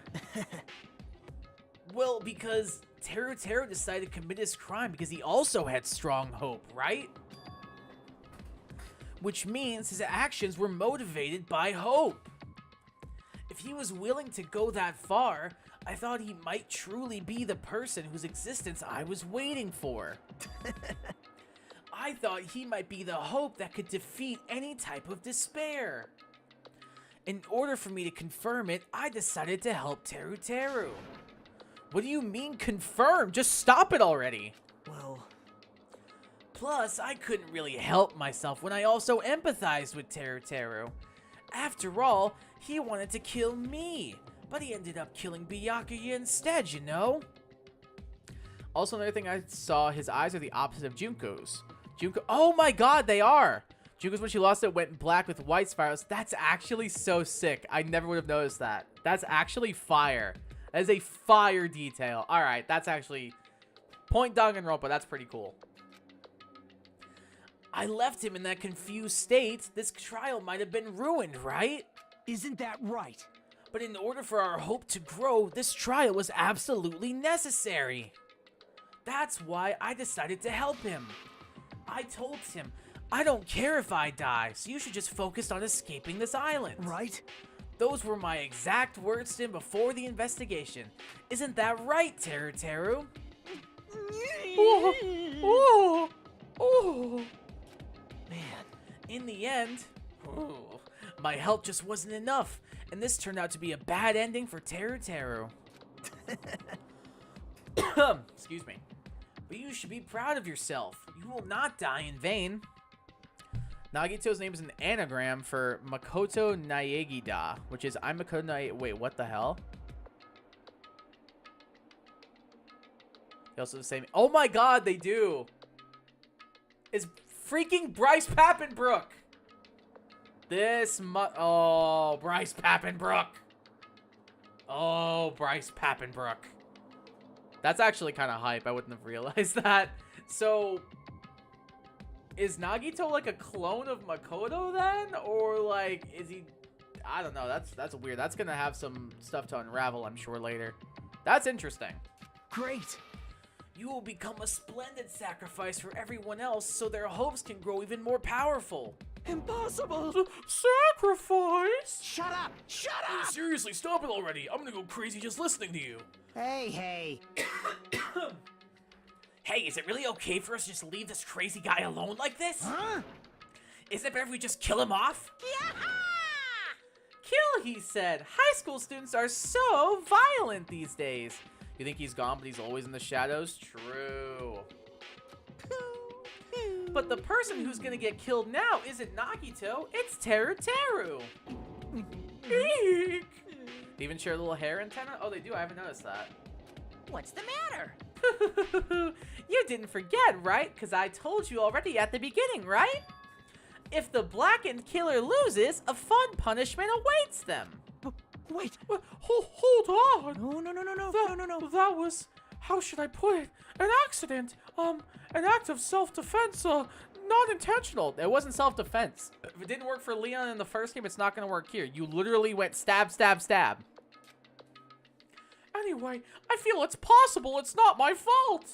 S1: Well, because Teru Teru decided to commit his crime because he also had strong hope, right? Which means his actions were motivated by hope. If he was willing to go that far, I thought he might truly be the person whose existence I was waiting for. I thought he might be the hope that could defeat any type of despair. In order for me to confirm it, I decided to help Teru Teru. What do you mean confirm? Just stop it already.
S3: Well...
S1: Plus, I couldn't really help myself when I also empathized with Teru Teru. After all, he wanted to kill me, but he ended up killing Byakuya instead, you know? Also, another thing I saw, his eyes are the opposite of Junko's. Oh my god, they are! Junko's, when she lost it, went black with white spirals. That's actually so sick. I never would have noticed that. That's actually fire. That is a fire detail. Alright, that's actually... Point Danganronpa, that's pretty cool. I left him in that confused state. This trial might have been ruined, right?
S3: Isn't that right?
S1: But in order for our hope to grow, this trial was absolutely necessary. That's why I decided to help him. I told him, I don't care if I die, so you should just focus on escaping this island.
S3: Right?
S1: Those were my exact words to him before the investigation. Isn't that right, Teru Teru? Oh. Man, in the end, my help just wasn't enough, and this turned out to be a bad ending for Teru Teru. Excuse me. But you should be proud of yourself. You will not die in vain. Nagito's name is an anagram for Makoto Naegida, which is I'm Makoto Naegida. Wait, what the hell? They also have the same. Oh my god, they do. Is freaking Bryce Papenbrook. Oh, Bryce Papenbrook. Oh, Bryce Papenbrook. That's actually kind of hype. I wouldn't have realized that. So, is Nagito like a clone of Makoto then? Or like, is he... I don't know. That's weird. That's going to have some stuff to unravel, I'm sure, later. That's interesting.
S3: Great.
S1: You will become a splendid sacrifice for everyone else so their hopes can grow even more powerful.
S3: Impossible!
S1: Sacrifice?
S7: Shut up! Shut up!
S1: Seriously, stop it already. I'm gonna go crazy just listening to you.
S7: Hey.
S1: Hey, is it really okay for us to just leave this crazy guy alone like this?
S7: Huh?
S1: Isn't it better if we just kill him off?
S11: Yeah!
S1: Kill, he said. High school students are so violent these days. You think he's gone, but he's always in the shadows? True. But the person who's gonna get killed now isn't Nagito, it's Teru Teru. Eek. They even share a little hair antenna? Oh, they do? I haven't noticed that.
S11: What's the matter?
S1: You didn't forget, right? Because I told you already at the beginning, right? If the blackened killer loses, a fun punishment awaits them.
S3: Wait.
S1: Hold on.
S3: No.
S1: That was, how should I put it? An accident. An act of self-defense. Not intentional. It wasn't self-defense. If it didn't work for Leon in the first game, it's not going to work here. You literally went stab, stab, stab. Anyway, I feel it's possible it's not my fault.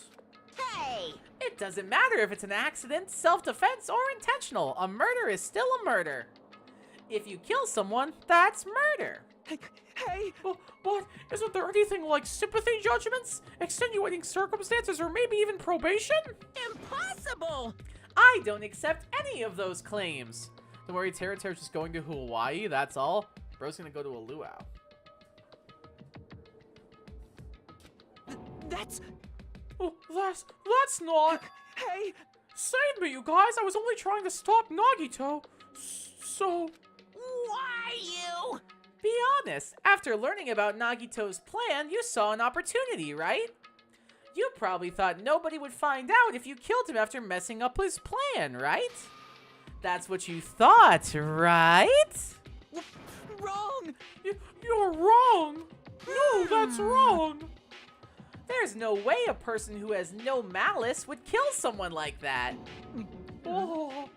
S11: Hey!
S1: It doesn't matter if it's an accident, self-defense, or intentional. A murder is still a murder. If you kill someone, that's murder.
S3: Hey!
S1: But isn't there anything like sympathy judgments, extenuating circumstances, or maybe even probation?
S11: Impossible!
S1: I don't accept any of those claims. Don't worry, Teru's just going to Hawaii, that's all. Bro's gonna go to a luau.
S3: That's...
S1: Oh, that's not...
S3: Hey!
S1: Save me, you guys! I was only trying to stop Nagito. So...
S11: Why you?
S1: Be honest, after learning about Nagito's plan, you saw an opportunity, right? You probably thought nobody would find out if you killed him after messing up his plan, right? That's what you thought, right?
S15: Wrong!
S1: You're wrong! No, that's wrong! There's no way a person who has no malice would kill someone like that. Oh.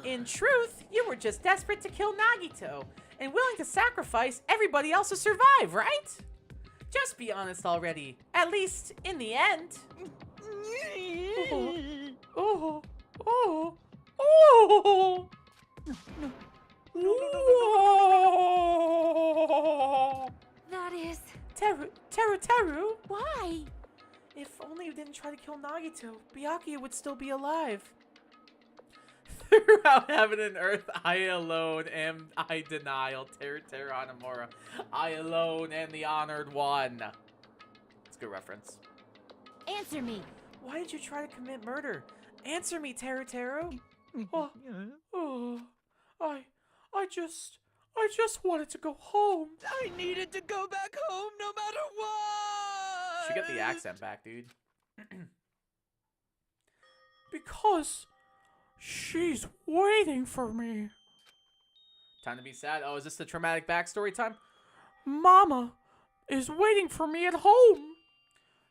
S1: In truth, you were just desperate to kill Nagito and willing to sacrifice everybody else to survive, right? Just be honest already, at least in the end. Oh.
S12: That is...
S1: Teru.
S12: Why?
S1: If only you didn't try to kill Nagito, Byakuya would still be alive. Throughout heaven and earth, I alone am I denial. Teru Hanamura. I alone am the honored one. That's a good reference.
S10: Answer me.
S1: Why did you try to commit murder? Answer me, Teru. I just wanted to go home.
S15: I needed to go back home no matter what!
S1: Should get the accent back, dude. Because she's waiting for me. Time to be sad. Oh, is this the traumatic backstory time? Mama is waiting for me at home.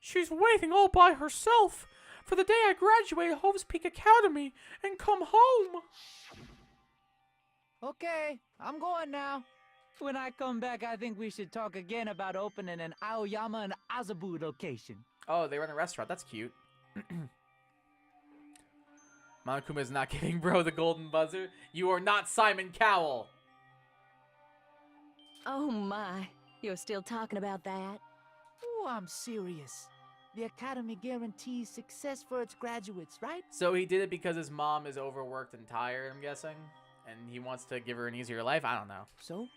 S1: She's waiting all by herself for the day I graduate Hove's Peak Academy and come home.
S15: Okay, I'm going now. When I come back, I think we should talk again about opening an Aoyama and Azabu location.
S1: Oh, they run a restaurant. That's cute. Monokuma is not giving bro the golden buzzer. You are not Simon Cowell.
S11: Oh my, you're still talking about that?
S15: Oh, I'm serious. The Academy guarantees success for its graduates, right?
S1: So he did it because his mom is overworked and tired, I'm guessing? And he wants to give her an easier life? I don't know.
S15: So,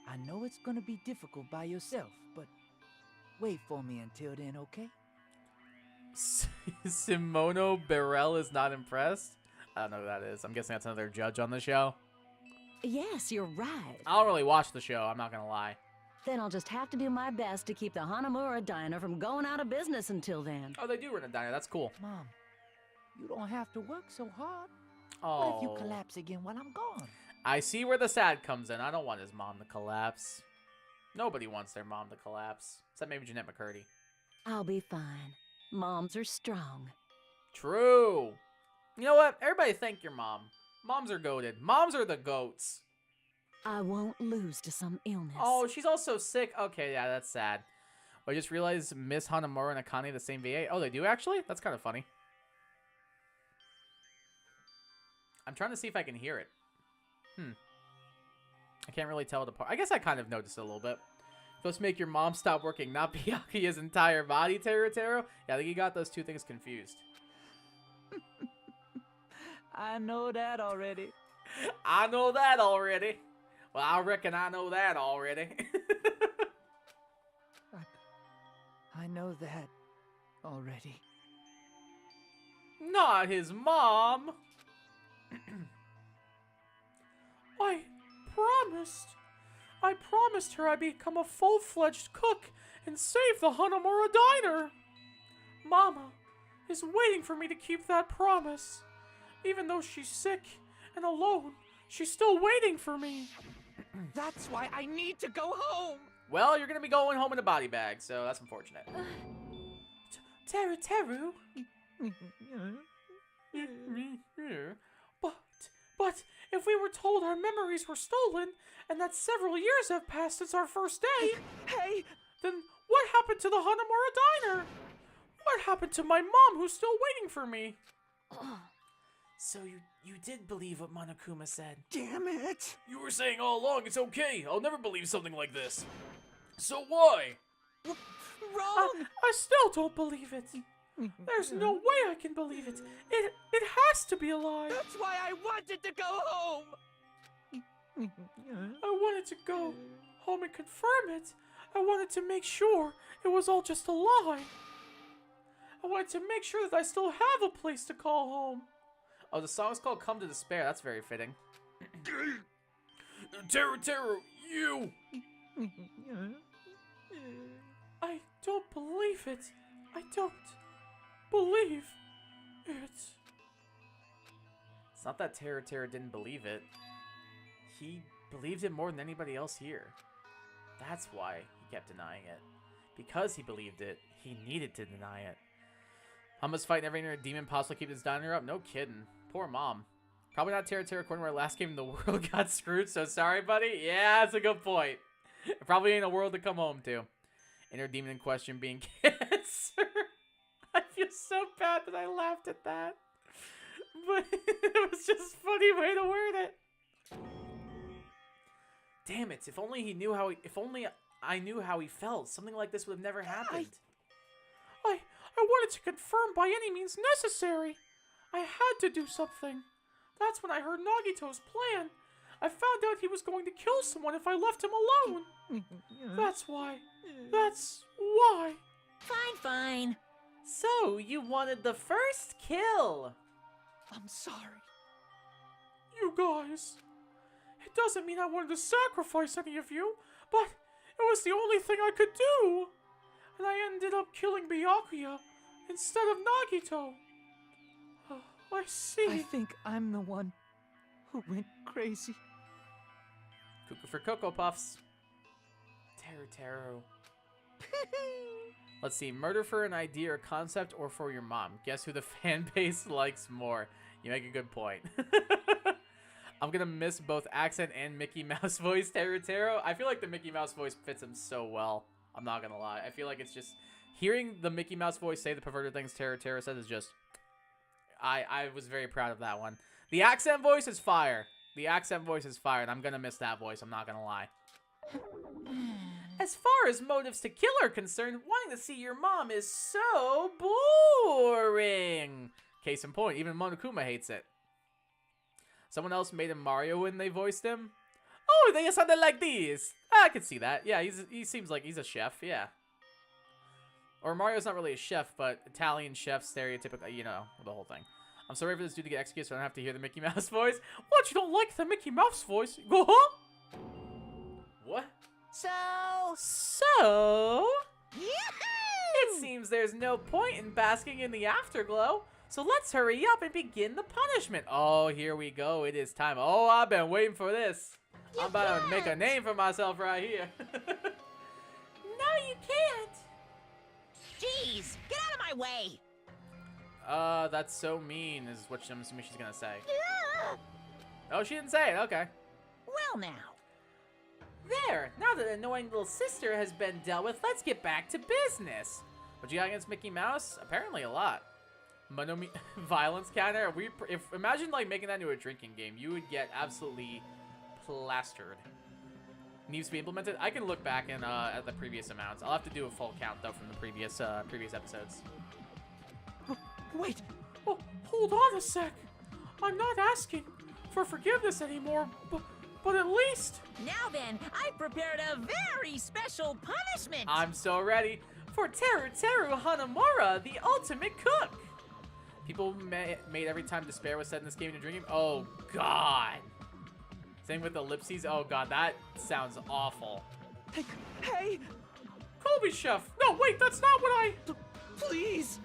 S15: I know it's gonna be difficult by yourself, but wait for me until then, okay?
S1: Simono Burrell is not impressed? I don't know who that is. I'm guessing that's another judge on the show.
S11: Yes, you're right.
S1: I don't really watch the show, I'm not gonna lie.
S11: Then I'll just have to do my best to keep the Hanamura Diner from going out of business until then.
S1: Oh, they do run a diner. That's cool.
S15: Mom, you don't have to work so hard.
S1: Oh.
S15: What if you collapse again while I'm gone?
S1: I see where the sad comes in. I don't want his mom to collapse. Nobody wants their mom to collapse. Except maybe Jeanette McCurdy.
S11: I'll be fine. Moms are strong.
S1: True. You know what? Everybody thank your mom. Moms are goated. Moms are the goats.
S11: I won't lose to some illness.
S1: Oh, she's also sick. Okay, yeah, that's sad. But I just realized Miss Hanamura and Akane the same VA. Oh, they do actually? That's kind of funny. I'm trying to see if I can hear it. I can't really tell it apart. I guess I kind of noticed it a little bit. Supposed to make your mom stop working, not Byakuya's entire body, Teru. Yeah, I think you got those two things confused.
S15: I know that already.
S1: I know that already. Well, I reckon I know that already.
S15: I know that already.
S1: Not his mom. I promised her I'd become a full-fledged cook and save the Hanamura Diner. Mama is waiting for me to keep that promise. Even though she's sick and alone, she's still waiting for me.
S15: That's why I need to go home.
S1: Well, you're going to be going home in a body bag, so that's unfortunate. Teru. But if we were told our memories were stolen and that several years have passed since our first day,
S15: hey,
S1: then what happened to the Hanamura Diner? What happened to my mom who's still waiting for me? So you did believe what Monokuma said?
S14: Damn it!
S1: You were saying all along it's okay. I'll never believe something like this. So why?
S15: Wrong!
S1: I still don't believe it. There's no way I can believe it. It has to be a lie.
S15: That's why I wanted to go home.
S1: I wanted to go home and confirm it. I wanted to make sure it was all just a lie. I wanted to make sure that I still have a place to call home. Oh, the song's called Come to Despair. That's very fitting. Teru, you! I don't believe it. I don't believe it. It's not that Teru didn't believe it. He believed it more than anybody else here. That's why he kept denying it. Because he believed it, he needed to deny it. Mama's fighting every inner demon possible to keep this diner up? No kidding. Poor mom. Probably not Teru according to our last game in the world got screwed, so sorry, buddy. Yeah, that's a good point. It probably ain't a world to come home to. Inner demon in question being cancer. I feel so bad that I laughed at that. But it was just a funny way to word it. Damn it, if only he knew how he, if only I knew how he felt, something like this would have never happened. I wanted to confirm by any means necessary. I had to do something. That's when I heard Nagito's plan. I found out he was going to kill someone if I left him alone. That's why. That's why.
S11: Fine.
S1: So, you wanted the first kill.
S15: I'm sorry.
S1: You guys. It doesn't mean I wanted to sacrifice any of you, but it was the only thing I could do. And I ended up killing Byakuya instead of Nagito. Oh, I see.
S15: I think I'm the one who went crazy.
S1: Cuckoo for Cocoa Puffs. Teru. Let's see. Murder for an idea or concept or for your mom. Guess who the fan base likes more? You make a good point. I'm gonna miss both accent and Mickey Mouse voice, Teru. I feel like the Mickey Mouse voice fits him so well. I'm not gonna lie. I feel like it's just... Hearing the Mickey Mouse voice say the perverted things Teru says is just... I was very proud of that one. The accent voice is fire. The accent voice is fire, and I'm gonna miss that voice. I'm not gonna lie. As far as motives to kill are concerned, wanting to see your mom is so boring. Case in point, even Monokuma hates it. Someone else made him Mario when they voiced him. Oh, they sounded like this. I could see that. Yeah, he seems like he's a chef. Yeah. Or Mario's not really a chef, but Italian chef, stereotypical, you know, the whole thing. I'm sorry for this dude to get executed so I don't have to hear the Mickey Mouse voice. What, you don't like the Mickey Mouse voice? Go, huh? What? So? It seems there's no point in basking in the afterglow. So let's hurry up and begin the punishment. Oh, here we go. It is time. Oh, I've been waiting for this. I'm about to make a name for myself right here.
S11: No, you can't. Jeez, get out of my way.
S1: That's so mean is what I'm assuming she's gonna say. Oh, she didn't say it. Okay.
S11: Well, now.
S1: There. Now that annoying little sister has been dealt with, let's get back to business. What you got against Mickey Mouse? Apparently a lot. Monomi violence counter. Imagine like making that into a drinking game, you would get absolutely plastered. Needs to be implemented. I can look back in at the previous amounts. I'll have to do a full count though from the previous episodes.
S15: Wait.
S1: Oh, hold on a sec. I'm not asking for forgiveness anymore, but at least.
S11: Now then, I've prepared a very special punishment.
S1: I'm so ready for Teru Hanamura, the ultimate cook. People made every time despair was said in this game into drinking. Oh, God. Same with ellipses. Oh, God, that sounds awful.
S15: Hey!
S1: Kobe Chef! No, wait, that's not what I...
S15: Please!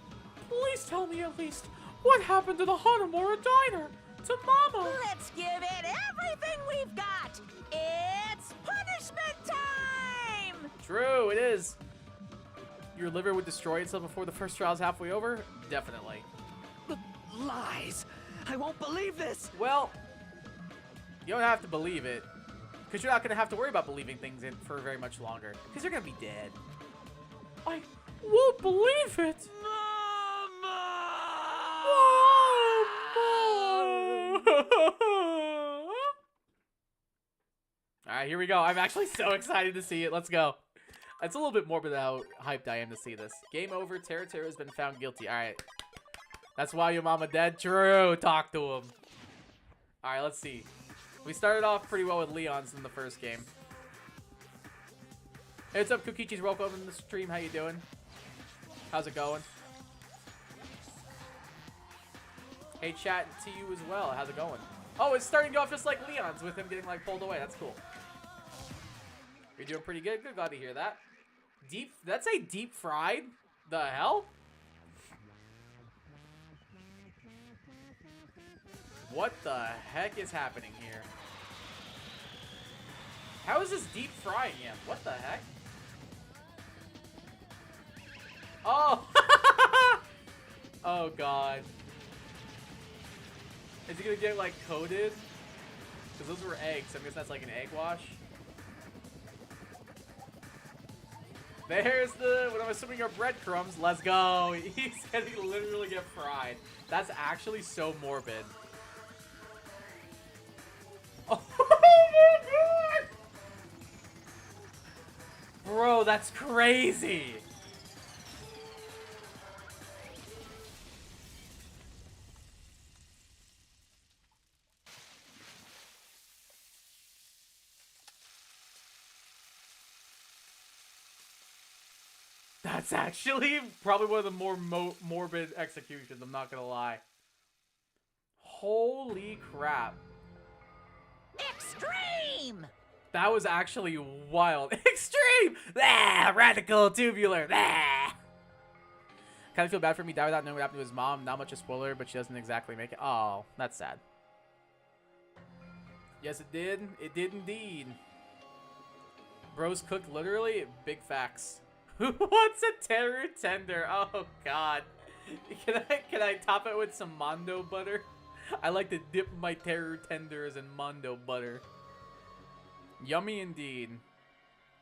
S1: Please tell me at least what happened to the Hanamura diner? To Mama!
S11: Let's give it everything we've got! It's punishment time!
S1: True, it is. Your liver would destroy itself before the first trial's halfway over? Definitely.
S15: Lies! I won't believe this!
S1: Well, you don't have to believe it. Because you're not going to have to worry about believing things in for very much longer. Because you're going to be dead. I won't believe it! Alright, here we go. I'm actually so excited to see it. Let's go. It's a little bit morbid how hyped I am to see this. Game over. Teru has been found guilty. Alright. That's why your mama dead? True. Talk to him. Alright, let's see. We started off pretty well with Leon's in the first game. Hey, what's up, Kukichi's? Welcome to the stream. How you doing? How's it going? Hey, chat to you as well. How's it going? Oh, it's starting to go off just like Leon's with him getting like pulled away. That's cool. You're doing pretty good. Good, glad to hear that. Deep, that's a deep fried? The hell? What the heck is happening here? How is this deep frying him? What the heck? Oh! Oh god. Is he gonna get like coated? Because those were eggs, so I guess that's like an egg wash. There's the, what I'm assuming are breadcrumbs. Let's go. He's gonna literally get fried. That's actually so morbid. Oh my god! Bro, that's crazy. That's actually probably one of the more morbid executions, I'm not gonna lie. Holy crap.
S11: Extreme!
S1: That was actually wild. Extreme! Ah, radical tubular. Ah. Kind of feel bad for me, died without knowing what happened to his mom. Not much a spoiler, but she doesn't exactly make it. Oh, that's sad. Yes, it did. It did indeed. Bros cooked literally. Big facts. Who wants a terror tender? Oh god. Can I top it with some Mondo butter? I like to dip my terror tenders in Mondo butter. Yummy indeed.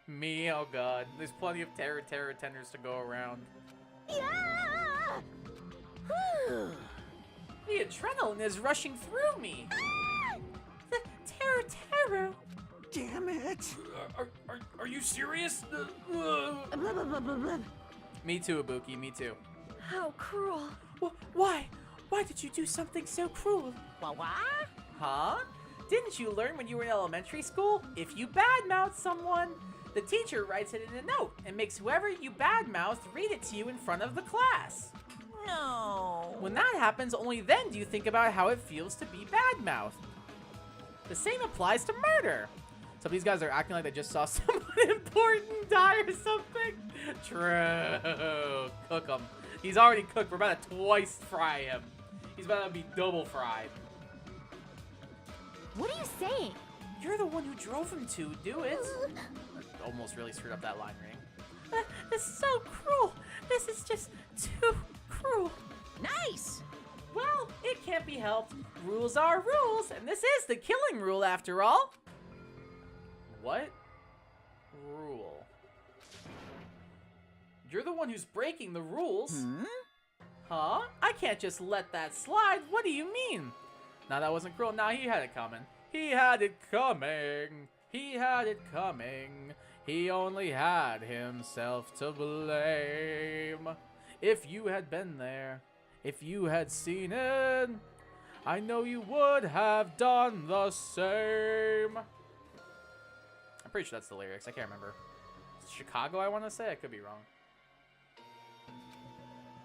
S1: Me, oh god. There's plenty of terror tenders to go around.
S11: Yeah!
S1: The adrenaline is rushing through me.
S11: Ah!
S1: The terror.
S14: Damn it!
S1: Are you serious? Me too, Ibuki. Me too.
S12: How cruel.
S1: Why? Why did you do something so cruel?
S11: What?
S1: Huh? Didn't you learn when you were in elementary school? If you badmouth someone, the teacher writes it in a note and makes whoever you badmouth read it to you in front of the class.
S11: No.
S1: When that happens, only then do you think about how it feels to be badmouthed. The same applies to murder. Some of these guys are acting like they just saw someone important die or something. True. Cook him. He's already cooked. We're about to twice fry him. He's about to be double fried.
S10: What are you saying?
S1: You're the one who drove him to do it. Almost really screwed up that line ring. This is so cruel. This is just too cruel.
S11: Nice.
S1: Well, it can't be helped. Rules are rules, and this is the killing rule after all. What rule? You're the one who's breaking the rules. Huh? I can't just let that slide. What do you mean? Nah, that wasn't cruel. Nah, he had it coming. He had it coming. He had it coming. He only had himself to blame. If you had been there, if you had seen it, I know you would have done the same. I'm pretty sure that's the lyrics. I can't remember. It's Chicago, I want to say. I could be wrong.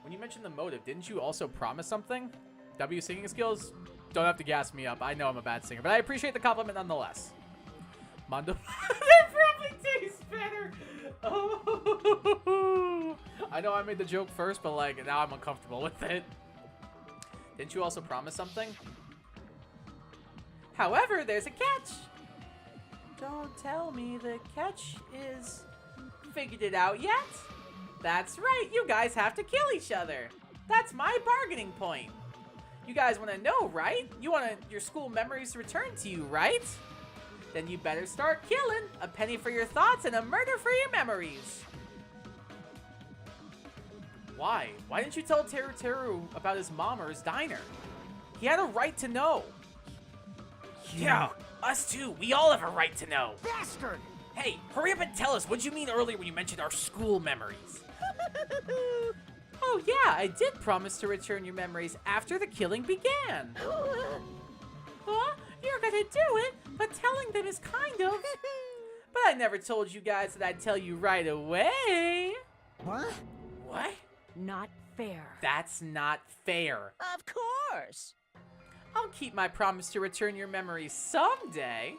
S1: When you mentioned the motive, didn't you also promise something? W singing skills? Don't have to gas me up. I know I'm a bad singer, but I appreciate the compliment nonetheless. Mondo. That probably tastes better. Oh. I know I made the joke first, but like now I'm uncomfortable with it. Didn't you also promise something? However, there's a catch. Don't tell me the catch is figured it out yet. That's right, you guys have to kill each other. That's my bargaining point. You guys want to know, right? You want your school memories to return to you, right? Then you better start killing. A penny for your thoughts and a murder for your memories. Why? Why didn't you tell Teru about his mom or his diner? He had a right to know. Yeah, us too. We all have a right to know.
S7: Bastard!
S1: Hey, hurry up and tell us. What'd you mean earlier when you mentioned our school memories? Oh yeah, I did promise to return your memories after the killing began. Huh? You're gonna do it, but telling them is kind of... But I never told you guys that I'd tell you right away.
S7: What?
S1: What?
S11: Not fair.
S1: That's not fair.
S11: Of course.
S1: I'll keep my promise to return your memories someday.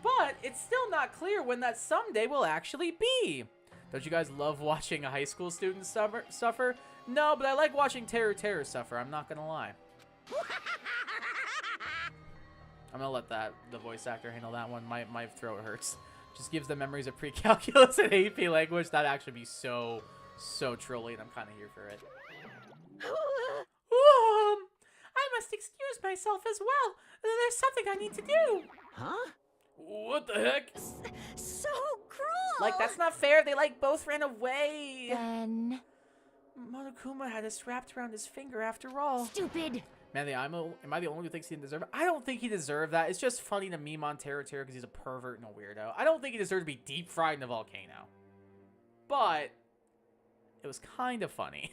S1: But it's still not clear when that someday will actually be. Don't you guys love watching a high school student suffer? No, but I like watching Terror suffer, I'm not gonna lie. I'm gonna let the voice actor handle that one. My throat hurts. Just gives them memories of pre-calculus and AP language. That'd actually be so trolly, and I'm kind of here for it. I must excuse myself as well. There's something I need to do.
S7: Huh?
S1: What the heck?
S11: So cruel!
S1: Like, that's not fair. They, like, both ran away.
S10: Then...
S1: Monokuma had us wrapped around his finger after all.
S10: Stupid!
S1: Man, am I the only one who thinks he didn't deserve it? I don't think he deserved that. It's just funny to meme on Terror because he's a pervert and a weirdo. I don't think he deserved to be deep fried in a volcano. But it was kind of funny.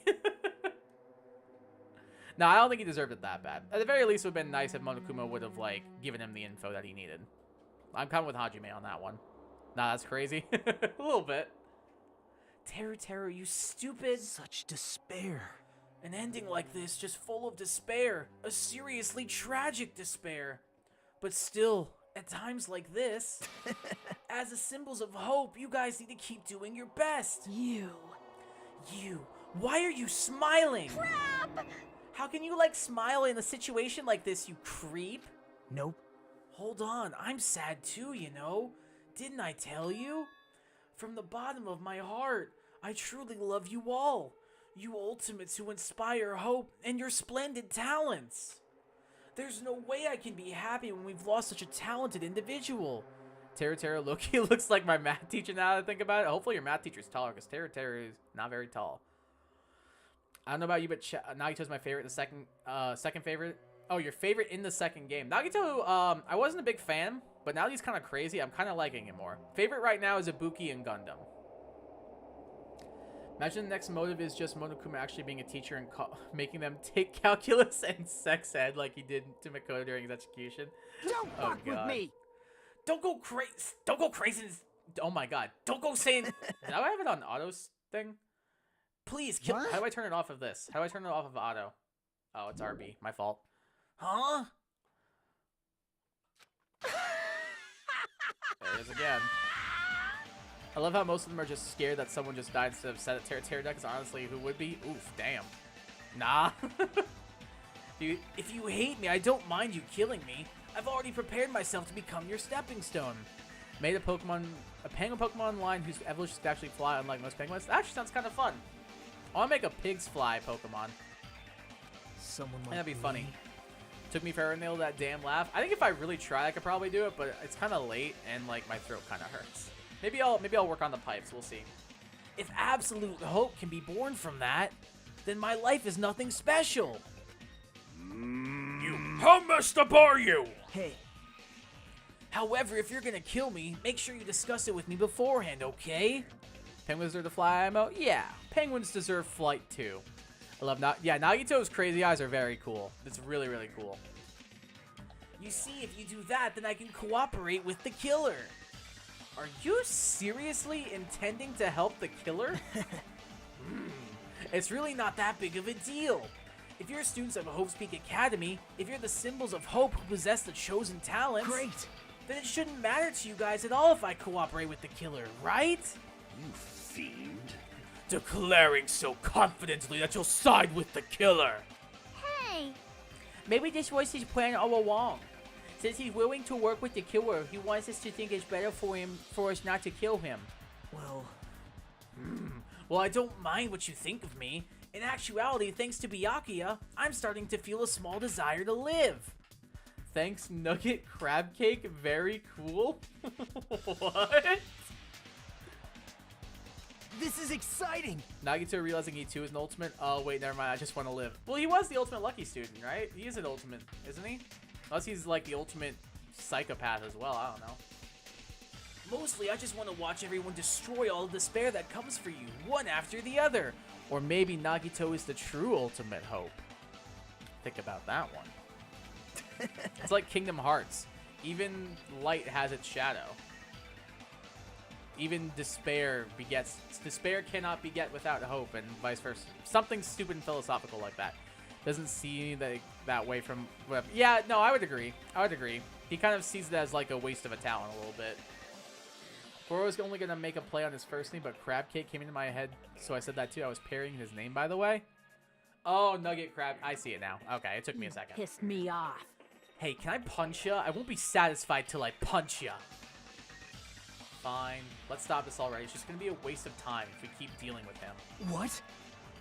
S1: No, I don't think he deserved it that bad. At the very least, it would have been nice if Monokuma would have, like, given him the info that he needed. I'm kind of with Hajime on that one. Nah, that's crazy. A little bit. Terror, you stupid.
S3: Such despair.
S1: An ending like this, just full of despair. A seriously tragic despair. But still, at times like this, as the symbols of hope, you guys need to keep doing your best. You. Why are you smiling?
S11: Crap!
S1: How can you, like, smile in a situation like this, you creep?
S3: Nope.
S1: Hold on, I'm sad too, you know? Didn't I tell you? From the bottom of my heart, I truly love you all. You ultimates who inspire hope and your splendid talents. There's no way I can be happy when we've lost such a talented individual. Terror Loki looks like my math teacher now that I think about it. Hopefully your math teacher's taller, because Terror is not very tall. I don't know about you, but Nagito's my favorite. The second favorite. Oh, your favorite in the second game. Nagito, I wasn't a big fan, but now that he's kind of crazy, I'm kind of liking him more. Favorite right now is Ibuki and Gundam. Imagine the next motive is just Monokuma actually being a teacher and making them take calculus and sex ed like he did to Makoto during his execution.
S7: Don't fuck with me!
S1: Don't go crazy. Don't go crazy. Oh my god. Don't go saying... Did I have it on auto's thing? Please, kill... How do I turn it off of this? How do I turn it off of auto? Oh, it's RB. My fault. Huh? There it is again. I love how most of them are just scared that someone just died instead of set at Terror deck, because honestly, who would be? Oof, damn. Nah. Dude, if you hate me, I don't mind you killing me. I've already prepared myself to become your stepping stone. Made a penguin Pokemon line whose evolution can actually fly, unlike most penguins. That actually sounds kind of fun. I want to make a pigs fly Pokemon.
S3: Someone like
S1: that'd be
S3: me.
S1: funny. Took me forever to nail that damn laugh. I think if I really try, I could probably do it, but it's kind of late and like my throat kind of hurts. Maybe I'll work on the pipes. We'll see. If absolute hope can be born from that, then my life is nothing special. How messed up are you?
S3: Hey.
S1: However, if you're gonna kill me, make sure you discuss it with me beforehand, okay? Penguins deserve to fly, Imo? Yeah, penguins deserve flight too. I love Nagito's crazy eyes are very cool. It's really, really cool. You see, if you do that, then I can cooperate with the killer. Are you seriously intending to help the killer? It's really not that big of a deal. If you're students of Hope's Peak Academy, if you're the symbols of hope who possess the chosen talents,
S3: great,
S1: then it shouldn't matter to you guys at all if I cooperate with the killer, right?
S5: You fiend.
S1: Declaring so confidently that you'll side with the killer.
S2: Hey!
S1: Maybe this was his plan all along. Since he's willing to work with the killer, he wants us to think it's better for us not to kill him.
S3: Well...
S1: Well, I don't mind what you think of me. In actuality, thanks to Byakuya, I'm starting to feel a small desire to live. Thanks, Nugget Crab Cake. Very cool. What?
S3: This is exciting!
S1: Nagito realizing he too is an ultimate. Oh, wait, never mind. I just want to live. Well, he was the ultimate lucky student, right? He is an ultimate, isn't he? Unless he's like the ultimate psychopath as well. I don't know. Mostly, I just want to watch everyone destroy all the despair that comes for you, one after the other. Or maybe Nagito is the true ultimate hope. Think about that one. It's like Kingdom Hearts. Even light has its shadow. Even despair cannot beget without hope, and vice versa. Something stupid and philosophical like that. doesn't see that way from... Yeah, no, I would agree. I would agree. He kind of sees it as like a waste of a talent a little bit. Goro was only going to make a play on his first name, but Crab Cake came into my head, so I said that too. I was parrying his name, by the way. Oh, Nugget Crab. I see it now. Okay, it took me a second.
S11: Pissed me off.
S1: Hey, can I punch ya? I won't be satisfied till I punch ya. Fine. Let's stop this already. It's just going to be a waste of time if we keep dealing with him.
S3: What?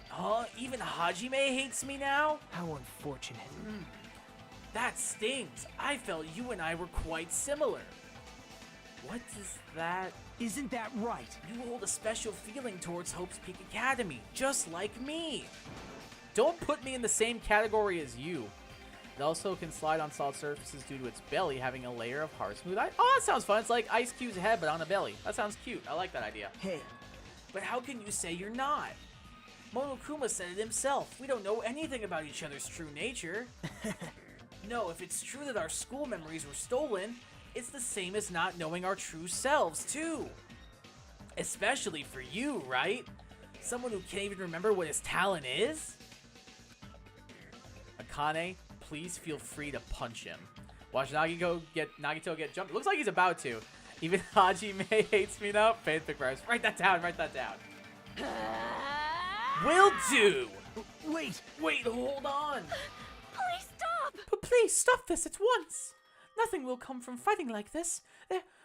S1: Huh? Even Hajime hates me now?
S3: How unfortunate.
S1: That stings. I felt you and I were quite similar. What is that?
S3: Isn't that right?
S1: You hold a special feeling towards Hope's Peak Academy, just like me. Don't put me in the same category as you. It also can slide on solid surfaces due to its belly having a layer of hard, smooth ice. Oh, that sounds fun. It's like Ice Cube's head, but on a belly. That sounds cute. I like that idea.
S3: Hey.
S1: But how can you say you're not? Monokuma said it himself. We don't know anything about each other's true nature. No, if it's true that our school memories were stolen, it's the same as not knowing our true selves, too. Especially for you, right? Someone who can't even remember what his talent is? Akane, please feel free to punch him. Watch Nagito get jumped. Looks like he's about to. Even Hajime hates me now. Fanfic verse. Write that down, write that down. Will do!
S3: Wait,
S1: hold on.
S12: Please stop!
S1: But please, stop this at once. Nothing will come from fighting like this.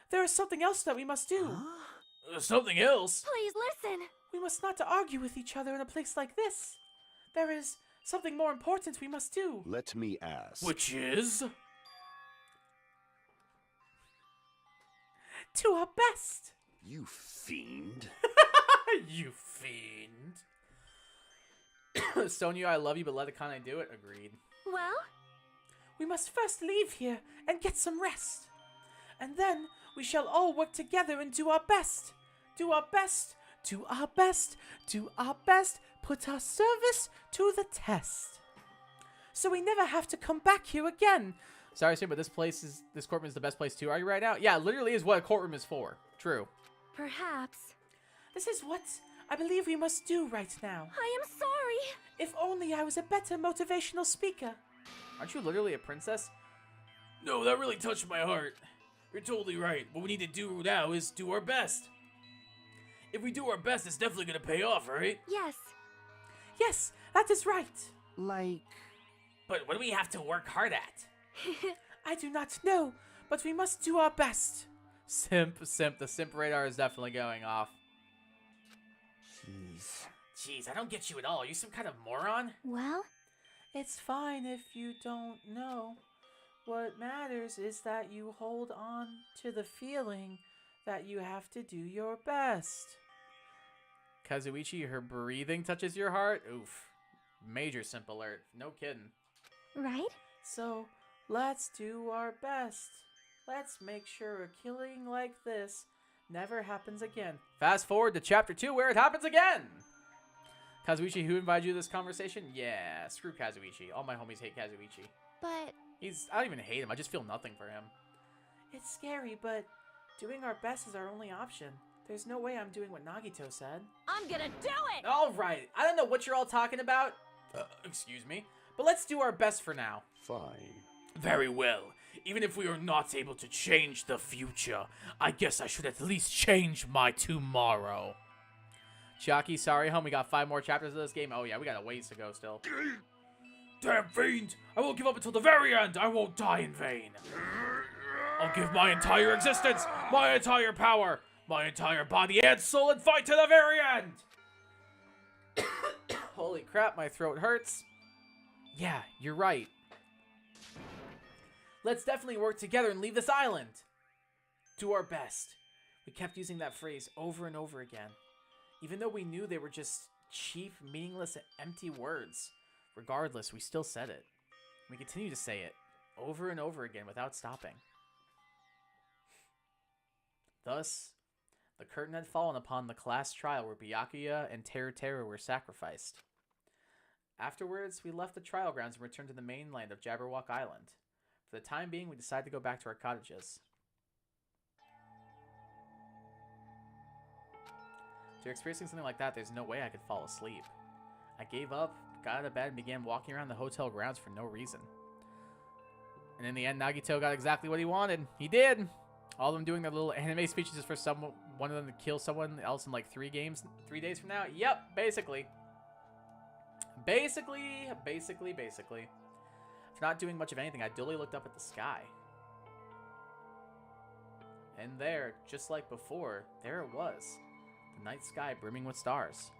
S1: There is something else that we must do. Huh? Something else?
S12: Please listen.
S1: We must not argue with each other in a place like this. There is something more important we must do.
S5: Let me ask.
S1: Which is? To our best.
S5: You fiend.
S1: You fiend. Sonya, I love you, but let Akane do it. Agreed.
S12: Well?
S1: We must first leave here and get some rest. And then we shall all work together and do our best. Do our best. Do our best. Do our best. Put our service to the test. So we never have to come back here again. Sorry, but this courtroom is the best place to argue right now. Yeah, it literally is what a courtroom is for. True.
S12: Perhaps.
S1: This is what I believe we must do right now.
S12: I am sorry.
S1: If only I was a better motivational speaker. Aren't you literally a princess? No, that really touched my heart. You're totally right. What we need to do now is do our best. If we do our best, it's definitely going to pay off, right?
S12: Yes.
S1: Yes, that is right.
S3: Like...
S1: But what do we have to work hard at? I do not know, but we must do our best. Simp. The simp radar is definitely going off. Jeez, I don't get you at all. Are you some kind of moron?
S2: Well?
S1: It's fine if you don't know. What matters is that you hold on to the feeling that you have to do your best. Kazuichi, her breathing touches your heart? Oof. Major simp alert. No kidding.
S2: Right?
S1: So, let's do our best. Let's make sure a killing like this never happens again. Fast forward to chapter 2 where it happens again! Kazuichi, who invited you to this conversation? Yeah, screw Kazuichi. All my homies hate Kazuichi.
S2: But...
S1: I don't even hate him. I just feel nothing for him. It's scary, but doing our best is our only option. There's no way I'm doing what Nagito said.
S11: I'm gonna do it!
S1: Alright, I don't know what you're all talking about. Excuse me. But let's do our best for now.
S5: Fine.
S1: Very well. Even if we are not able to change the future, I guess I should at least change my tomorrow. Chucky, sorry, home. We got 5 more chapters of this game. Oh, yeah, we got a ways to go still. Damn fiend! I won't give up until the very end! I won't die in vain! I'll give my entire existence, my entire power, my entire body and soul and fight to the very end! Holy crap, my throat hurts. Yeah, you're right. Let's definitely work together and leave this island. Do our best. We kept using that phrase over and over again. Even though we knew they were just cheap, meaningless, empty words. Regardless, we still said it. We continue to say it over and over again without stopping. Thus, the curtain had fallen upon the class trial where Byakuya and Teru were sacrificed. Afterwards, we left the trial grounds and returned to the mainland of Jabberwock Island. For the time being, we decided to go back to our cottages. After experiencing something like that, there's no way I could fall asleep. I gave up got out of bed and began walking around the hotel grounds for no reason. And in the end, Nagito got exactly what he wanted. He did! All of them doing their little anime speeches is for one of them to kill someone else in like 3 days from now. Yep, basically. Basically. After not doing much of anything, I dully looked up at the sky. And there, just like before, there it was. The night sky brimming with stars.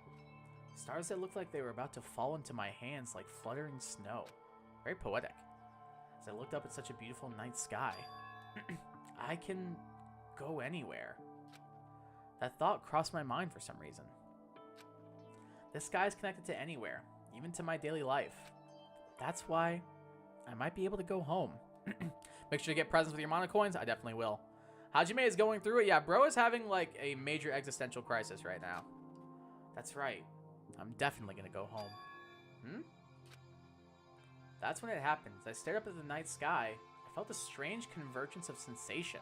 S1: Stars that looked like they were about to fall into my hands like fluttering snow. Very poetic. As I looked up at such a beautiful night sky, I can go anywhere. That thought crossed my mind for some reason. This sky is connected to anywhere, even to my daily life. That's why I might be able to go home. Make sure to get presents with your mana coins. I definitely will. Hajime is going through it. Yeah, bro is having like a major existential crisis right now. That's right. I'm definitely gonna go home. That's when it happened. As I stared up at the night sky, I felt a strange convergence of sensation.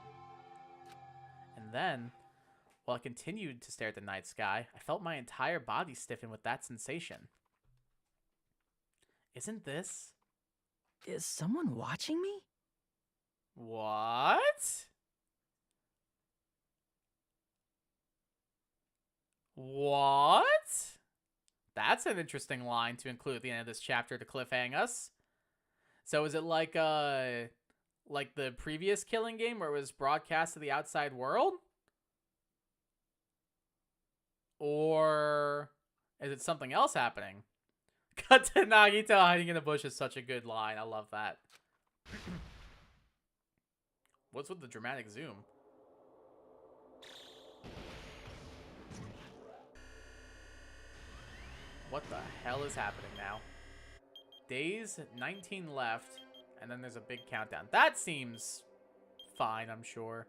S1: And then, while I continued to stare at the night sky, I felt my entire body stiffen with that sensation. Isn't this...
S3: Is someone watching me?
S1: What? What? That's an interesting line to include at the end of this chapter to cliffhang us. So is it like the previous Killing game where it was broadcast to the outside world? Or is it something else happening? Cut to Nagito hiding in a bush is such a good line. I love that. What's with the dramatic zoom? What the hell is happening now? Days, 19 left, and then there's a big countdown. That seems fine, I'm sure.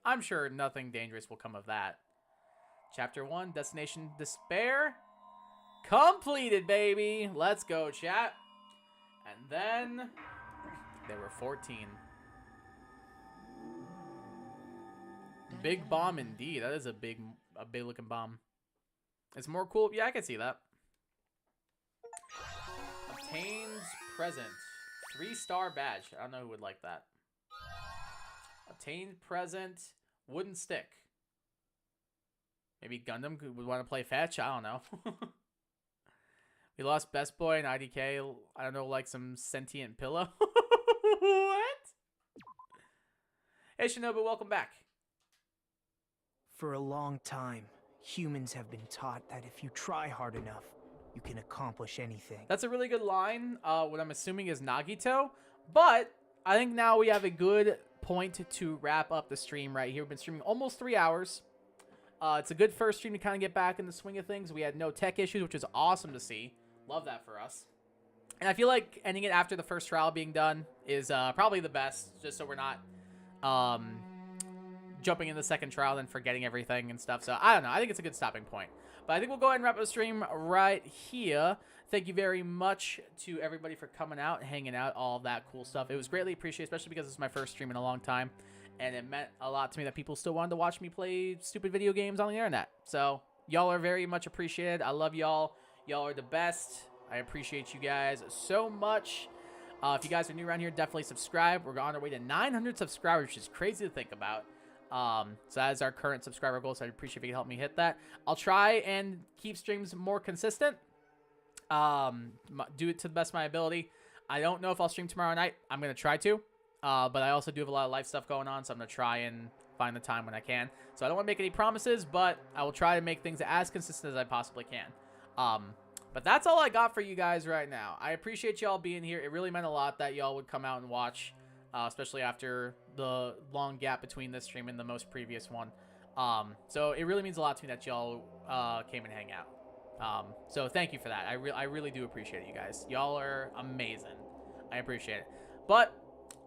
S1: I'm sure nothing dangerous will come of that. Chapter 1, Destination Despair. Completed, baby! Let's go, chat. And then there were 14. Big bomb indeed. That is a big looking bomb. It's more cool. Yeah, I can see that. Obtains present. 3-star badge. I don't know who would like that. Obtained present. Wooden stick. Maybe Gundam would want to play fetch. I don't know. We lost Best Boy and IDK. I don't know, like some sentient pillow. What? Hey, Shinobu, welcome back.
S3: For a long time, humans have been taught that if you try hard enough, you can accomplish anything.
S1: That's a really good line. What I'm assuming is Nagito. But I think now we have a good point to wrap up the stream right here. We've been streaming almost 3 hours. It's a good first stream to kind of get back in the swing of things. We had no tech issues, which is awesome to see. Love that for us. And I feel like ending it after the first trial being done is probably the best, just so we're not jumping in the second trial and forgetting everything and stuff. So I don't know. I think it's a good stopping point. But I think we'll go ahead and wrap up the stream right here. Thank you very much to everybody for coming out, hanging out, all that cool stuff. It was greatly appreciated, especially because this is my first stream in a long time. And it meant a lot to me that people still wanted to watch me play stupid video games on the internet. So y'all are very much appreciated. I love y'all. Y'all are the best. I appreciate you guys so much. If you guys are new around here, definitely subscribe. We're on our way to 900 subscribers, which is crazy to think about. So that is our current subscriber goal, so I'd appreciate if you could help me hit that. I'll try and keep streams more consistent. Do it to the best of my ability. I don't know if I'll stream tomorrow night. I'm going to try to. But I also do have a lot of life stuff going on, so I'm going to try and find the time when I can. So I don't want to make any promises, but I will try to make things as consistent as I possibly can. But that's all I got for you guys right now. I appreciate y'all being here. It really meant a lot that y'all would come out and watch, especially after the long gap between this stream and the most previous one. So it really means a lot to me that y'all came and hang out. So thank you for that. I really do appreciate it, you guys. Y'all are amazing. I appreciate it. But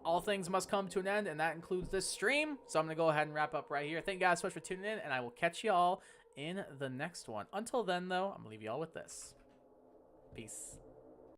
S1: all things must come to an end, and that includes this stream. So I'm going to go ahead and wrap up right here. Thank you guys so much for tuning in, and I will catch y'all in the next one. Until then, though, I'm going to leave y'all with this. Peace.